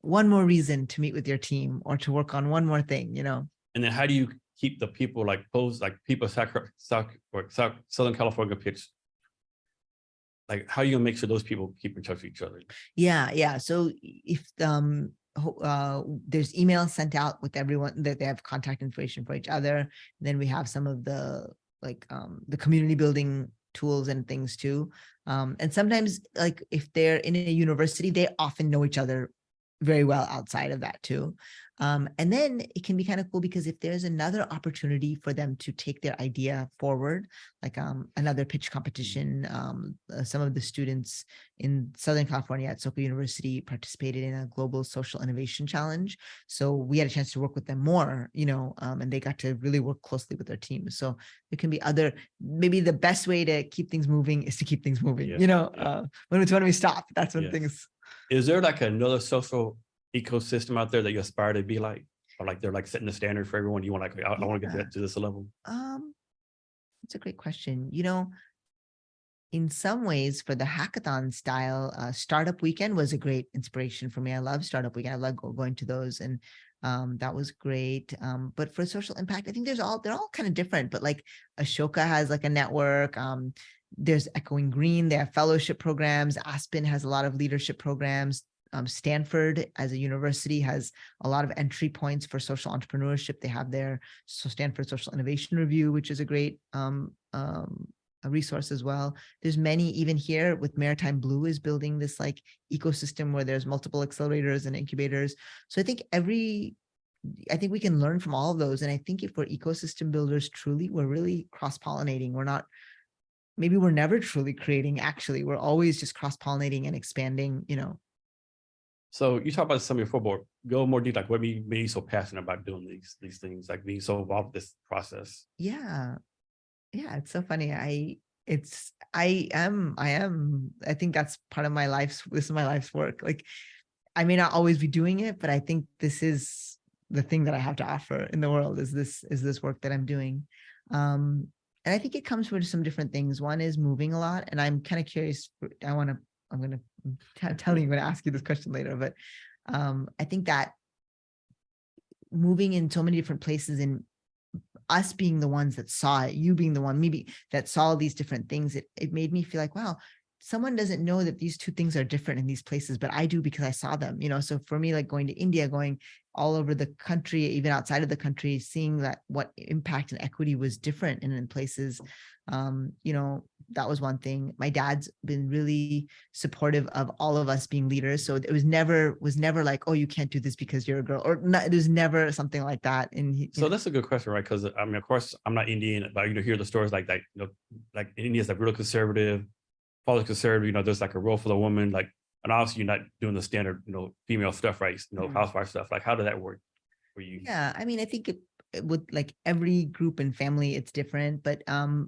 one more reason to meet with your team, or to work on one more thing, And then how do you keep the people like people Southern California pitch? Like, how are you gonna make sure those people keep in touch with each other? Yeah. So if there's emails sent out with everyone, that they have contact information for each other. Then we have some of the like the community building tools and things too. And sometimes, like if they're in a university, they often know each other very well outside of that too. And then it can be kind of cool, because if there's another opportunity for them to take their idea forward, like another pitch competition, some of the students in Southern California at SoCo University participated in a global social innovation challenge. So we had a chance to work with them more, and they got to really work closely with their team. So there can be maybe the best way to keep things moving is to keep things moving, when we stop, that's when things. Is there like another social ecosystem out there that you aspire to be like, or like they're like setting the standard for everyone? You want like, I want to get to this level. That's a great question. In some ways, for the hackathon style, Startup Weekend was a great inspiration for me. I love Startup Weekend. I love going to those, and that was great. But for social impact, I think they're all kind of different. But like Ashoka has like a network. There's Echoing Green. They have fellowship programs. Aspen has a lot of leadership programs. Stanford as a university has a lot of entry points for social entrepreneurship. They have their Stanford Social Innovation Review, which is a great a resource as well. There's many, even here with Maritime Blue is building this like ecosystem where there's multiple accelerators and incubators. So I think we can learn from all of those. And I think if we're ecosystem builders, truly, we're really cross-pollinating. Maybe we're never truly creating, actually. We're always just cross-pollinating and expanding, So you talk about some before, but go more deep, like what made you so passionate about doing these things, like being so involved with this process? Yeah, it's so funny. I think that's part of this is my life's work. Like, I may not always be doing it, but I think this is the thing that I have to offer in the world is this work that I'm doing. And I think it comes from some different things. One is moving a lot. And I'm kind of curious. I'm going to tell you, I'm going to ask you this question later, but I think that moving in so many different places and us being the ones that saw it, you being the one maybe that saw these different things, it made me feel like, wow, someone doesn't know that these two things are different in these places, but I do because I saw them, So for me, like going to India, going all over the country, even outside of the country, seeing that what impact and equity was different in places, that was one thing. My dad's been really supportive of all of us being leaders. So it was never like, oh, you can't do this because you're a girl, or not, it was never something like that. And so that's a good question, right? Because I mean, of course, I'm not Indian, but hear the stories like that, like India's like real conservative, father conservative, there's like a role for the woman, like, and obviously you're not doing the standard, female stuff, right? Housewife stuff. Like, how did that work for you? Yeah, I mean, I think it would, like every group and family, it's different, but there's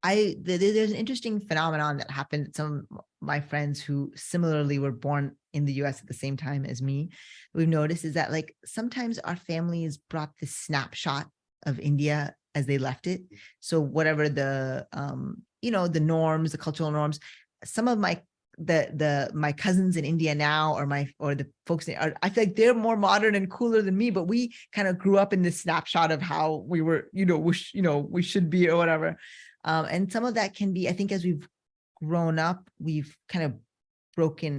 an interesting phenomenon that happened. Some of my friends who similarly were born in the US at the same time as me, we've noticed is that like sometimes our families brought this snapshot of India as they left it. So whatever the the norms, the cultural norms, some of my cousins in India now, or the folks I feel like they're more modern and cooler than me, but we kind of grew up in this snapshot of how we were, we should be or whatever. And some of that can be, I think, as we've grown up, we've kind of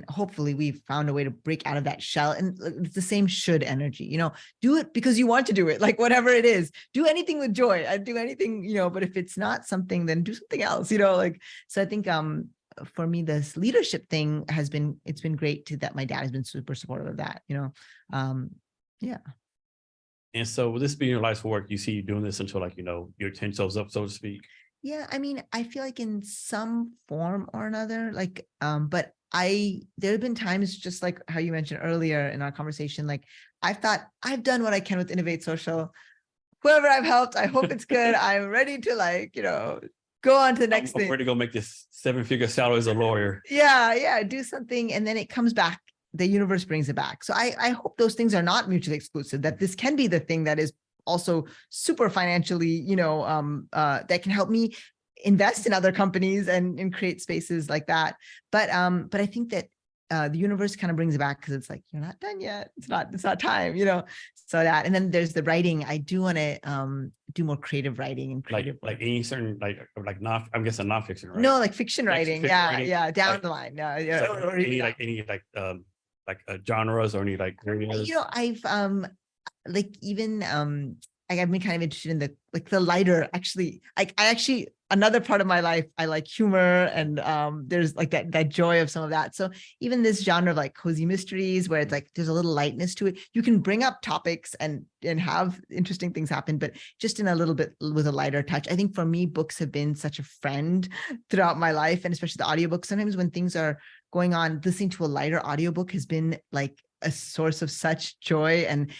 hopefully we've found a way to break out of that shell. And it's the same should energy, do it because you want to do it, like whatever it is, do anything with joy. I do anything, but if it's not something, then do something else, so I think, for me, this leadership thing it's been great that my dad has been super supportive of that, yeah. And so with this being your life's work, you see you doing this until like, your 10 toes up, so to speak. Yeah. I mean, I feel like in some form or another, like, but there have been times just like how you mentioned earlier in our conversation, like I've thought I've done what I can with Innov8social. Whoever I've helped, I hope it's good. I'm ready to go on to the next thing. I'm ready to go make this 7-figure salary as a lawyer. Yeah, do something, and then it comes back. The universe brings it back. So I hope those things are not mutually exclusive. That this can be the thing that is also super financially, that can help me invest in other companies and create spaces like that. But I think that the universe kind of brings it back because it's like, you're not done yet. It's not time, so that. And then there's the writing. I do want to do more creative writing and creative like any certain like not, I'm guessing nonfiction, right? No, like fiction writing. Fiction writing, yeah, down the line. Yeah. So any genres or any like areas? I've like even I've been kind of interested in the lighter, actually. I actually, another part of my life, I like humor, and there's like that joy of some of that. So even this genre of like cozy mysteries, where it's like there's a little lightness to it, you can bring up topics and have interesting things happen, but just in a little bit with a lighter touch. I think for me, books have been such a friend throughout my life, and especially the audiobooks. Sometimes when things are going on, listening to a lighter audiobook has been like a source of such joy and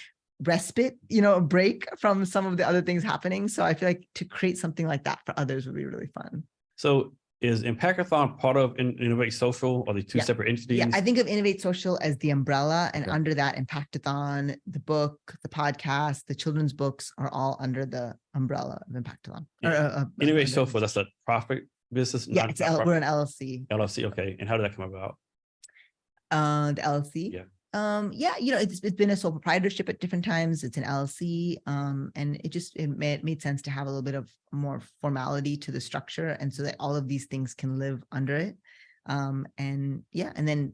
respite, a break from some of the other things happening. So I feel like to create something like that for others would be really fun. So is Impactathon part of Innov8social, or the two separate entities? Yeah, I think of Innov8social as the umbrella, and under that, Impactathon, the book, the podcast, the children's books are all under the umbrella of Impactathon. Yeah. Innov8social, that's a profit business? Yeah, we're an LLC. LLC, okay. And how did that come about? The LLC? Yeah. It's been a sole proprietorship at different times. It's an LLC, and it made sense to have a little bit of more formality to the structure, and so that all of these things can live under it. And then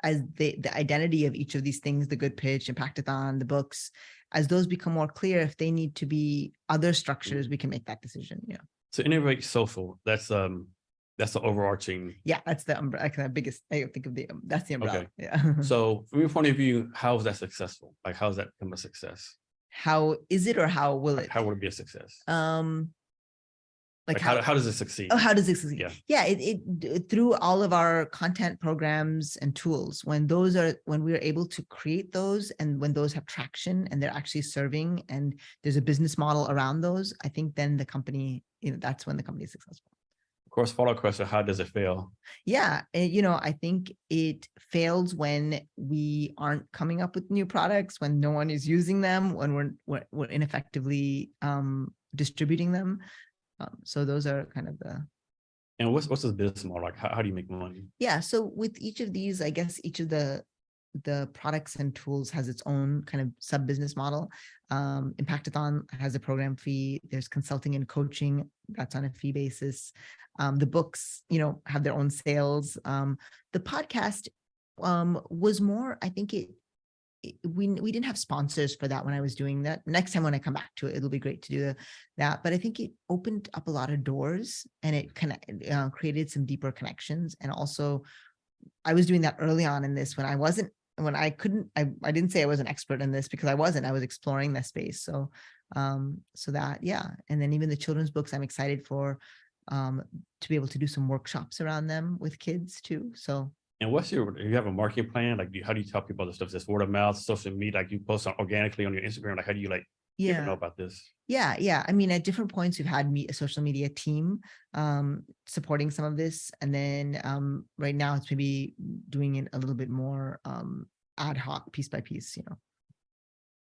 as the identity of each of these things, the good pitch, Impactathon, the books, as those become more clear, if they need to be other structures, we can make that decision. Yeah. So Innov8social, that's the overarching. Yeah, that's the umbrella. Biggest. I think of that's the umbrella. Okay. Yeah. So from your point of view, how is that successful? Like, how has that become a success? How is it, or how will it? How would it be a success? Like how does it succeed? Oh, how does it succeed? Yeah. Yeah, through all of our content programs and tools, when we're able to create those and when those have traction and they're actually serving and there's a business model around those, I think then the company, that's when the company is successful. Of course, follow-up question, how does it fail? Yeah, I think it fails when we aren't coming up with new products, when no one is using them, when we're ineffectively distributing them. So those are kind of the. And what's the business model like? How do you make money? Yeah, so with each of these, I guess each of the products and tools has its own kind of sub business model. Impactathon has a program fee. There's consulting and coaching that's on a fee basis. The books, have their own sales. The podcast was more, I think we didn't have sponsors for that when I was doing that. Next time when I come back to it, it'll be great to do that. But I think it opened up a lot of doors and it created some deeper connections. And also I was doing that early on in this when I didn't say I was an expert in this because I wasn't. I was exploring this space. So that, yeah. And then even the children's books, I'm excited for to be able to do some workshops around them with kids too. So. And you have a marketing plan? Like, how do you tell people this stuff? Just word of mouth, social media, like you post organically on your Instagram? Like, how do you get to know about this? Yeah. I mean, at different points, we've had a social media team supporting some of this. And then right now it's maybe doing it a little bit more ad hoc, piece by piece,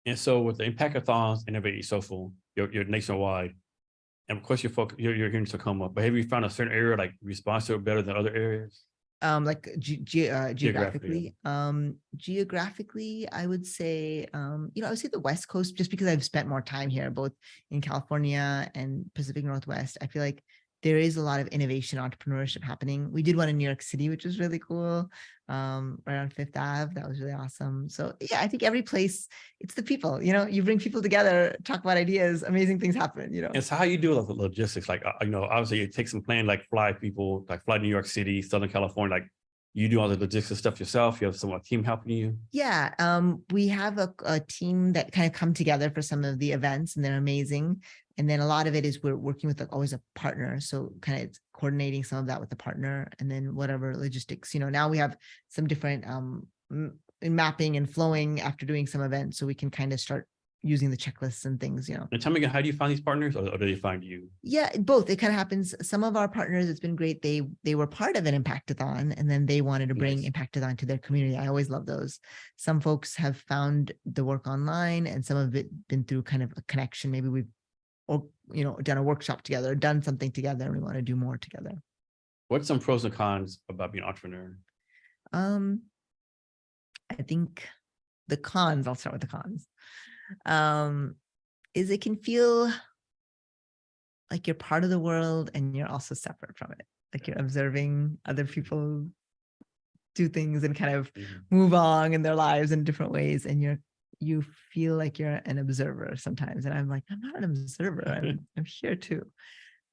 And so with the Impactathons and Innov8social, you're nationwide. And of course, you're here in Tacoma, but have you found a certain area like response to it better than other areas? Like geographically, I would say, I would say the West Coast, just because I've spent more time here, both in California and Pacific Northwest. I feel like there is a lot of innovation, entrepreneurship happening. We did one in New York City, which was really cool, right on Fifth Ave. That was really awesome. So yeah, I think every place, it's the people, you bring people together, talk about ideas, amazing things happen, And so how you do the logistics? Like, obviously it takes some plan, like fly people, like fly to New York City, Southern California, like you do all the logistics stuff yourself. You have a team helping you. Yeah. We have a team that kind of come together for some of the events and they're amazing. And then a lot of it is we're working with always a partner. So kind of coordinating some of that with the partner and then whatever logistics, now we have some different mapping and flowing after doing some events. So we can kind of start using the checklists and things, And tell me again, how do you find these partners or do they find you? Yeah, both. It kind of happens. Some of our partners, it's been great. They were part of an Impactathon and then they wanted to bring Impactathon to their community. I always love those. Some folks have found the work online and some of it been through kind of a connection. Maybe we've done a workshop together, done something together, and we want to do more together. What's some pros and cons about being an entrepreneur? I think the cons, I'll start with the cons, is it can feel like you're part of the world and you're also separate from it. Like you're observing other people do things and kind of move on in their lives in different ways. And you feel like you're an observer sometimes. And I'm like, I'm not an observer. I'm here too.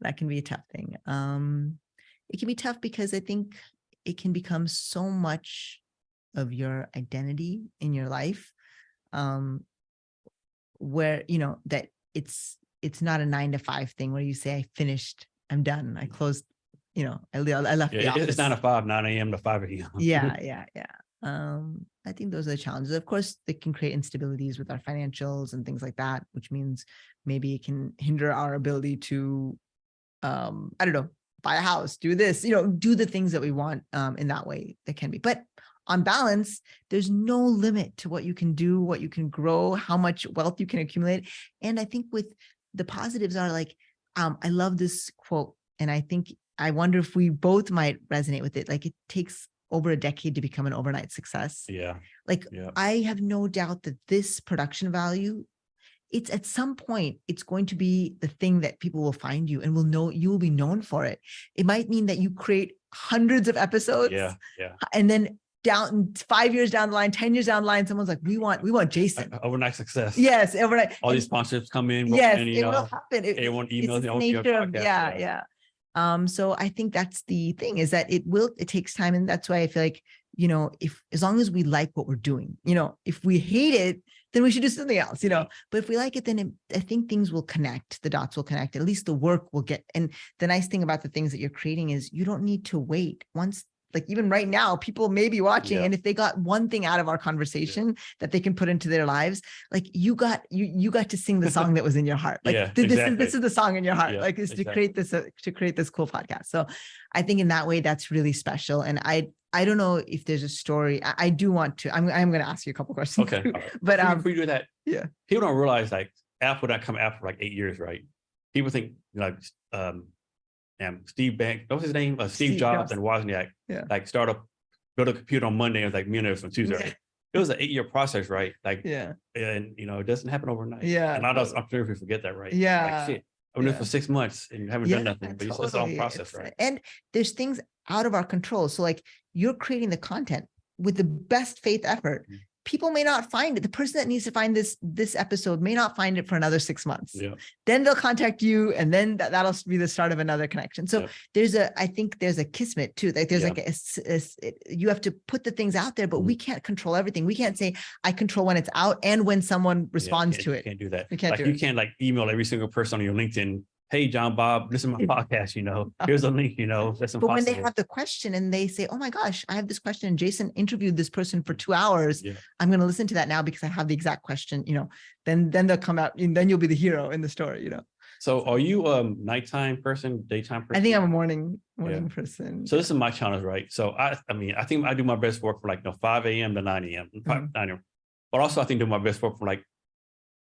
That can be a tough thing. It can be tough because I think it can become so much of your identity in your life, where, that it's not a 9 to 5 thing where you say, I finished, I'm done. I closed, I left the office. It's 9 to 5, 9 a.m. to 5 a.m. Yeah. I think those are the challenges. Of course, they can create instabilities with our financials and things like that, which means maybe it can hinder our ability to, buy a house, do this, do the things that we want in that way. That can be, but on balance, there's no limit to what you can do, what you can grow, how much wealth you can accumulate. And I think with the positives are like, I love this quote. And I wonder if we both might resonate with it. Like it takes over a decade to become an overnight success. Yeah. I have no doubt that this production value, it's at some point, it's going to be the thing that people will find you and will know, you will be known for it. It might mean that you create hundreds of episodes. Yeah. And then 5 years down the line, 10 years down the line, someone's like, we want Jason. Overnight success. Yes, overnight. All these sponsorships come in. Yes, it will happen. Everyone emails. It's the nature of, yeah. So I think that's the thing, is that it takes time. And that's why I feel like, if as long as we like what we're doing, if we hate it, then we should do something else, but if we like it, then I think things will connect, the dots will connect, at least the work will get. And the nice thing about the things that you're creating is you don't need to wait. Once, like even right now, people may be watching, and if they got one thing out of our conversation that they can put into their lives, like you got to sing the song that was in your heart. Like this is the song in your heart. Like is to create this cool podcast. So I think in that way, that's really special. And I don't know if there's a story. I do want to. I'm going to ask you a couple questions. Okay, but before you do that, people don't realize like Apple not come out for like 8 years, right? People think like Steve Banks, what was his name? Steve Jobs and Wozniak, like start up, build a computer on Monday and like millionaires on Tuesday. Right? It was an 8-year process, right? Like, and it doesn't happen overnight. And a lot of us entrepreneurs forget that, right? Like shit, I've been doing for 6 months and you haven't done nothing, but it's all process, right? And there's things out of our control. So like you're creating the content with the best faith effort. People may not find it. The person that needs to find this episode may not find it for another 6 months. Then they'll contact you, and then that'll be the start of another connection. So I think there's a kismet too. Like there's like you have to put the things out there, but we can't control everything. We can't say I control when it's out and when someone responds to it. You can't do that. You can't you can't like email every single person on your LinkedIn. Hey, John Bob, listen to my podcast, here's a link, that's impossible. But when they have the question and they say, oh my gosh, I have this question and Jason interviewed this person for 2 hours. I'm going to listen to that now because I have the exact question, then they'll come out and then you'll be the hero in the story, So are you a nighttime person, daytime person? I think I'm a morning person. So this is my challenge, right? So I think I do my best work from like 5 a.m. to 9 a.m. 9 a.m. But also I think do my best work from like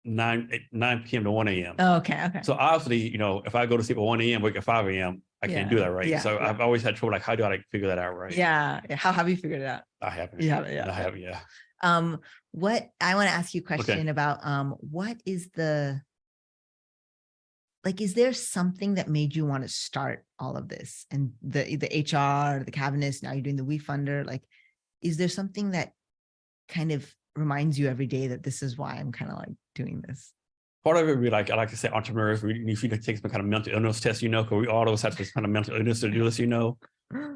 9 p.m. to 1 a.m. Okay. So obviously, if I go to sleep at 1 a.m., wake at 5 a.m., I can't do that, right? So I've always had trouble, like, how do I like figure that out, right? How have you figured it out? I haven't. I haven't, What I want to ask you a question about, what is is there something that made you want to start all of this and the HR, the cabinets, now you're doing the WeFunder, like, is there something that kind of reminds you every day that this is why I'm kind of like doing this? Part of it, we like, I like to say entrepreneurs, we feel like take some kind of mental illness test, because we all of us have this kind of mental illness to do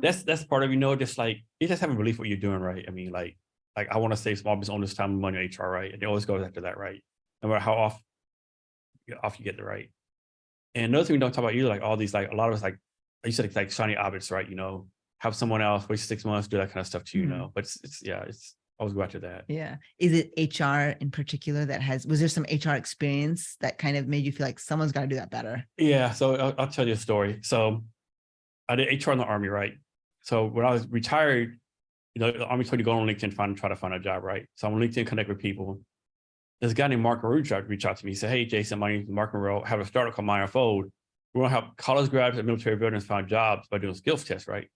this, that's part of, just like, you just have a belief what you're doing, right? I mean, like I want to save small business owners time, money, HR, right? And it always goes after that, right? No matter how off you get the right. And another thing we don't talk about either, like all these, like a lot of us, like you said, it's like shiny objects, right? Have someone else wait 6 months, do that kind of stuff too, but it's always go after that. Is it HR in particular was there some HR experience that kind of made you feel like someone's got to do that better? So I'll tell you a story. So I did HR in the Army, right? So when I was retired, the Army told you to go on LinkedIn, try to find a job, right? So I'm on LinkedIn, connect with people. This guy named Mark Monroe reached out to me. He said, hey, Jason, my name is Mark Monroe. I have a startup called Mindfold. We're going to help college grads and military veterans find jobs by doing skills tests, right?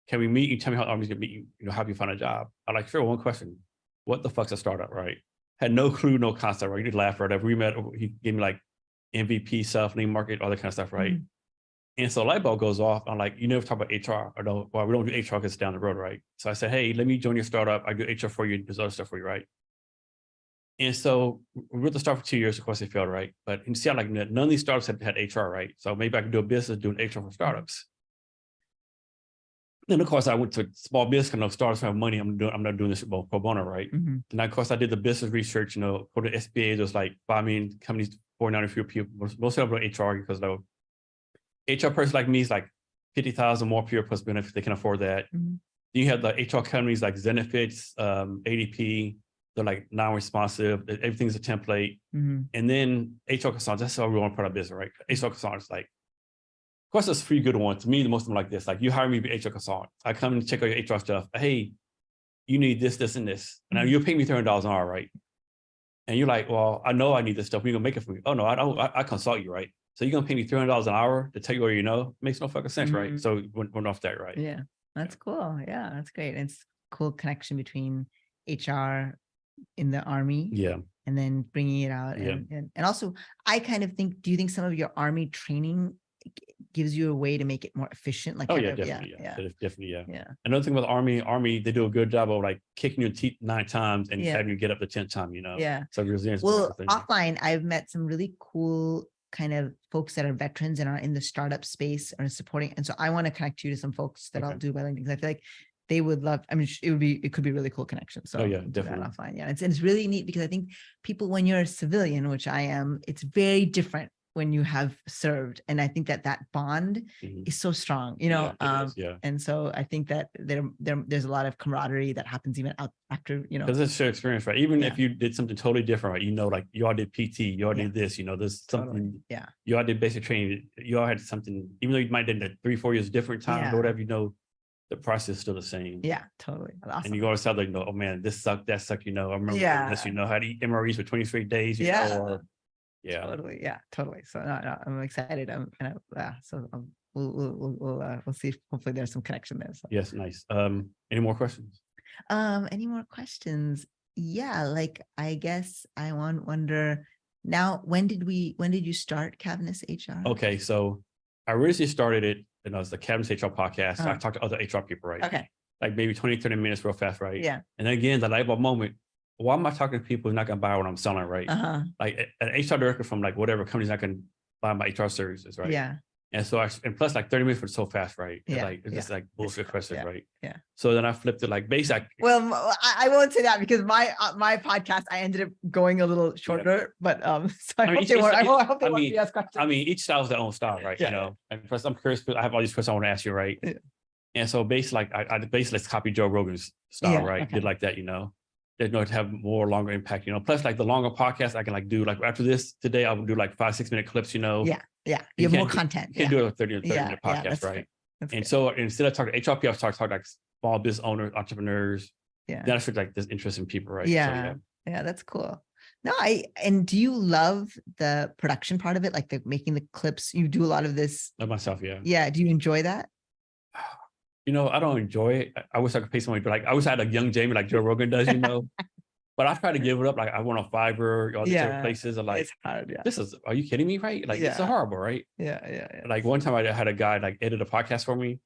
Can we meet you? Tell me how the Army's going to meet you, help you find a job. I'm like, sure, one question. What the fuck's a startup, right? Had no clue, no concept, right? You just laugh or whatever. We met, he gave me like MVP stuff, name market, all that kind of stuff, right? And so light bulb goes off. I'm like, you never talk about HR, or no, well, we don't do HR because it's down the road, right? So I said, hey, let me join your startup. I do HR for you, there's other stuff for you, right? And so we were at the start for 2 years, of course it failed, right? But you see, like none of these startups had HR, right? So maybe I could do a business doing HR for startups. Then of course I went to small business, kind of startups have money. I'm not doing this pro bono, right? And of course I did the business research, for the SBA, there's like 5 million companies, 493 people, most of them are HR because the HR person like me is like 50,000 more pure plus benefits. They can afford that. You have the HR companies like Zenefits, ADP, they're like non-responsive, everything's a template. And then HR consultants, that's how we want to put our business, right? HR consultants, like, of course, there's 3 good ones. To me, the most of them like this. Like, you hire me to be HR consultant. I come and check out your HR stuff. Hey, you need this, this, and this. And now you're paying me $300 an hour, right? And you're like, well, I know I need this stuff. We're gonna make it for you. Oh no, I don't. I consult you, right? So you're gonna pay me $300 an hour to tell you what makes no fucking sense, right? So we're off that, right? Yeah, that's cool. Yeah, that's great. It's cool connection between HR in the Army, and then bringing it out, and also, I kind of think. Do you think some of your Army training gives you a way to make it more efficient? Like, definitely. Another thing about the Army, they do a good job of like kicking your teeth 9 times and having you get up the 10th time, So resilience. Well, offline, I've met some really cool kind of folks that are veterans and are in the startup space or supporting. And so I want to connect you to some folks that I'll do by LinkedIn. I feel like they would love, I mean, it could be really cool connection. So Oh yeah, we'll do that definitely. offline. Yeah. It's really neat because I think people, when you're a civilian, which I am, it's very different when you have served. And I think that bond Mhm. is so strong, you know? Yeah, it is, yeah. And so I think that there's a lot of camaraderie that happens even out after, you know. Because it's a shared experience, right? Even Yeah. if you did something totally different, right? You know, like you all did PT, you all Yeah. did this, you know, there's something, Totally. Yeah. you all did basic training, you all had something, even though you might have done it 3-4 years different times Yeah. or whatever, you know, the process is still the same. Yeah, totally. Awesome. And you go outside like, no, oh man, this sucked, that sucked, you know. I remember Yeah. this, you know, how to eat MREs for 20 straight days, you Yeah. know, or yeah. Totally. Yeah, totally. So no, I'm excited. So we'll see if hopefully there's some connection there. So. Yes, nice. Any more questions? Any more questions? Yeah, like I guess I wonder now, when did you start Cavness HR? Okay, so I originally started it, and it was the Cabinets HR podcast. I talked to other HR people, right? Okay. Like maybe 20, 30 minutes real fast, right? Yeah. And then again, the light bulb moment, why am I talking to people who's not gonna buy what I'm selling, right? Like an HR director from like whatever company's not gonna buy my HR services, right? Yeah. And so and plus like 30 minutes was so fast, right? Yeah. Like it's just like bullshit questions, right? Yeah. So then I flipped it like basic. Well, I won't say that because my podcast, I ended up going a little shorter, but so I hope they won't be as questions. I mean, each style is their own style, right? Yeah, you know, and plus I'm curious, I have all these questions I want to ask you, right? Yeah. And so basically, like I basically copied Joe Rogan's style, Yeah, right? okay. Did like that, you know. They know to have more longer impact, you know. Plus, like the longer podcast, I can like do like after this today, I will do like 5-6 minute clips, you know. Yeah, yeah. You have more content. You can do a 30 minute podcast, right? And so instead of talking to HRP, I was talking like small business owners, entrepreneurs. Yeah. Then I feel like this interesting people, right? Yeah. So, yeah, that's cool. No, and do you love the production part of it? Like the making the clips, you do a lot of this. Love myself, yeah. Yeah. Do you enjoy that? You know, I don't enjoy it. I wish I could pay somebody, but like I wish I had a young Jamie like Joe Rogan does, you know. But I try to give it up. Like I went on Fiverr, all these other places. Are like, it's hard, yeah. This is, are you kidding me? Right? Like it's horrible, right? Yeah. Like one time I had a guy like edit a podcast for me,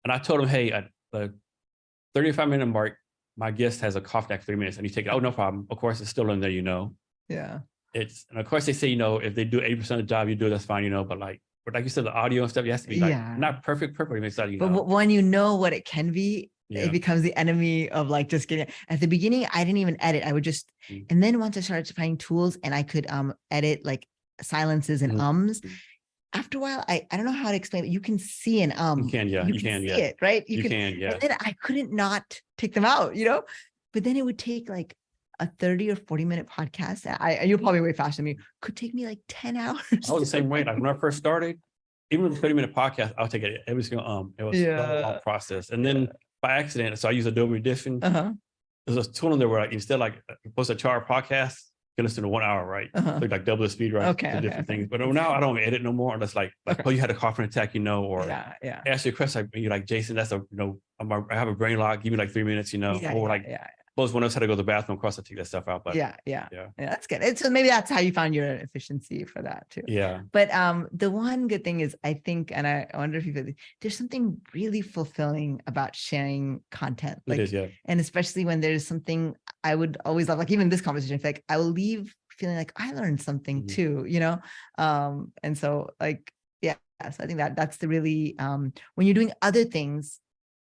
and I told him, hey, at the 35-minute mark, my guest has a cough next 3 minutes, and you take it. Oh, no problem. Of course, it's still in there, you know. Yeah. And of course they say, you know, if they do 80% of the job, you do it, that's fine, you know. But like you said, the audio and stuff, it has to be like not perfect, makes that, you know. But when you know what it can be, it becomes the enemy of like just getting it. At the beginning, I didn't even edit. I would just, and then once I started finding tools and I could edit like silences and ums. After a while, I don't know how to explain it. You can see an You can, yeah. You can, see yeah. it, right? You can, yeah. And then I couldn't not take them out, you know? But then it would take like a 30 or 40-minute podcast. You're probably way faster than me. Could take me like 10 hours. I was the same way. Like when I first started, even with a 30-minute podcast, I'll take it every single it was a long process. And then by accident, so I use Adobe Audition. There's a tool in there where like instead like post a chart podcast, you can listen to 1 hour, right? So like double the speed, right? Okay. Different things. But now I don't edit no more unless like oh, you had a coughing attack, you know, or ask you a question like you're like, Jason, that's a, you know, I have a brain lock, give me like 3 minutes, you know, or like suppose one of us had to go to the bathroom, of course I take that stuff out. But yeah, that's good. So maybe that's how you found your efficiency for that too. Yeah. But the one good thing is I think, and I wonder if there's something really fulfilling about sharing content. Like, it is, yeah. And especially when there's something I would always love, like even this conversation, like I will leave feeling like I learned something too, you know? And so like, so I think that's the really, when you're doing other things,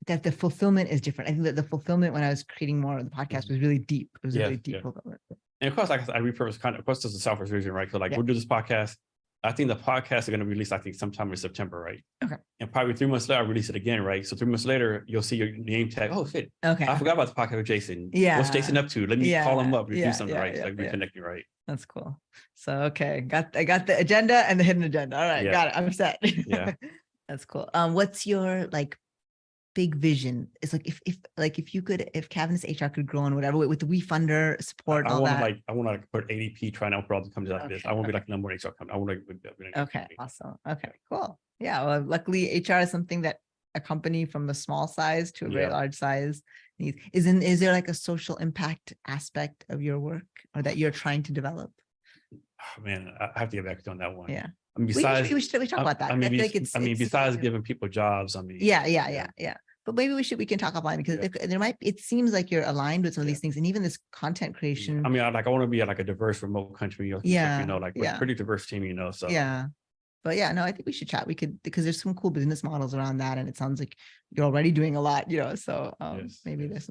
that the fulfillment is different. I think that the fulfillment when I was creating more of the podcast was really deep. It was really deep fulfillment. And of course, like I repurpose content. Of course, there's a selfish reason, right? Because like we'll do this podcast. I think the podcast are going to release, I think, sometime in September, right? Okay. And probably 3 months later, I'll release it again, right? So 3 months later, you'll see your name tag. Oh shit. Okay. I forgot about the podcast with Jason. Yeah. What's Jason up to? Let me call him up. Do something, right? Like reconnect you, right? That's cool. So I got the agenda and the hidden agenda. All right, got it. I'm set. Yeah. That's cool. What's your like big vision? It's like if Cavness HR could grow on whatever with the WeFunder support and all that. I want to put ADP trying out for all the companies out of this. I want to be like number one HR company. I want to. Okay, awesome. Okay, cool. Yeah, well, luckily HR is something that a company from a small size to a very large size needs. Is there like a social impact aspect of your work or that you're trying to develop? Oh, man, I have to get back to on that one. Yeah. I mean, besides, we should talk about that. I mean, besides giving people jobs, I mean. Yeah. But maybe we can talk offline because it seems like you're aligned with some of these things and even this content creation. I mean, I want to be like a diverse remote country. You know, like we're a pretty diverse team, you know, so. Yeah. But yeah, no, I think we should chat. We could, because there's some cool business models around that. And it sounds like you're already doing a lot, so Yes, maybe yes.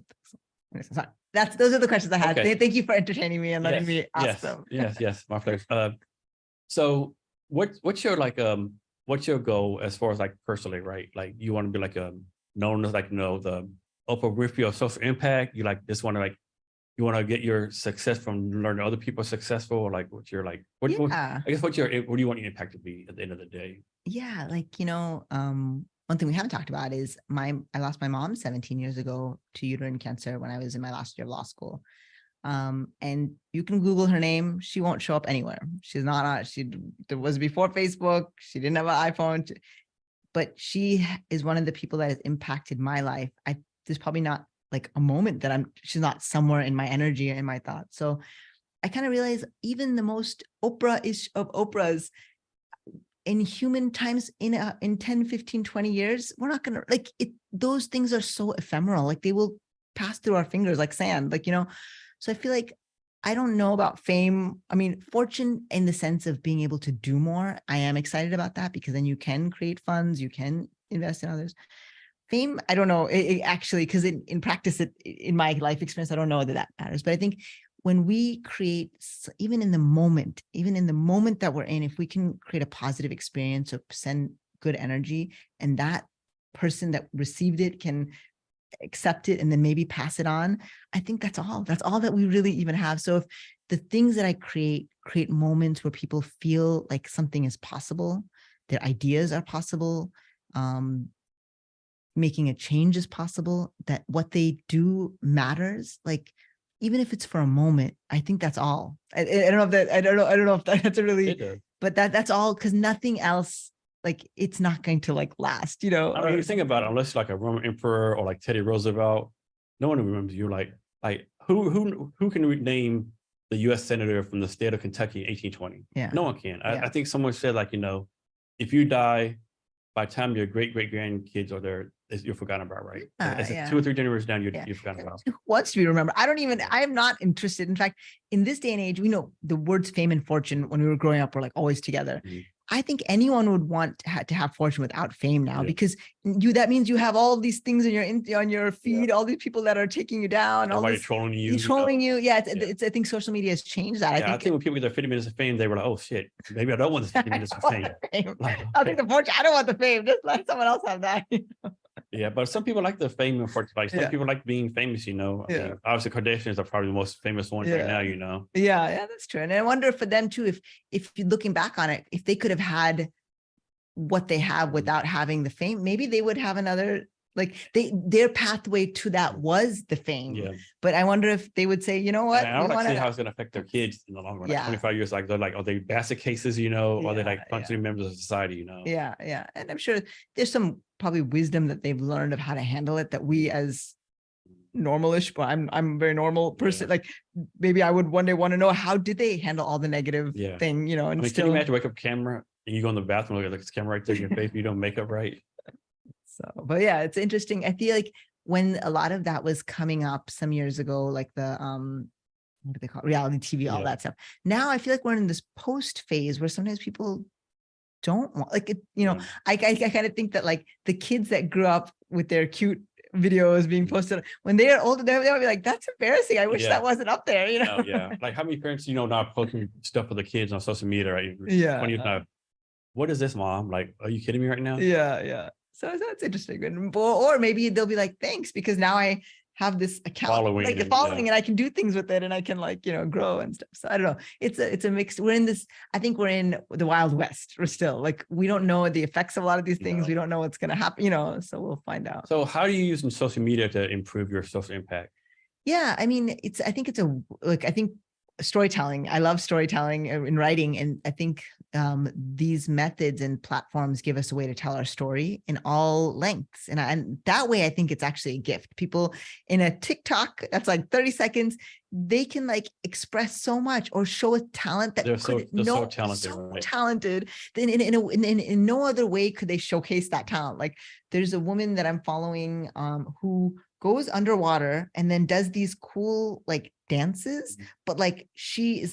there's something. Sorry. Those are the questions I had. Okay. Thank you for entertaining me and letting Yes, me ask yes, them. yes, my pleasure. So what's your like what's your goal as far as like personally, right? Like you want to be like known as like the Oprah Winfrey of social impact. You like just want to like you want to get your success from learning other people are successful, or like what's your like what Yeah. I guess what do you want your impact to be at the end of the day? Yeah, like one thing we haven't talked about is I lost my mom 17 years ago to uterine cancer when I was in my last year of law school. And you can Google her name, she won't show up anywhere. She's not on, there was before Facebook, she didn't have an iPhone, but she is one of the people that has impacted my life. There's probably not like a moment that she's not somewhere in my energy and in my thoughts. So I kind of realized even the most Oprah-ish of Oprahs in human times in 10, 15, 20 years, we're not going to like it. Those things are so ephemeral. Like they will pass through our fingers like sand, so I feel like I don't know about fame. I mean, fortune in the sense of being able to do more. I am excited about that because then you can create funds, you can invest in others. Fame, I don't know, actually, because in practice, in my life experience, I don't know that matters. But I think when we create, even in the moment that we're in, if we can create a positive experience or send good energy, and that person that received it can accept it and then maybe pass it on, I think that's all that we really even have. So if the things that I create moments where people feel like something is possible, their ideas are possible, making a change is possible, that what they do matters, like even if it's for a moment, I think that's all. I don't know if that, I don't know if that's a really, but that's all, because nothing else, like it's not going to like last, I mean, you think about it, unless you're like a Roman emperor or like Teddy Roosevelt, no one remembers you. Like who can name the U.S. senator from the state of Kentucky in 1820? Yeah, No one can. Yeah. I think someone said like, if you die, by the time your great grandkids are there, you're forgotten about, right? As Yeah. 2 or 3 generations down, Yeah. you're forgotten about. Who wants to be remembered? I am not interested. In fact, in this day and age, we know the words fame and fortune when we were growing up were like always together. Mhm. I think anyone would want to have fortune without fame now, Yeah. because that means you have all of these things on your feed, all these people that are taking you down, Everybody trolling you. trolling you. Yeah, it's, I think social media has changed that. I think when people get their 50 minutes of fame, they were like, oh shit, maybe I don't want this 50 minutes of fame. Like, I'll take the fortune. I don't want the fame. Just let someone else have that. Yeah, but some people like the fame and fortune. Like some people like being famous, I mean, obviously Kardashians are probably the most famous ones right now, Yeah, that's true. And I wonder for them too, if you're looking back on it, if they could have had what they have without having the fame, maybe they would have another, like their pathway to that was the fame. Yeah. But I wonder if they would say, you know what? And I would like to see how it's going to affect their kids in the long run. Like 25 years, like they're like, are they basket cases, or they like functioning members of society, Yeah. And I'm sure there's some probably wisdom that they've learned of how to handle it that we as normalish, but I'm a very normal person. Like maybe I would one day want to know, how did they handle all the negative thing, and I mean, still can you imagine wake up camera and you go in the bathroom, look at this camera right there in your face, you don't make up right. So, but yeah, it's interesting. I feel like when a lot of that was coming up some years ago, like the what do they call it? Reality TV, all that stuff. Now I feel like we're in this post phase where sometimes people don't want, like it, I kind of think that like the kids that grew up with their cute videos being posted, when they are older, they'll be like, that's embarrassing. I wish that wasn't up there, Oh, yeah. Like how many parents, now posting stuff for the kids on social media, right? Yeah. What is this, mom? Like, are you kidding me right now? Yeah. So that's interesting. Or maybe they'll be like, thanks, because now I have this account following and I can do things with it and I can grow and stuff. So I don't know. It's a mix. I think we're in the Wild West. We're still like, we don't know the effects of a lot of these things. We don't know what's going to happen, so we'll find out. So how are you using social media to improve your social impact? Yeah. I mean, I think storytelling. I love storytelling in writing. And I think these methods and platforms give us a way to tell our story in all lengths. And that way, I think it's actually a gift. People in a TikTok, that's like 30 seconds, they can like express so much or show a talent that they're so talented. Then in no other way could they showcase that talent. Like there's a woman that I'm following who goes underwater and then does these cool like dances, but like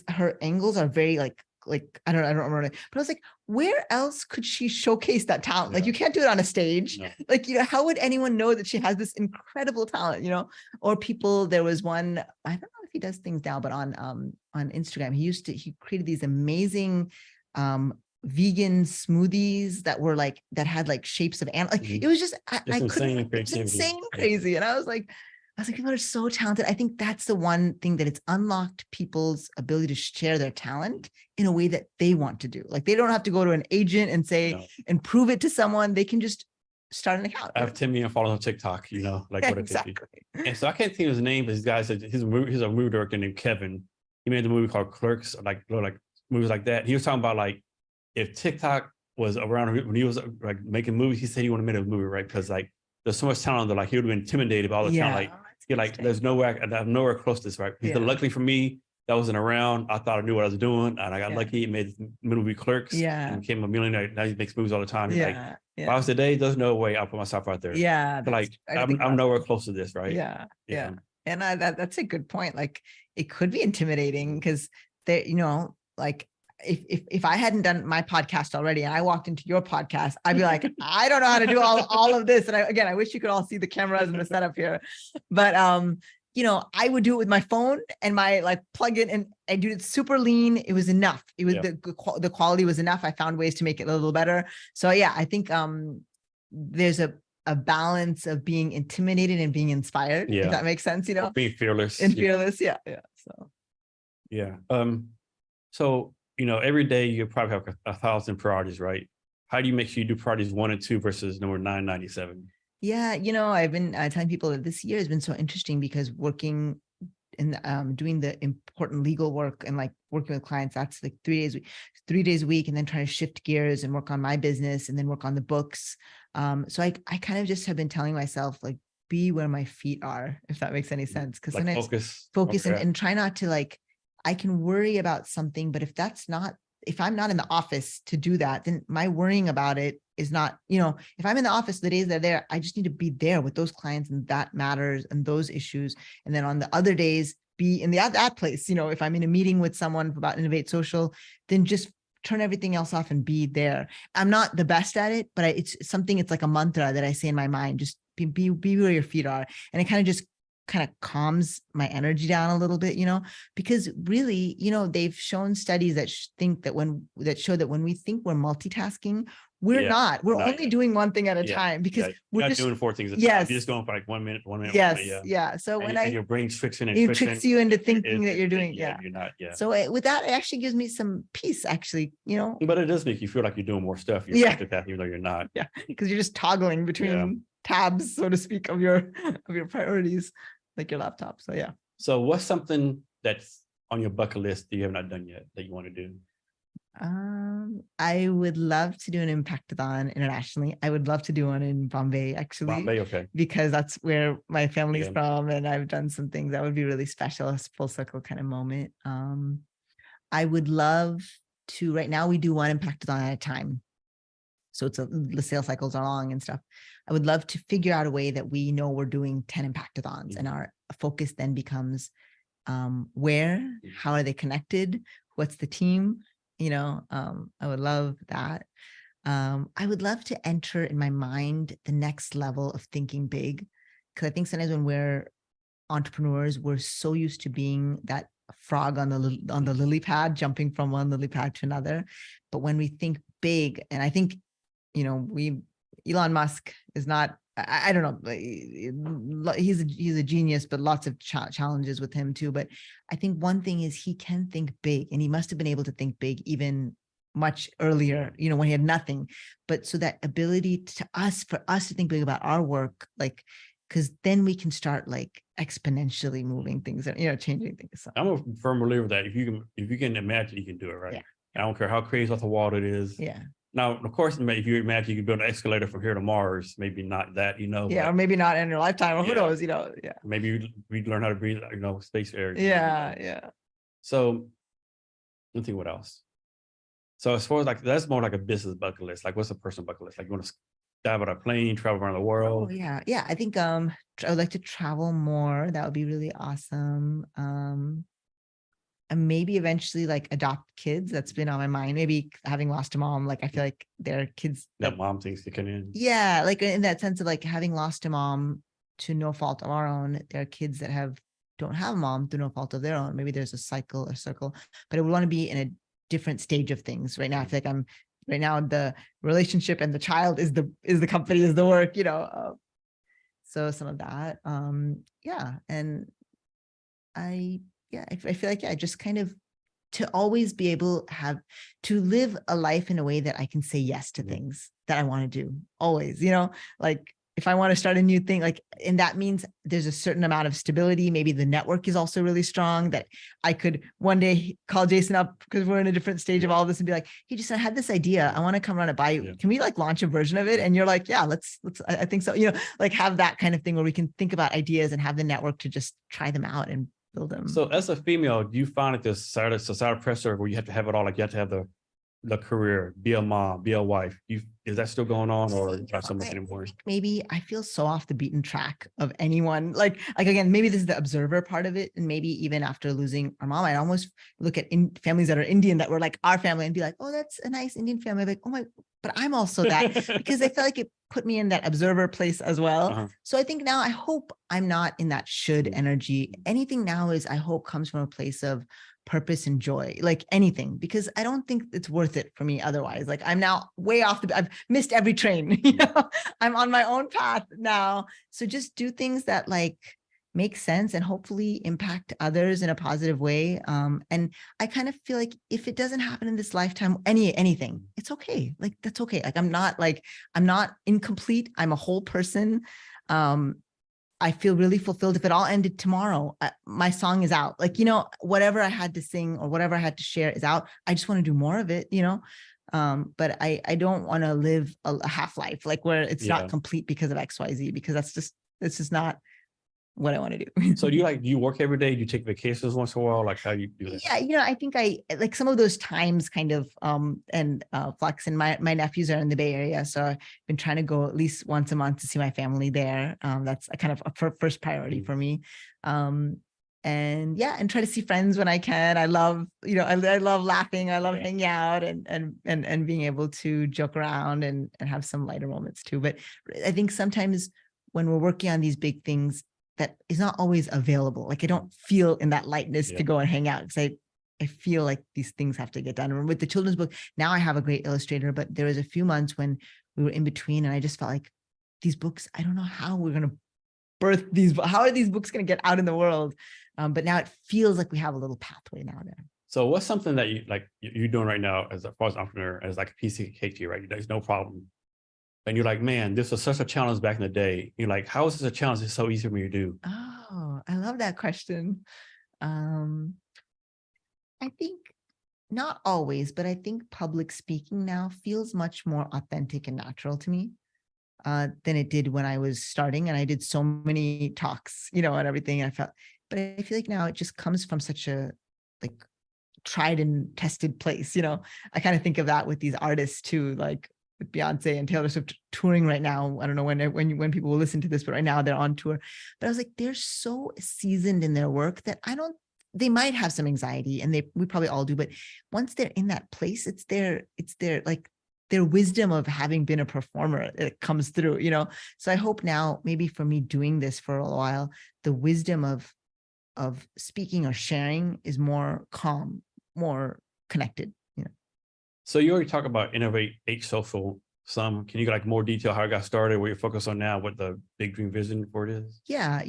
her angles are very like I don't remember it, but I was like, where else could she showcase that talent? Like, Yeah. you can't do it on a stage. No. Like, how would anyone know that she has this incredible talent, or people, there was one, I don't know if he does things now, but on Instagram, he created these amazing, vegan smoothies that were like, that had like shapes of animals. Like, it was just, I couldn't, it was insane crazy. And I was like, people are so talented. I think that's the one thing that it's unlocked people's ability to share their talent in a way that they want to do. Like, they don't have to go to an agent and say, and prove it to someone. They can just start an account. I have 10 million followers on TikTok, like what exactly. And so I can't think of his name, but this guy said he's a movie director named Kevin. He made the movie called Clerks, like movies like that. He was talking about like, if TikTok was around when he was like making movies, he said he wanted to make a movie, right? Because like there's so much talent that like he would have been intimidated by all the talent. Like, you're like, there's nowhere, I'm nowhere close to this, right? He said, luckily for me, that wasn't around. I thought I knew what I was doing, and I got lucky. He made the movie Clerks, and became a millionaire. Now he makes movies all the time. He's like, if I was today, there's no way I'll put myself out there. But like, I'm nowhere close to this, right? Yeah. And that's a good point. Like, it could be intimidating because they, like, if I hadn't done my podcast already and I walked into your podcast, I'd be like, I don't know how to do all of this. And I wish you could all see the cameras and the setup here, but I would do it with my phone and my like plug in, and I do it super lean. It was enough. It was the quality was enough. I found ways to make it a little better. So yeah, I think there's a balance of being intimidated and being inspired. If that makes sense, being fearless and fearless. Yeah. So so every day you probably have 1,000 priorities, right? How do you make sure you do priorities 1 and 2 versus number 997? Yeah, I've been telling people that this year has been so interesting because working in doing the important legal work and like working with clients, that's like 3 days a week, and then trying to shift gears and work on my business and then work on the books. So I kind of just have been telling myself, like, be where my feet are, if that makes any sense. Because like sometimes focus and try not to, like, I can worry about something, but if I'm not in the office to do that, then my worrying about it is not, if I'm in the office the days they're there, I just need to be there with those clients, and that matters, and those issues. And then on the other days, be in that place. If I'm in a meeting with someone about Innov8social, then just turn everything else off and be there. I'm not the best at it, but it's something, it's like a mantra that I say in my mind, just be where your feet are. And it kind of calms my energy down a little bit, because really, they've shown studies that show that when we think we're multitasking, we're not only doing one thing at a time, because we're just doing 4 things at a time. You're just going for like 1 minute. Yes. So when your brain's twitching it tricks you into thinking that you're doing, you're not. So with that, it actually gives me some peace, actually, But it does make you feel like you're doing more stuff. You're multitasking, even though you're not. Yeah, because you're just toggling between tabs, so to speak, of your priorities, like your laptop. So yeah. So what's something that's on your bucket list that you have not done yet that you want to do? I would love to do an impactathon internationally. I would love to do one in Bombay, actually. Bombay, okay. Because that's where my family's from, and I've done some things that would be really special, a full circle kind of moment. I would love to, right now we do one impactathon at a time. So the sales cycles are long and stuff. I would love to figure out a way that we know we're doing 10 impactathons, and our focus then becomes where, how are they connected? What's the team? I would love that. I would love to enter in my mind the next level of thinking big, because I think sometimes when we're entrepreneurs, we're so used to being that frog on the lily pad, jumping from one lily pad to another. But when we think big, and I think, Elon Musk is not, I don't know, he's a genius, but lots of challenges with him too. But I think one thing is he can think big, and he must have been able to think big even much earlier, when he had nothing. But so that ability for us to think big about our work, like, because then we can start like exponentially moving things, changing things. So. I'm a firm believer that if you can imagine, you can do it, right? Yeah. I don't care how crazy off the wall it is. Yeah. Now, of course, if you imagine you can build an escalator from here to Mars, maybe not that, Yeah, or maybe not in your lifetime, or who knows, yeah. Maybe we learn how to breathe, space air. Yeah. So, let's think what else. So as far as like, that's more like a business bucket list. Like, what's a personal bucket list? Like, you want to dive on a plane, travel around the world? Oh, yeah. I think I would like to travel more. That would be really awesome. and maybe eventually like adopt kids. That's been on my mind. Maybe having lost a mom, like I feel like there are kids That mom thing's kicking in. yeah, like in that sense of like having lost a mom to no fault of our own. There are kids that don't have a mom through no fault of their own. Maybe there's a cycle or circle, but I would want to be in a different stage of things. Right now, I feel like I'm right now the relationship and the child is the company, is the work, so some of that. Yeah. And I feel like, yeah, just kind of to always be able to live a life in a way that I can say yes to things that I want to do always, like if I want to start a new thing, like, and that means there's a certain amount of stability. Maybe the network is also really strong that I could one day call Jason up because we're in a different stage of all this and be like, hey, Jason, I had this idea. I want to come run it by you. Can we like launch a version of it? And you're like, yeah, let's, I think so, like have that kind of thing where we can think about ideas and have the network to just try them out and build them. So as a female, do you find it this societal pressure where you have to have it all, like you have to have the career, be a mom, be a wife? Is that still going on, or not so much anymore? Maybe I feel so off the beaten track of anyone. Like again, maybe this is the observer part of it. And maybe even after losing our mom, I almost look at families that are Indian that were like our family and be like, oh, that's a nice Indian family. Like, oh my, but I'm also that, because I feel like it put me in that observer place as well. So I think now I hope I'm not in that should energy. Anything now is, I hope, comes from a place of purpose and joy, like anything, because I don't think it's worth it for me otherwise. Like I'm now way off I've missed every train, I'm on my own path now. So just do things that like make sense and hopefully impact others in a positive way. And I kind of feel like if it doesn't happen in this lifetime, anything, it's okay. Like that's okay. Like I'm not incomplete. I'm a whole person. I feel really fulfilled. If it all ended tomorrow, my song is out. Like, whatever I had to sing or whatever I had to share is out. I just want to do more of it, but I don't want to live a half life, like where it's not complete because of XYZ, because it's just not what I want to do. So do you work every day? Do you take vacations once in a while? Like how do you do that? Yeah, I think I like some of those times kind of flex, and my nephews are in the Bay Area. So I've been trying to go at least once a month to see my family there. That's a kind of a first priority for me. And try to see friends when I can. I love, I love laughing. I love hanging out and being able to joke around and have some lighter moments too. But I think sometimes when we're working on these big things, that is not always available. Like I don't feel in that lightness to go and hang out, because I feel like these things have to get done. And with the children's book, now I have a great illustrator, but there was a few months when we were in between and I just felt like these books, I don't know how we're going to birth these. How are these books going to get out in the world? But now it feels like we have a little pathway now there. So what's something that you're doing right now as far as entrepreneur, as like a piece of cake to you, right? There's no problem. And you're like, man, this was such a challenge back in the day. You're like, how is this a challenge? It's so easy for me to do. Oh, I love that question. I think not always, but I think public speaking now feels much more authentic and natural to me than it did when I was starting. And I did so many talks, and everything. I felt, but I feel like now it just comes from such a like tried and tested place. I kind of think of that with these artists too, like with Beyonce and Taylor Swift touring right now. I don't know when people will listen to this, but right now they're on tour. But I was like, they're so seasoned in their work that they might have some anxiety, and we probably all do, but once they're in that place, it's their like their wisdom of having been a performer, it comes through, So I hope now, maybe for me doing this for a while, the wisdom of speaking or sharing is more calm, more connected. So you already talked about Innov8social some. Can you get like more detail how it got started, what you're focused on now, what the big dream vision for it is? Yeah,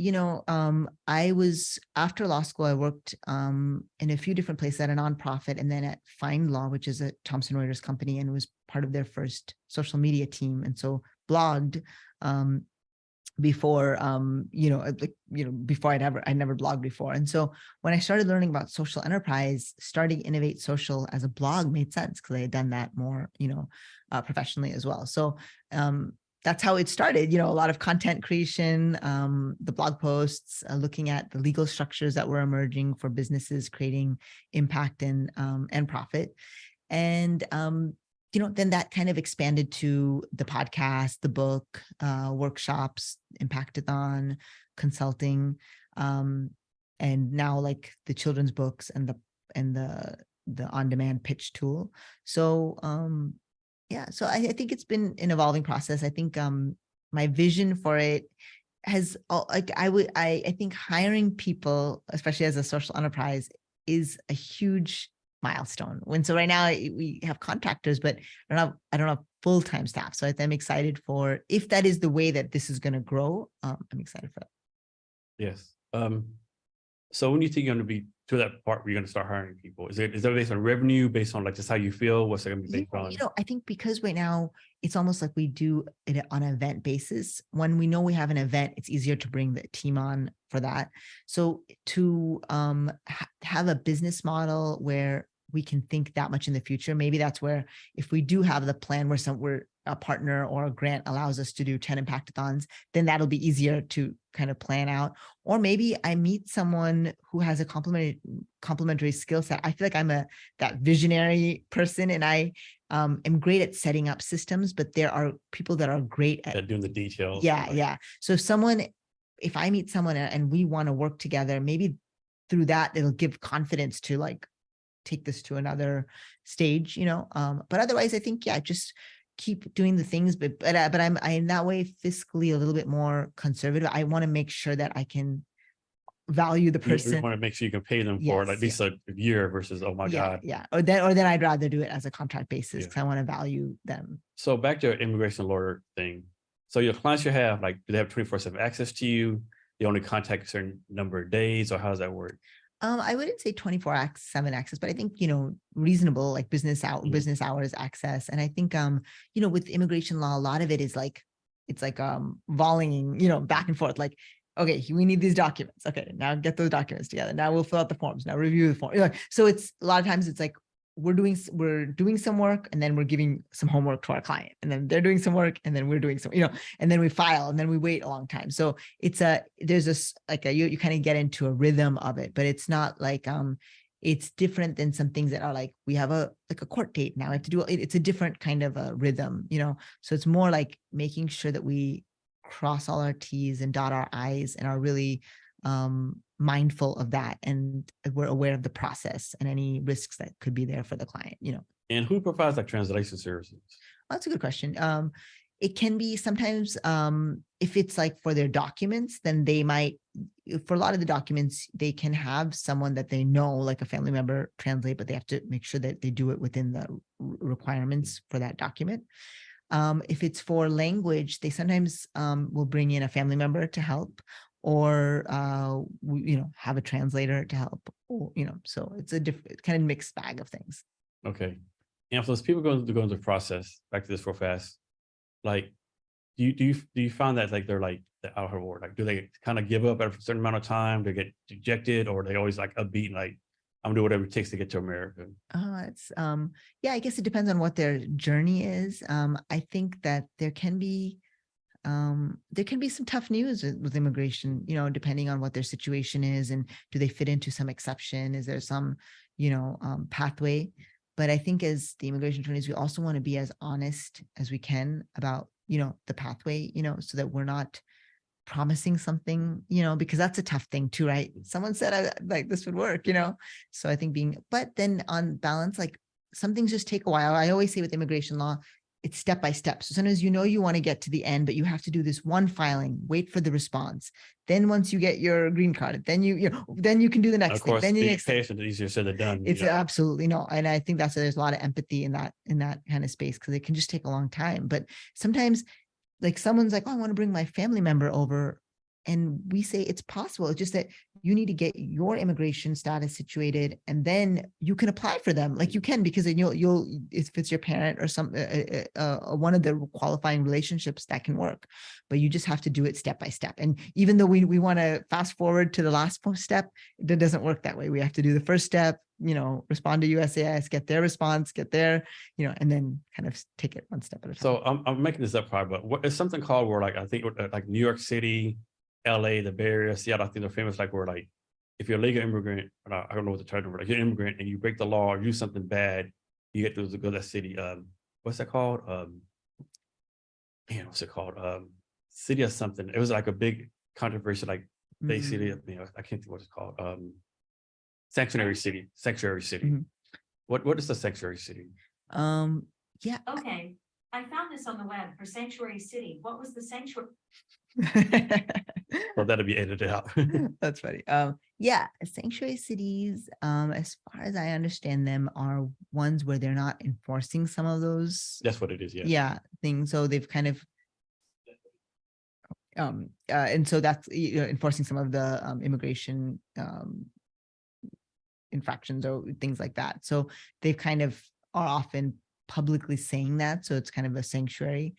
I was, after law school, I worked in a few different places at a nonprofit and then at Find Law, which is a Thomson Reuters company, and was part of their first social media team. And so blogged before, before I never blogged before. And so when I started learning about social enterprise, starting Innov8social as a blog made sense, because I had done that more, professionally as well. So that's how it started, a lot of content creation, the blog posts, looking at the legal structures that were emerging for businesses, creating impact and profit. And then that kind of expanded to the podcast, the book, workshops, Impactathon, consulting, and now like the children's books and the the on-demand pitch tool. So yeah, so I think it's been an evolving process. I think my vision for it has like I think hiring people, especially as a social enterprise, is a huge milestone. So right now we have contractors, but I don't have full-time staff. So I'm excited for, if that is the way that this is going to grow, I'm excited for that. Yes. So when you think you're going to be to that part where you're going to start hiring people, is that based on revenue, based on like just how you feel? What's it going to be based on? I think because right now it's almost like we do it on an event basis. When we know we have an event, it's easier to bring the team on for that. So to have a business model where we can think that much in the future, maybe that's where, if we do have the plan where we're a partner or a grant allows us to do 10 impactathons, then that'll be easier to kind of plan out. Or maybe I meet someone who has a complementary skill set. I feel like I'm that visionary person, and I am great at setting up systems, but there are people that are great at doing the details. Yeah, yeah. So if I meet someone and we want to work together, maybe through that, it'll give confidence to like take this to another stage, but otherwise I think, yeah, just keep doing the things, but I'm that way fiscally a little bit more conservative. I want to make sure that I can value the person. You want to make sure you can pay them for at least a year versus, oh my God. Yeah. Or then I'd rather do it as a contract basis because I want to value them. So back to your immigration lawyer thing. So your clients you have, like, do they have 24/7 access to you? They only contact a certain number of days, or how does that work? I wouldn't say 24/7 access, but I think, reasonable, like business hours access. And I think, with immigration law, a lot of it is like, it's like volleying, back and forth, like, okay, we need these documents. Okay, now get those documents together. Now we'll fill out the forms. Now review the form. So it's a lot of times it's like, we're doing some work and then we're giving some homework to our client, and then they're doing some work and then we're doing some, and then we file and then we wait a long time. So there's this you kind of get into a rhythm of it, but it's not like it's different than some things that are like, we have a court date now, I have to do it. It's a different kind of a rhythm, so it's more like making sure that we cross all our T's and dot our I's and are really mindful of that, and we're aware of the process and any risks that could be there for the client. And who provides like translation services? That's a good question. It can be sometimes, if it's like for their documents, then they might, for a lot of the documents, they can have someone that they know, like a family member, translate, but they have to make sure that they do it within the requirements for that document. If it's for language, they sometimes will bring in a family member to help, or have a translator to help, so it's a different kind of mixed bag of things. Okay. And for those people going through the process, back to this real fast, like, do you find that like they're like the out of order? Like, do they kind of give up after a certain amount of time? They get dejected, or they always like upbeat and like, I'm gonna do whatever it takes to get to America? Yeah, I guess it depends on what their journey is. I think that there can be some tough news with immigration, depending on what their situation is, and do they fit into some exception? Is there some, pathway? But I think as the immigration attorneys, we also want to be as honest as we can about, the pathway, so that we're not promising something, because that's a tough thing too, right? Someone said like this would work, so I think but then on balance, like, some things just take a while. I always say with immigration law, it's step by step. So sometimes you want to get to the end, but you have to do this one filing, wait for the response. Then once you get your green card, then then you can do the next thing. Then you patient, easier said than done. It's absolutely no. And I think that's why there's a lot of empathy in that kind of space, because it can just take a long time. But sometimes, like, someone's like, oh, I want to bring my family member over. And we say it's possible. It's just that you need to get your immigration status situated, and then you can apply for them. Like, you can, because then you'll if it's your parent or some one of the qualifying relationships, that can work. But you just have to do it step by step. And even though we want to fast forward to the last step, that doesn't work that way. We have to do the first step, respond to USCIS, get their response, get their, and then kind of take it one step at a time. So I'm making this up part, but it's something called where, like, I think like New York City, LA, the Bay Area, Seattle, I think they're famous, like, where, like, if you're a legal immigrant, I don't know what the term is, like, you're an immigrant and you break the law or do something bad, you get to go to that city. What's that called? What's it called? City of something. It was like a big controversy, like Bay City. I can't think what it's called. Sanctuary city. Sanctuary city. Mhm. What is the sanctuary city? Yeah. Okay, I found this on the web for Sanctuary City. What was the sanctuary? Well, that'll be edited out. That's funny. Yeah, sanctuary cities, as far as I understand them, are ones where they're not enforcing some of those, That's what it is. Yeah. yeah, things. So they've kind of, and so that's, enforcing some of the immigration infractions or things like that. So they kind of are often publicly saying that. So it's kind of a sanctuary.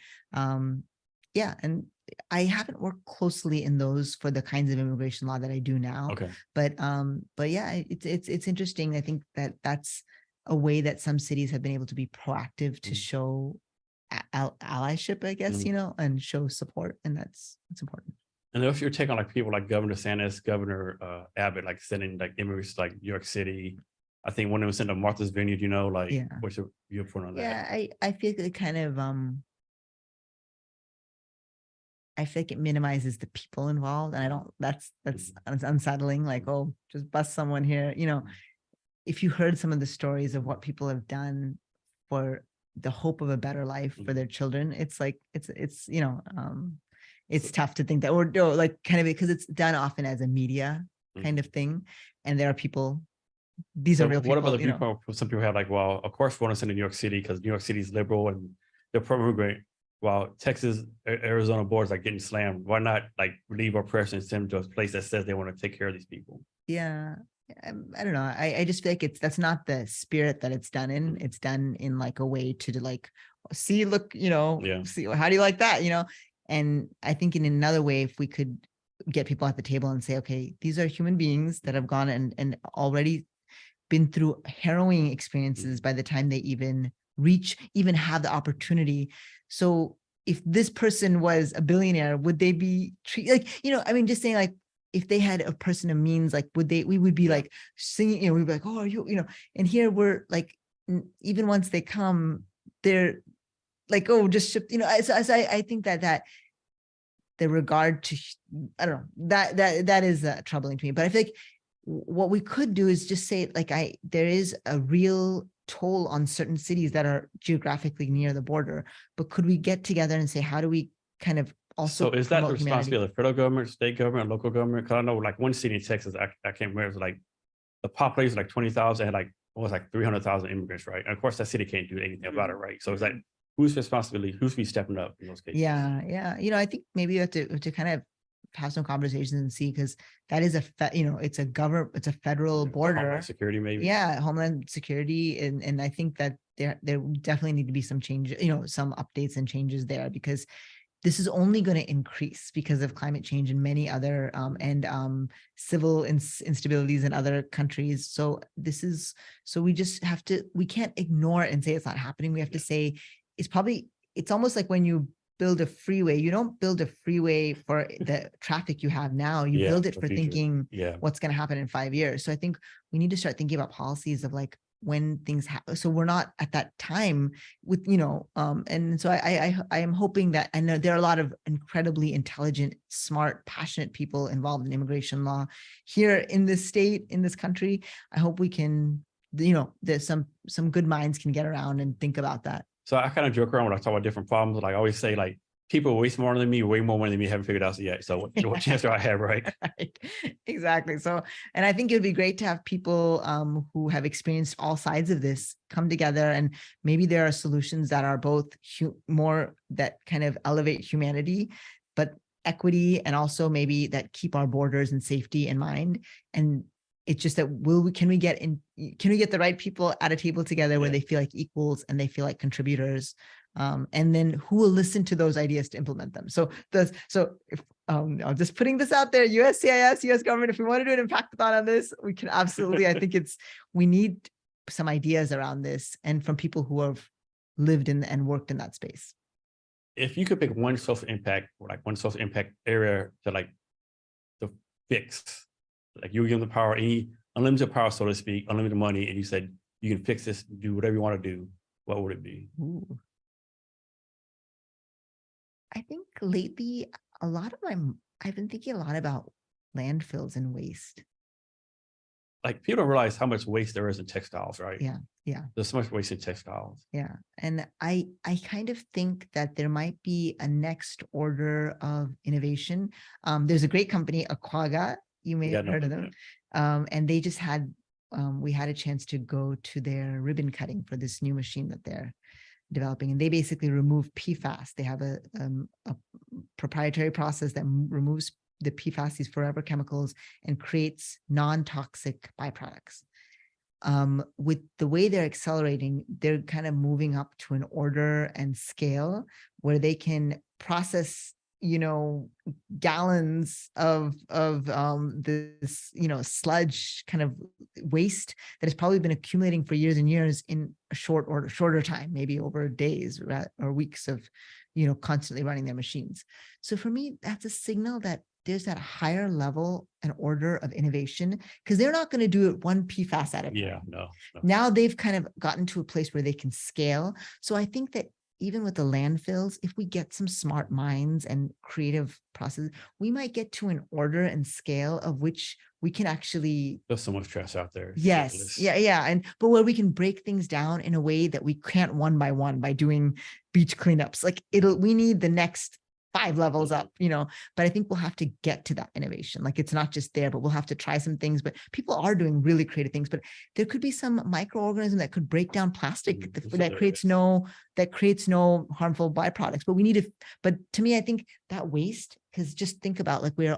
Yeah, and I haven't worked closely in those for the kinds of immigration law that I do now. Okay. But yeah, it's interesting. I think that that's a way that some cities have been able to be proactive to show allyship, I guess, and show support, and that's important. And if you're taking like people like Governor DeSantis, Governor Abbott, like sending like immigrants to, like New York City, I think one of them sent to Martha's Vineyard, like Yeah. what's your point on that? Yeah, I feel like it kind of I feel like it minimizes the people involved, and I don't. That's unsettling. Like, oh, just bust someone here. If you heard some of the stories of what people have done for the hope of a better life for their children, it's like it's tough to think that, or like kind of, because it's done often as a media kind of thing, and there are people. These are real people. What about the people? Some people have like, well, of course we want to send to New York City because New York City is liberal and they're pro-immigrant. While Texas, Arizona boards are getting slammed. Why not like relieve our pressure and send them to a place that says they want to take care of these people? Yeah. I don't know. I just feel like that's not the spirit that it's done in. It's done in like a way to like, see, look, see, how do you like that? And I think in another way, if we could get people at the table and say, okay, these are human beings that have gone and already been through harrowing experiences by the time they even have the opportunity. So if this person was a billionaire, would they be treated like, I mean, just saying, like, if they had a person of means, like, we would be like singing, we'd be like, oh, are you, and here we're like, even once they come, they're like, oh, just ship, so I think that the regard to, I don't know, that is troubling to me. But I feel like what we could do is just say, like, there is a real toll on certain cities that are geographically near the border, but could we get together and say, how do we kind of also, so is that the promote humanity? responsibility of the federal government, state government, local government? Because I know like one city in Texas, I can't remember, it was like the population was like 20,000, had like almost like 300,000 immigrants, right? And of course that city can't do anything about it, right? So it's like, whose responsibility, who's be stepping up in those cases? Yeah. I think maybe we have to kind of have some conversations and see, because that is it's a federal border. Homeland security, maybe. Yeah, Homeland Security, and I think that there definitely need to be some change, some updates and changes there, because this is only going to increase because of climate change and many other civil instabilities in other countries. So we just have to, we can't ignore it and say it's not happening. We have to say it's almost like when you build a freeway, you don't build a freeway for the traffic you have now. You build it for thinking what's going to happen in 5 years. So I think we need to start thinking about policies of like when things happen, so we're not at that time with, and so I am hoping that, I know there are a lot of incredibly intelligent, smart, passionate people involved in immigration law here in this state, in this country. I hope we can, there's some good minds can get around and think about that. So I kind of joke around when I talk about different problems. Like I always say, like, people way smarter than me, way more money than me, haven't figured out yet. So what chance do I have, right? Right. Exactly. So, and I think it would be great to have people who have experienced all sides of this come together, and maybe there are solutions that are both more that kind of elevate humanity, but equity, and also maybe that keep our borders and safety in mind. And it's just that can we get the right people at a table together where they feel like equals and they feel like contributors, and then who will listen to those ideas to implement them. So if I'm just putting this out there, USCIS, US government, if we want to do an impactathon on this, we can absolutely. I think we need some ideas around this, and from people who have lived in and worked in that space. If you could pick one social impact, or like one social impact area to fix, like you give them the power, any unlimited power, so to speak, unlimited money, and you said you can fix this, do whatever you want to do, what would it be? Ooh. I think lately I've been thinking a lot about landfills and waste. like people don't realize how much waste there is in textiles, right? Yeah, yeah. There's so much waste in textiles. Yeah. And I kind of think that there might be a next order of innovation. There's a great company, Aquaga. You may Yeah, have no, heard of them. And they just had, we had a chance to go to their ribbon cutting for this new machine that they're developing. And they basically remove PFAS. They have a proprietary process that removes the PFAS, these forever chemicals, and creates non-toxic byproducts. With the way they're accelerating, they're kind of moving up to an order and scale where they can process, gallons of this, sludge kind of waste that has probably been accumulating for years and years in a shorter time, maybe over days or weeks of, constantly running their machines. So for me, that's a signal that there's that higher level and order of innovation, because they're not going to do it one PFAS at a time. Yeah, no. Now they've kind of gotten to a place where they can scale. So I think that even with the landfills, if we get some smart minds and creative processes, we might get to an order and scale of which we can actually. There's so much trash out there. It's Yes. ridiculous. Yeah. But where we can break things down in a way that we can't one by one by doing beach cleanups. Like we need the next 5 levels up, but I think we'll have to get to that innovation. Like it's not just there, but we'll have to try some things, but people are doing really creative things, but there could be some microorganism that could break down plastic that creates no harmful byproducts, but we need to, but to me, I think that waste, because just think about like we're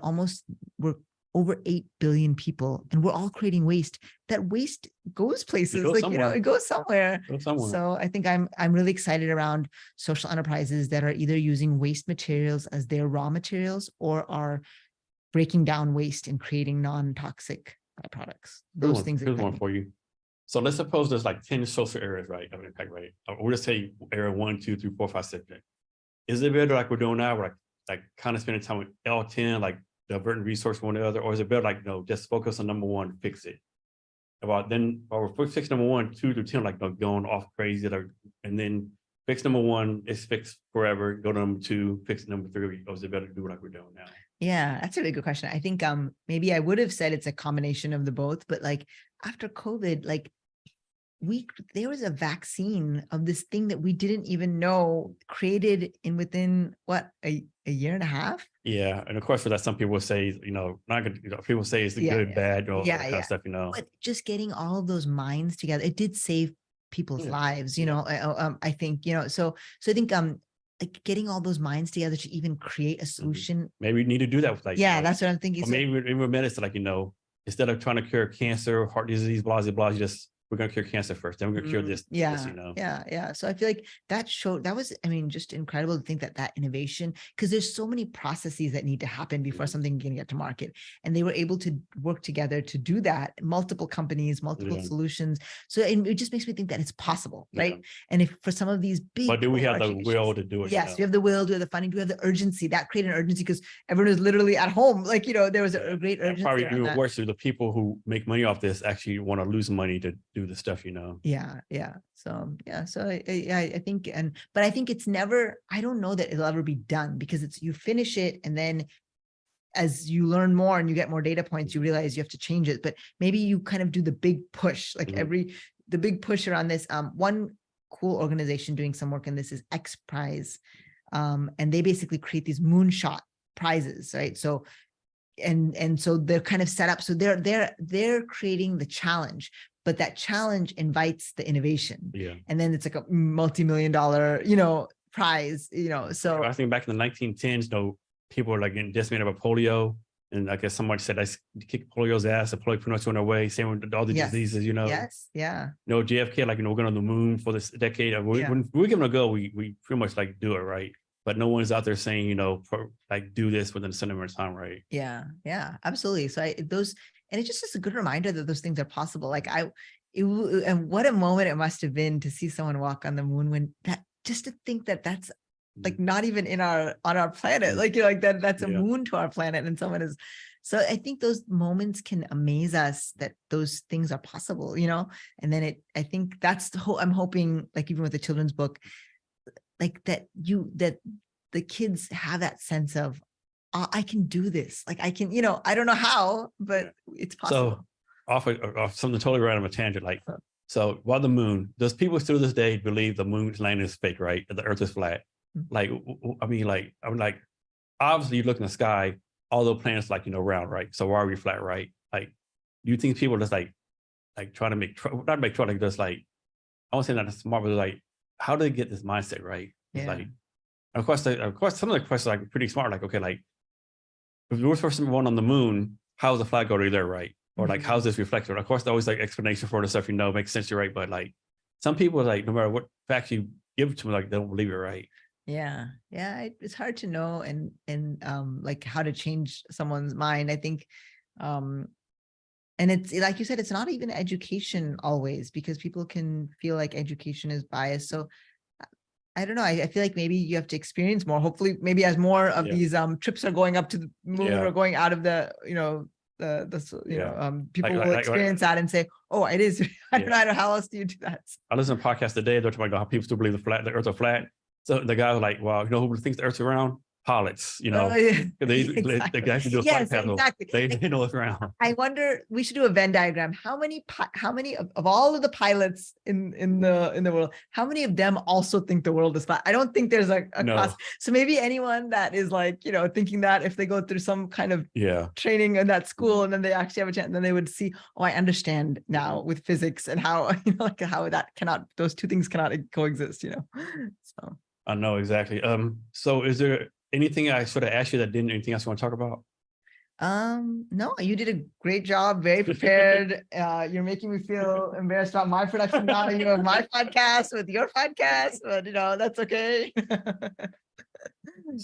over 8 billion people and we're all creating waste. That waste goes places, it goes somewhere. So I think I'm really excited around social enterprises that are either using waste materials as their raw materials or are breaking down waste and creating non-toxic byproducts. Those things. Here's one for you. So let's suppose there's like 10 social areas, right? Of impact, right? We'll just say area 1, 2, 3, 4, 5, 6. Is it better like we're doing now, like kind of spending time with L10, like diverting resource from one to the other, or is it better like just focus on number 1, fix it? While we're fix number 1, 2 to 10, like going off crazy, and then fix number 1 is fixed forever. Go to number 2, fix number 3, or is it better to do like we're doing now? Yeah, that's a really good question. I think maybe I would have said it's a combination of the both, but like after COVID, like there was a vaccine of this thing that we didn't even know created within what a year and a half. Yeah, and of course for that, some people say, not good. People say it's the good, bad, or that kind of stuff. But just getting all of those minds together, it did save people's lives. I think So I think like getting all those minds together to even create a solution. Maybe we need to do that with that's what I'm thinking. Or maybe we're minutes like instead of trying to cure cancer, heart disease, blah blah blah, we're going to cure cancer first, then we're going to cure this. Yeah. So I feel like that was, just incredible to think that innovation, because there's so many processes that need to happen before something can get to market. And they were able to work together to do that. Multiple companies, multiple solutions. So it just makes me think that it's possible, right? And if for some of these big. But do we have the will to do it? Yes, we have the will, do we have the funding, do we have the urgency? That created an urgency because everyone is literally at home. Like, there was a great urgency. Probably even worse, the people who make money off this actually want to lose money to do the stuff, Yeah. So I think, but I think it's never, I don't know that it'll ever be done, because you finish it and then as you learn more and you get more data points, you realize you have to change it. But maybe you kind of do the big push, like the big push around this. One cool organization doing some work in this is X Prize. And they basically create these moonshot prizes, right? So and so they're kind of set up. So they're creating the challenge, but that challenge invites the innovation. Yeah. And then it's like a multi-million-dollar, prize, so. I think back in the 1910s, people were like getting decimated by polio. And I guess someone said, I kick polio's ass, the polio pretty much went away, same with all the diseases, Yes, yeah. JFK, we're going on the moon for this decade. When we're giving it a go, we pretty much do it, right? But no one's out there saying, do this within a certain amount of time, right? Yeah, absolutely. So and it just is a good reminder that those things are possible. And what a moment it must have been to see someone walk on the moon, just to think that that's like not even on our planet, that's a moon to our planet, and someone is. So I think those moments can amaze us that those things are possible, and then I think that's I'm hoping, like even with the children's book, like that the kids have that sense of, I can do this. Like I can, I don't know how, but it's possible. So off something totally random, a tangent. Like, so while the moon, does people still to this day believe the moon's landing is fake, right? That the earth is flat. Like, I'm like, obviously you look in the sky, all the planets like, round, right? So why are we flat, right? Like, do you think people just like trying to not make trouble, like just like, I won't say not smart, but like, how do they get this mindset, right? It's Yeah. like, of course, some of the questions are like pretty smart. Like, okay, like if you were the first one on the moon, how's the flag already there, right? Or like, how's this reflected? Of course, there's always like explanation for the stuff, makes sense, you're right. But like, some people like, no matter what facts you give to them, like they don't believe it, right? Yeah. It's hard to know and like how to change someone's mind. I think, and it's like you said, it's not even education always, because people can feel like education is biased. So I don't know. I feel like maybe you have to experience more. Hopefully, maybe as more of these trips are going up to the moon or going out of the, people will experience that and say, oh, it is. I don't know how else do you do that? I listened to a podcast today. They're talking about how people still believe the earth is flat. So the guy was like, well, who thinks the earth's around? Pilots, they guys who do a flight path, they know it's around. I wonder, we should do a Venn diagram. How many of all of the pilots in the world, how many of them also think the world is flat? I don't think there's a class. So maybe anyone that is like, thinking that if they go through some kind of training in that school, and then they actually have a chance, and then they would see, oh, I understand now with physics and how, how those two things cannot coexist, so. I know exactly. So is there anything I sort of asked you that didn't, anything else you want to talk about? No, you did a great job, very prepared. You're making me feel embarrassed about my production value of my podcast with your podcast, but that's okay.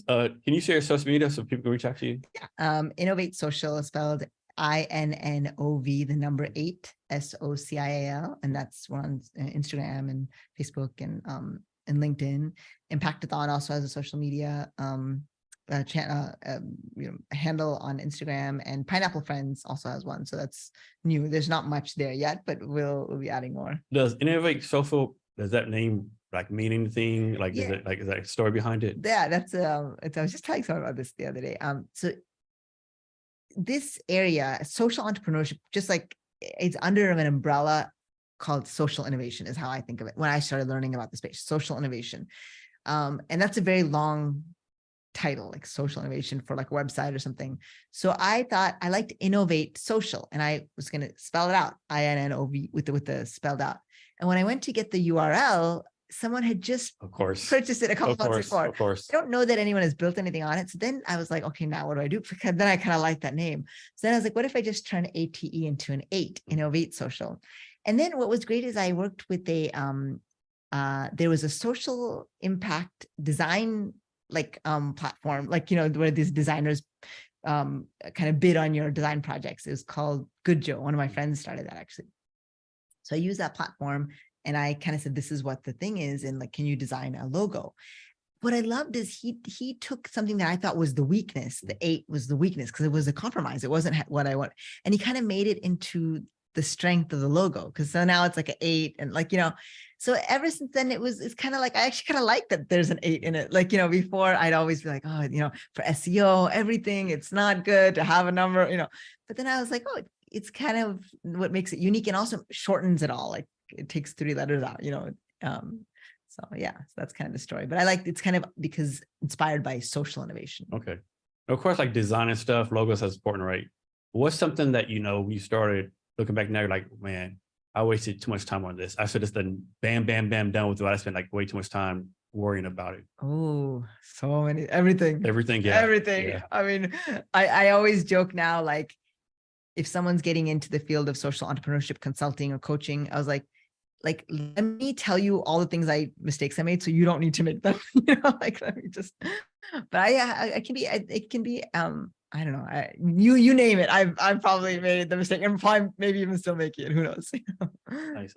Can you share your social media so people can reach out to you? Innov8social is spelled INNOV, the number 8, SOCIAL, and that's we're on Instagram and Facebook and LinkedIn. Impactathon also has a social media handle on Instagram, and Pineapple Friends also has one. So that's new. There's not much there yet, but we'll be adding more. Does Innov8social, does that name like mean anything? Like, is that a story behind it? Yeah, that's I was just telling someone about this the other day. So this area, social entrepreneurship, just like it's under an umbrella called social innovation, is how I think of it when I started learning about the space, social innovation. And that's a very long title, like social innovation for like a website or something. So I thought I liked Innov8social, and I was going to spell it out, INNOV with the spelled out. And when I went to get the URL, someone had just purchased it a couple months before. Of course. I don't know that anyone has built anything on it. So then I was like, okay, now what do I do? Because then I kind of like that name. So then I was like, what if I just turn ATE into an 8, Innov8social? And then what was great is I worked with there was a social impact design platform, where these designers kind of bid on your design projects. It was called Good Joe. One of my friends started that actually. So I used that platform, and I kind of said, this is what the thing is, and like, can you design a logo? What I loved is he took something that I thought was the weakness. The 8 was the weakness because it was a compromise. It wasn't what I want, and he kind of made it into the strength of the logo, because so now it's like an 8, and so ever since then it's kind of like I actually kind of like that there's an 8 in it. Before I'd always be like, oh, for SEO everything, it's not good to have a number, but then I was like, oh, it's kind of what makes it unique, and also shortens it all. Like it takes 3 letters out, so yeah, so that's kind of the story. But I like it's kind of because inspired by social innovation. Okay, of course, like design and stuff, logos is important, right? What's something that you started looking back now, you're like, man, I wasted too much time on this. I should have done bam, bam, bam, done with it. I spent like way too much time worrying about it. Oh, so many, everything. Yeah. Everything. Yeah. I mean, I always joke now, like if someone's getting into the field of social entrepreneurship consulting or coaching, I was like, let me tell you all the mistakes I made, so you don't need to make them, let me just, but it can be, I don't know. You name it. I've probably made the mistake, and probably maybe even still making it. Who knows? Nice.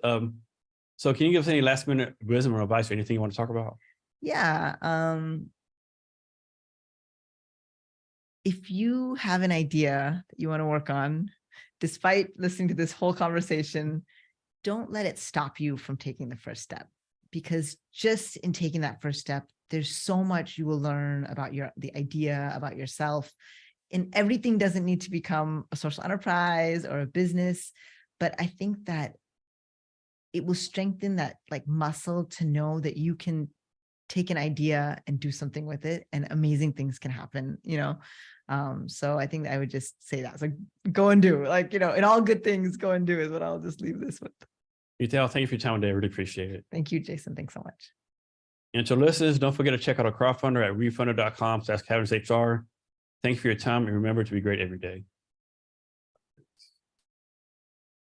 So can you give us any last minute wisdom or advice or anything you want to talk about? Yeah. If you have an idea that you want to work on, despite listening to this whole conversation, don't let it stop you from taking the first step, because just in taking that first step, there's so much you will learn about the idea, about yourself. And everything doesn't need to become a social enterprise or a business, but I think that it will strengthen that like muscle to know that you can take an idea and do something with it, and amazing things can happen, so I think I would just say that. So go and do, like, in all good things, go and do is what I'll just leave this with. Neetal, thank you for your time today. I really appreciate it. Thank you, Jason. Thanks so much. And to listeners, don't forget to check out our crowdfunder at refunder.com/CavernsHR. Thanks for your time, and remember to be great every day.